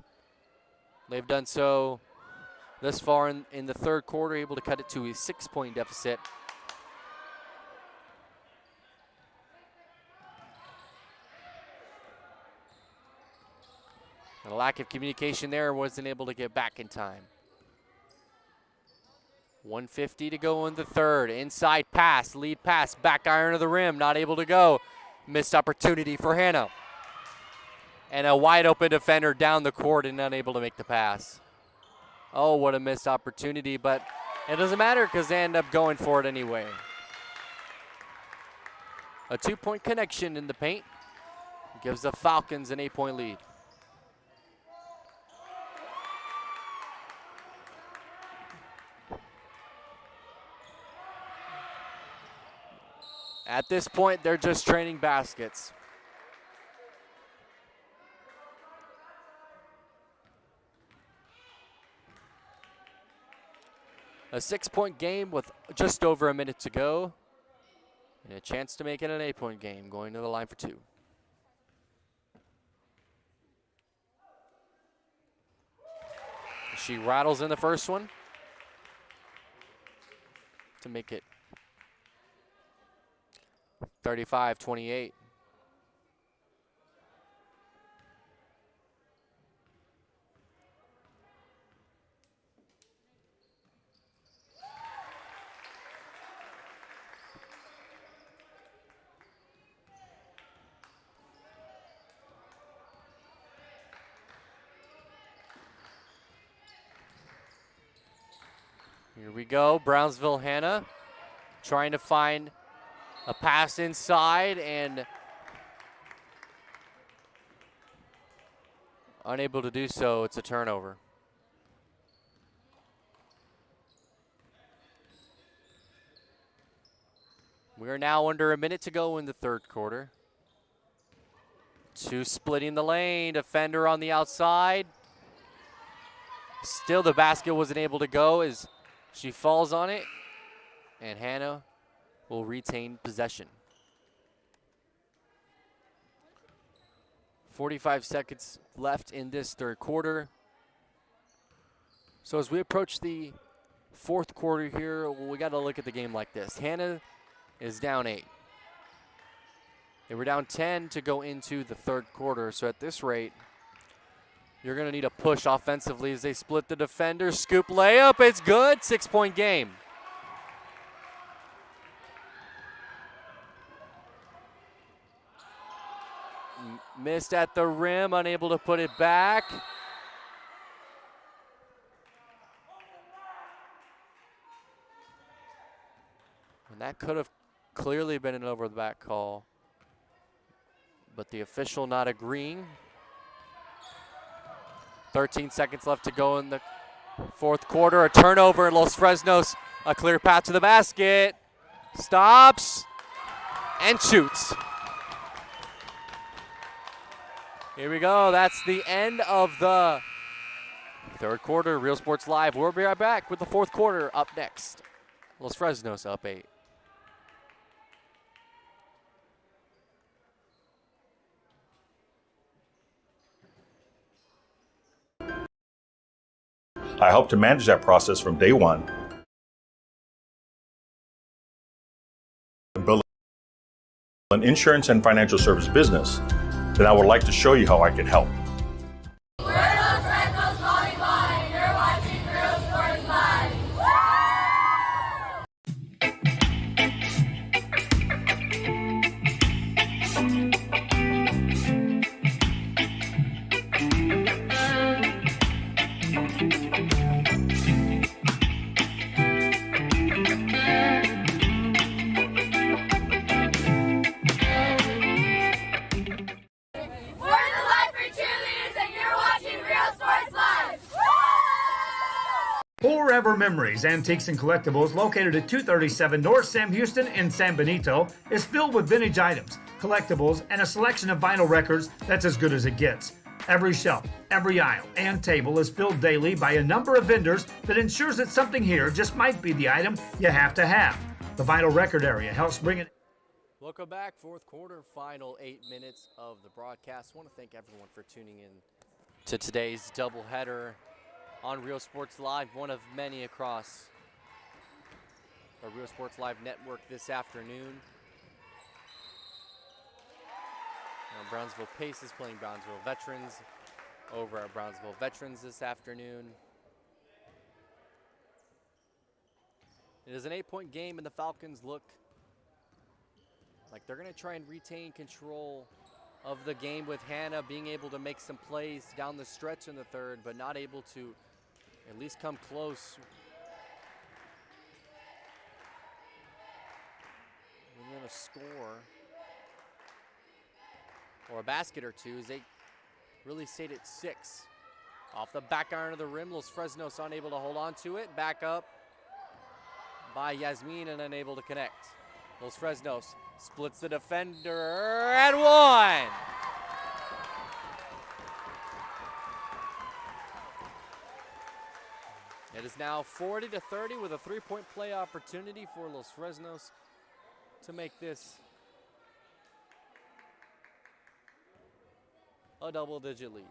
They've done so thus far in the third quarter, able to cut it to a 6-point deficit. And a lack of communication there, wasn't able to get back in time. 1:50 to go in the third. Inside pass, lead pass, back iron of the rim, not able to go. Missed opportunity for Hanna. And a wide open defender down the court and unable to make the pass. Oh, what a missed opportunity, but it doesn't matter because they end up going for it anyway. A 2-point connection in the paint gives the Falcons an 8-point lead. At this point, they're just training baskets. A 6-point game with just over a minute to go. And a chance to make it an 8-point game, going to the line for 2. She rattles in the first one. to make it 35-28. Here we go, Brownsville Hanna trying to find a pass inside and unable to do so. It's a turnover. We are now under a minute to go in the third quarter. Two splitting the lane, defender on the outside. Still the basket wasn't able to go as she falls on it, and Hanna will retain possession. 45 seconds left in this third quarter. So as we approach the fourth quarter here, we got to look at the game like this. Hanna is down 8. They were down 10 to go into the third quarter. So at this rate, you're going to need a push offensively as they split the defender. Scoop layup, it's good. 6-point game. Missed at the rim, unable to put it back. And that could have clearly been an over the back call, but the official not agreeing. 13 seconds left to go in the fourth quarter. A turnover in Los Fresnos. A clear path to the basket. Stops and shoots. Here we go. That's the end of the third quarter. Real Sports Live. We'll be right back with the fourth quarter up next. Los Fresnos up 8. I helped to manage that process from day one and build an insurance and financial service business. Then I would like to show you how I can help. We're Los Fresnos Volleyball, and you're watching Real Sports Live. We're the Lifer Cheerleaders, and you're watching Real Sports Live. Forever Memories, Antiques and Collectibles, located at 237 North Sam Houston in San Benito, is filled with vintage items, collectibles, and a selection of vinyl records that's as good as it gets. Every shelf, every aisle, and table is filled daily by a number of vendors that ensures that something here just might be the item you have to have. The vinyl record area helps bring it. Welcome back. Fourth quarter, final 8 minutes of the broadcast. I want to thank everyone for tuning in to today's doubleheader on Real Sports Live, one of many across the Real Sports Live network this afternoon. Brownsville Pace is playing Brownsville Veterans over at Brownsville Veterans this afternoon. It is an 8-point game, and the Falcons look like they're going to try and retain control of the game, with Hanna being able to make some plays down the stretch in the third, but not able to at least come close. We're going to score or a basket or two as they really stayed at 6. Off the back iron of the rim, Los Fresnos unable to hold on to it. Back up by Yasmin and unable to connect. Los Fresnos splits the defender and one. It is now 40-30 with a 3-point play opportunity for Los Fresnos to make this a double-digit lead.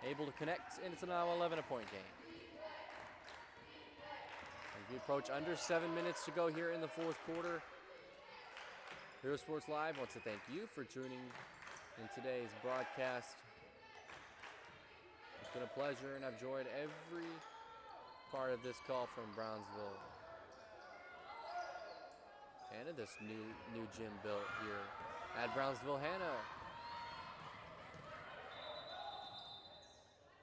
able to connect, and it's now 11-point game. As we approach under 7 minutes to go here in the fourth quarter, Hero Sports Live wants to thank you for tuning in today's broadcast. It's been a pleasure, and I've enjoyed every part of this call from Brownsville. And in this new gym built here at Brownsville, Hanna.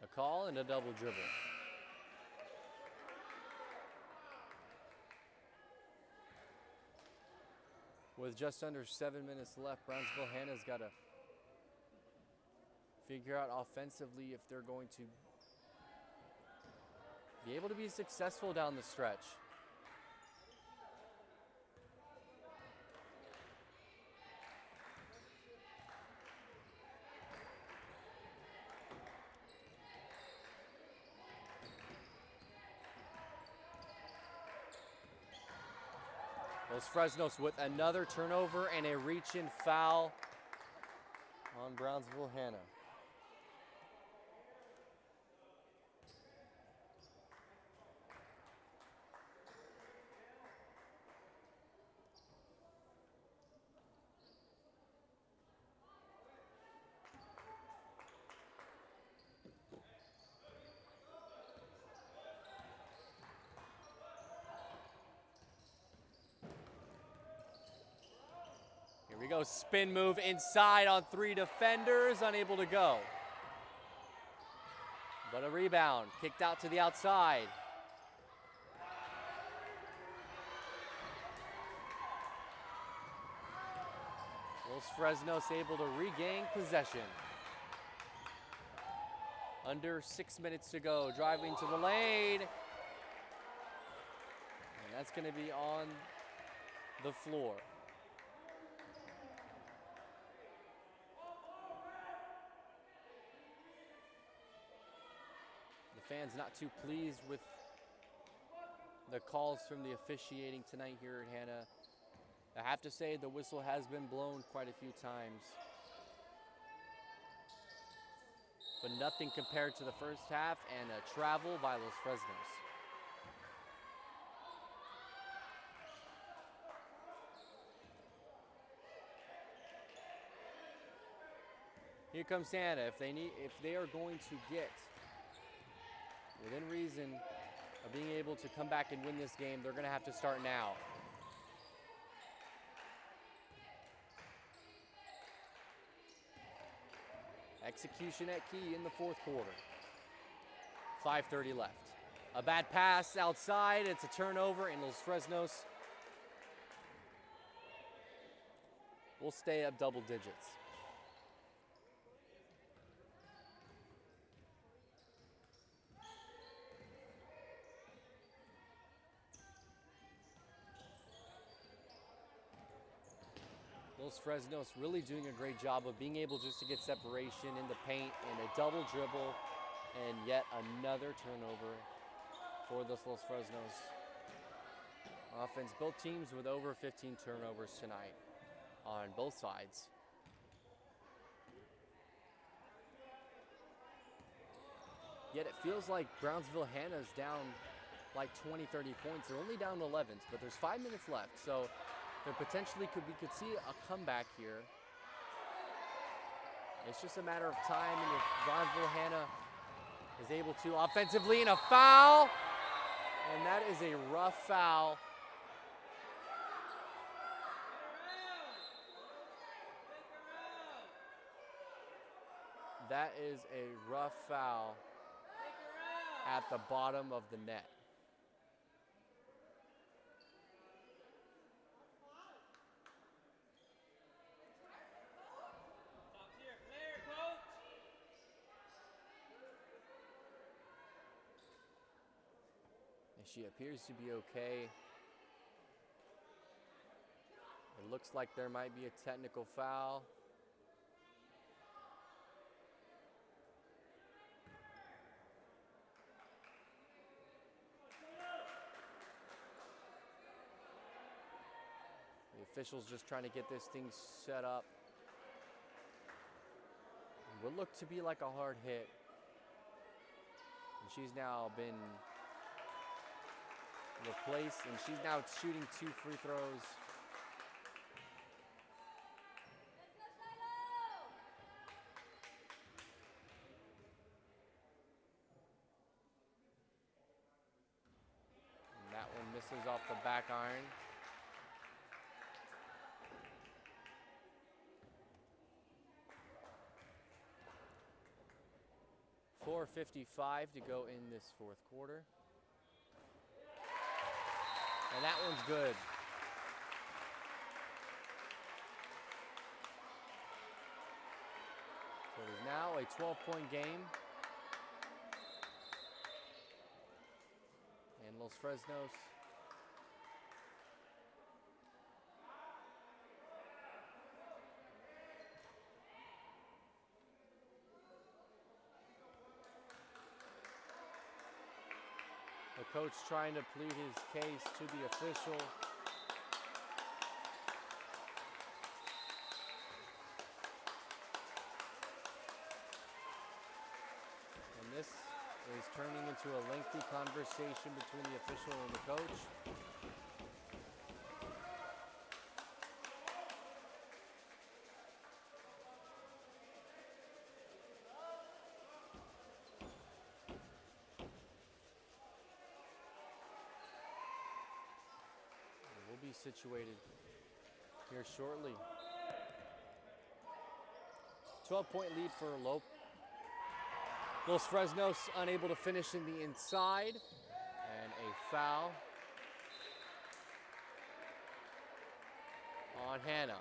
A call and a double dribble. With just under 7 minutes left, Brownsville Hanna's got to figure out offensively if they're going to be able to be successful down the stretch. Los Fresnos with another turnover and a reach-in foul on Brownsville Hanna. Here we go, spin move inside on 3 defenders, unable to go. But a rebound, kicked out to the outside. Los Fresnos able to regain possession. Under 6 minutes to go, driving to the lane. And that's going to be on the floor. The fans not too pleased with the calls from the officiating tonight here at Hanna. I have to say the whistle has been blown quite a few times, but nothing compared to the first half and a travel by Los Fresnos. Here comes Hanna. If they are going to get within reason of being able to come back and win this game, they're going to have to start now. Execution at key in the fourth quarter. 5:30 left. A bad pass outside. It's a turnover, and Los Fresnos will stay up double digits. Los Fresnos really doing a great job of being able just to get separation in the paint and a double dribble, and yet another turnover for the Los Fresnos offense. Both teams with over 15 turnovers tonight on both sides. Yet it feels like Brownsville Hanna's down like 20, 30 points. They're only down 11, but there's 5 minutes left. So there potentially we could see a comeback here. It's just a matter of time, and if Brownsville Hanna is able to offensively, and a foul, and that is a rough foul. That is a rough foul at the bottom of the net. And she appears to be okay. It looks like there might be a technical foul. The officials just trying to get this thing set up. It will look to be like a hard hit. And she's now been replaced, and she's now shooting 2 free throws. And that one misses off the back iron. .4:55 to go in this fourth quarter. And that one's good. So it is now a 12-point game. And Los Fresnos the coach trying to plead his case to the official. And this is turning into a lengthy conversation between the official and the coach. We'll be situated here shortly. 12-point lead for Los Fresnos, unable to finish in the inside, and a foul on Hanna.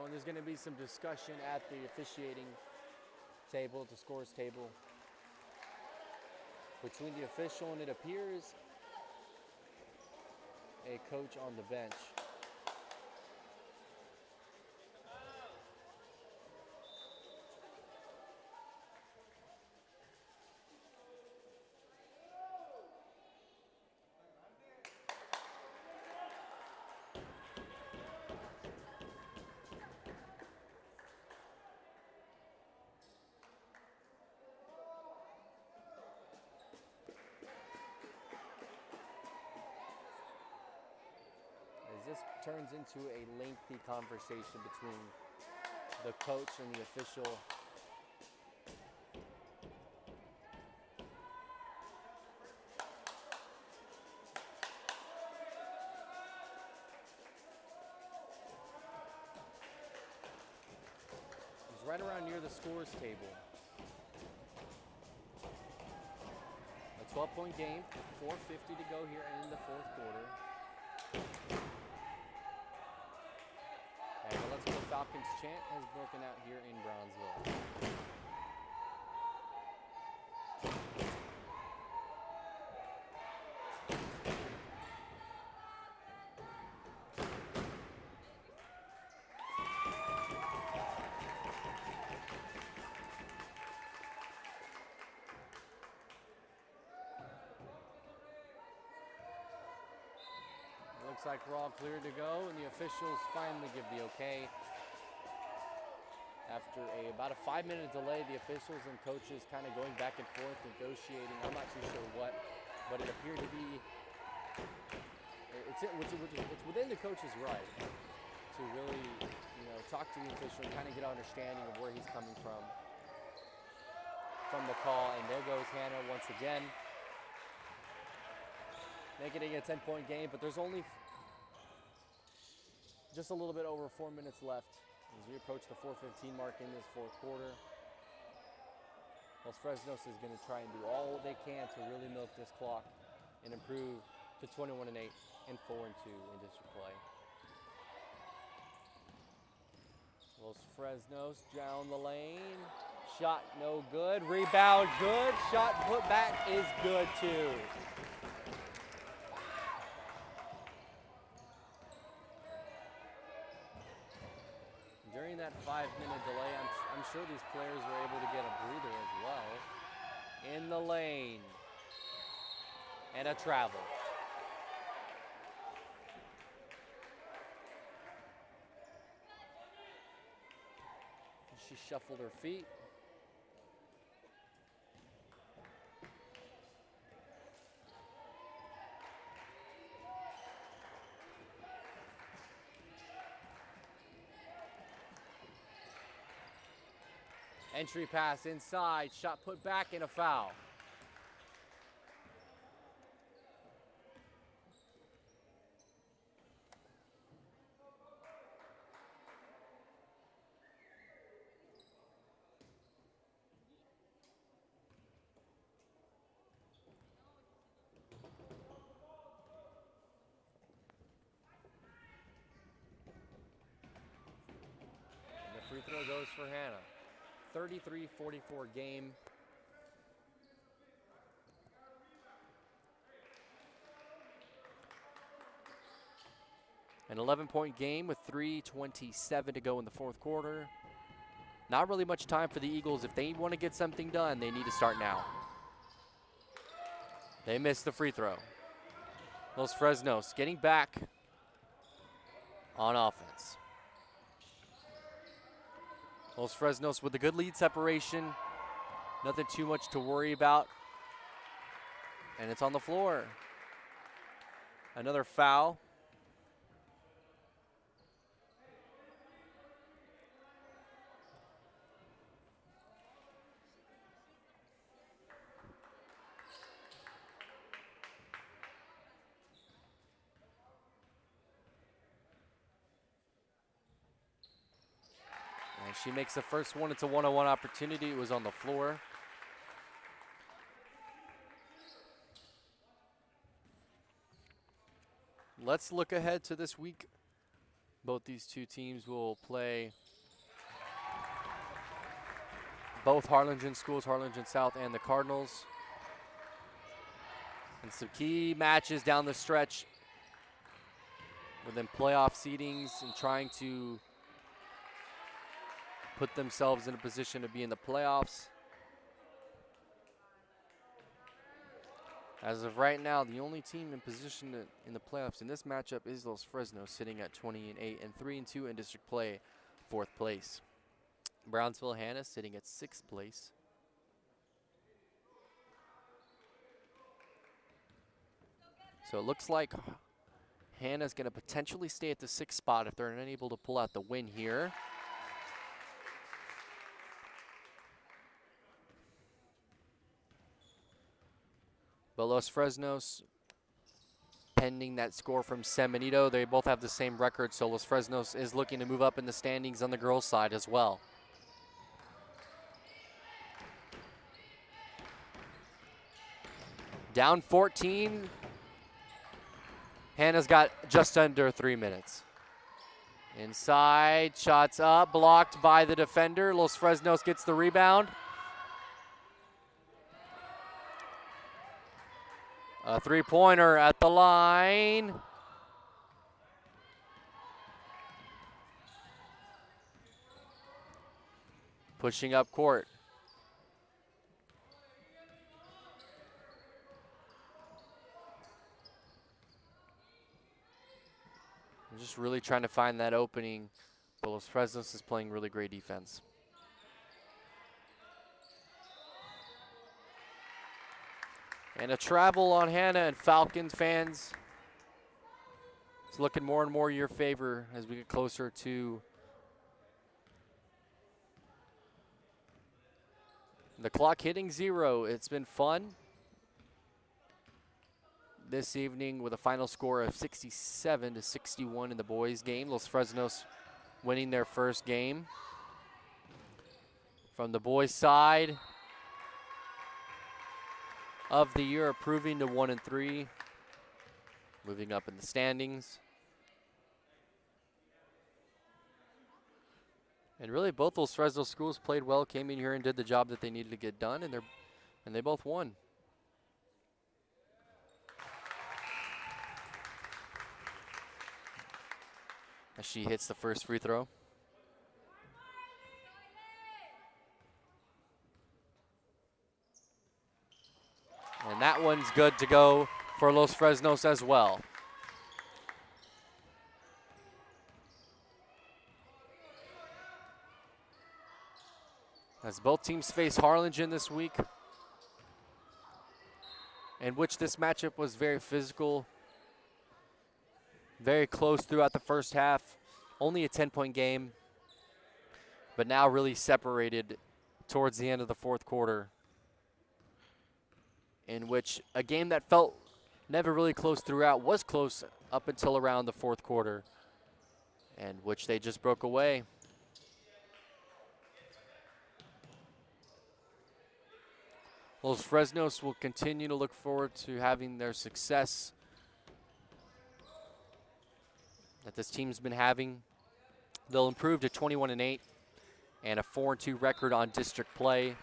There's going to be some discussion at the officiating table, the scores table, between the official and, it appears, a coach on the bench. This turns into a lengthy conversation between the coach and the official. He's right around near the scores table. A 12-point game, 4:50 to go here in the fourth quarter. And the Let's Go Falcons chant has broken out here in Brownsville. Looks like we're all clear to go, and the officials finally give the okay. After about a 5-minute delay, the officials and coaches kind of going back and forth, negotiating. I'm not too sure what, but it appeared to be, it's within the coach's right to really, talk to the official and kind of get an understanding of where he's coming from the call. And there goes Hanna once again, making it a 10-point game, but there's only just a little bit over 4 minutes left as we approach the 4:15 mark in this fourth quarter. Los Fresnos is going to try and do all they can to really milk this clock and improve to 21-8 and 4-2 in district play. Los Fresnos down the lane. Shot no good. Rebound good. Shot put back is good too. During during that 5-minute delay, I'm sure these players were able to get a breather as well. In the lane. And a travel. She shuffled her feet. Entry pass inside, shot put back, and a foul. And the free throw goes for Hanna. 33-44 game. An 11-point game with 3:27 to go in the fourth quarter. Not really much time for the Eagles. If they want to get something done, they need to start now. They missed the free throw. Los Fresnos getting back on offense. Los Fresnos with a good lead separation. Nothing too much to worry about. And it's on the floor. Another foul. And she makes the first one. It's a one-on-one opportunity. It was on the floor. Let's look ahead to this week. Both these two teams will play both Harlingen schools, Harlingen South and the Cardinals. And some key matches down the stretch within playoff seedings and trying to put themselves in a position to be in the playoffs. As of right now, the only team in position in the playoffs in this matchup is Los Fresnos, sitting at 20-8 and 3-2 in district play, 4th place. Brownsville Hanna sitting at 6th place. So it looks like Hanna's going to potentially stay at the 6th spot if they're unable to pull out the win here. But Los Fresnos, pending that score from San Benito, they both have the same record, so Los Fresnos is looking to move up in the standings on the girls' side as well. Down 14. Hanna's got just under 3 minutes. Inside, shots up, blocked by the defender. Los Fresnos gets the rebound. A three-pointer at the line. Pushing up court. I'm just really trying to find that opening. But Los Fresnos is playing really great defense. And a travel on Hanna, and Falcons fans, it's looking more and more your favor as we get closer to the clock hitting 0. It's been fun this evening with a final score of 67-61 in the boys' game. Los Fresnos winning their first game. From the boys' side of the year, improving to 1-3, moving up in the standings. And really, both those Fresno schools played well, came in here and did the job that they needed to get done, and they both won. As she hits the first free throw. And that one's good to go for Los Fresnos as well. As both teams face Harlingen this week, in which this matchup was very physical, very close throughout the first half, only a 10-point game, but now really separated towards the end of the fourth quarter, in which a game that felt never really close throughout was close up until around the fourth quarter, and which they just broke away. Los Fresnos will continue to look forward to having their success that this team's been having. They'll improve to 21-8 and a 4-2 record on district play.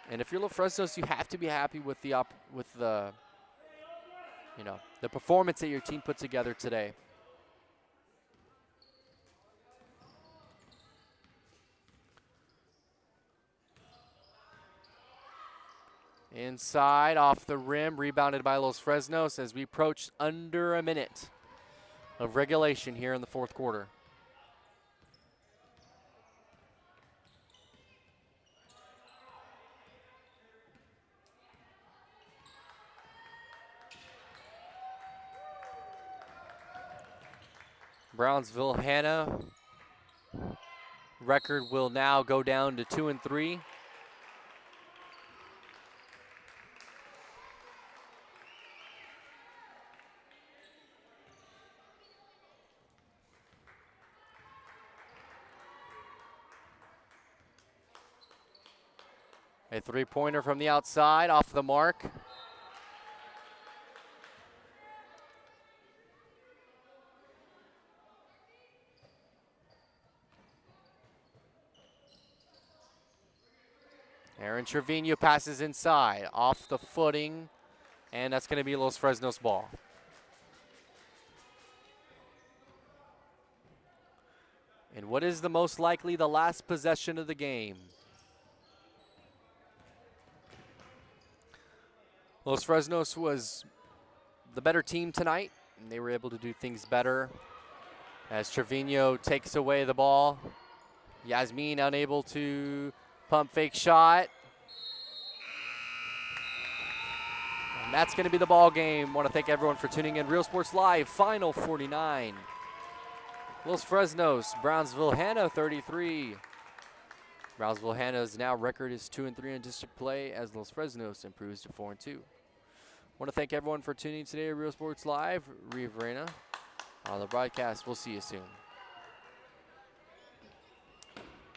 And if you're Los Fresnos, you have to be happy with the performance that your team put together today. Inside, off the rim, rebounded by Los Fresnos as we approach under a minute of regulation here in the fourth quarter. Brownsville Hanna record will now go down to 2-3. A three-pointer from the outside, off the mark. Aaron Trevino passes inside, off the footing, and that's going to be Los Fresnos' ball. And what is the most likely the last possession of the game? Los Fresnos was the better team tonight, and they were able to do things better. As Trevino takes away the ball, Yasmin unable to pump fake shot. And that's going to be the ball game. Want to thank everyone for tuning in. Real Sports Live, Final 49. Los Fresnos, Brownsville Hanna 33. Brownsville Hanna's now record is 2-3 in district play as Los Fresnos improves to 4-2. Want to thank everyone for tuning in today at Real Sports Live. Reeve Reyna on the broadcast. We'll see you soon.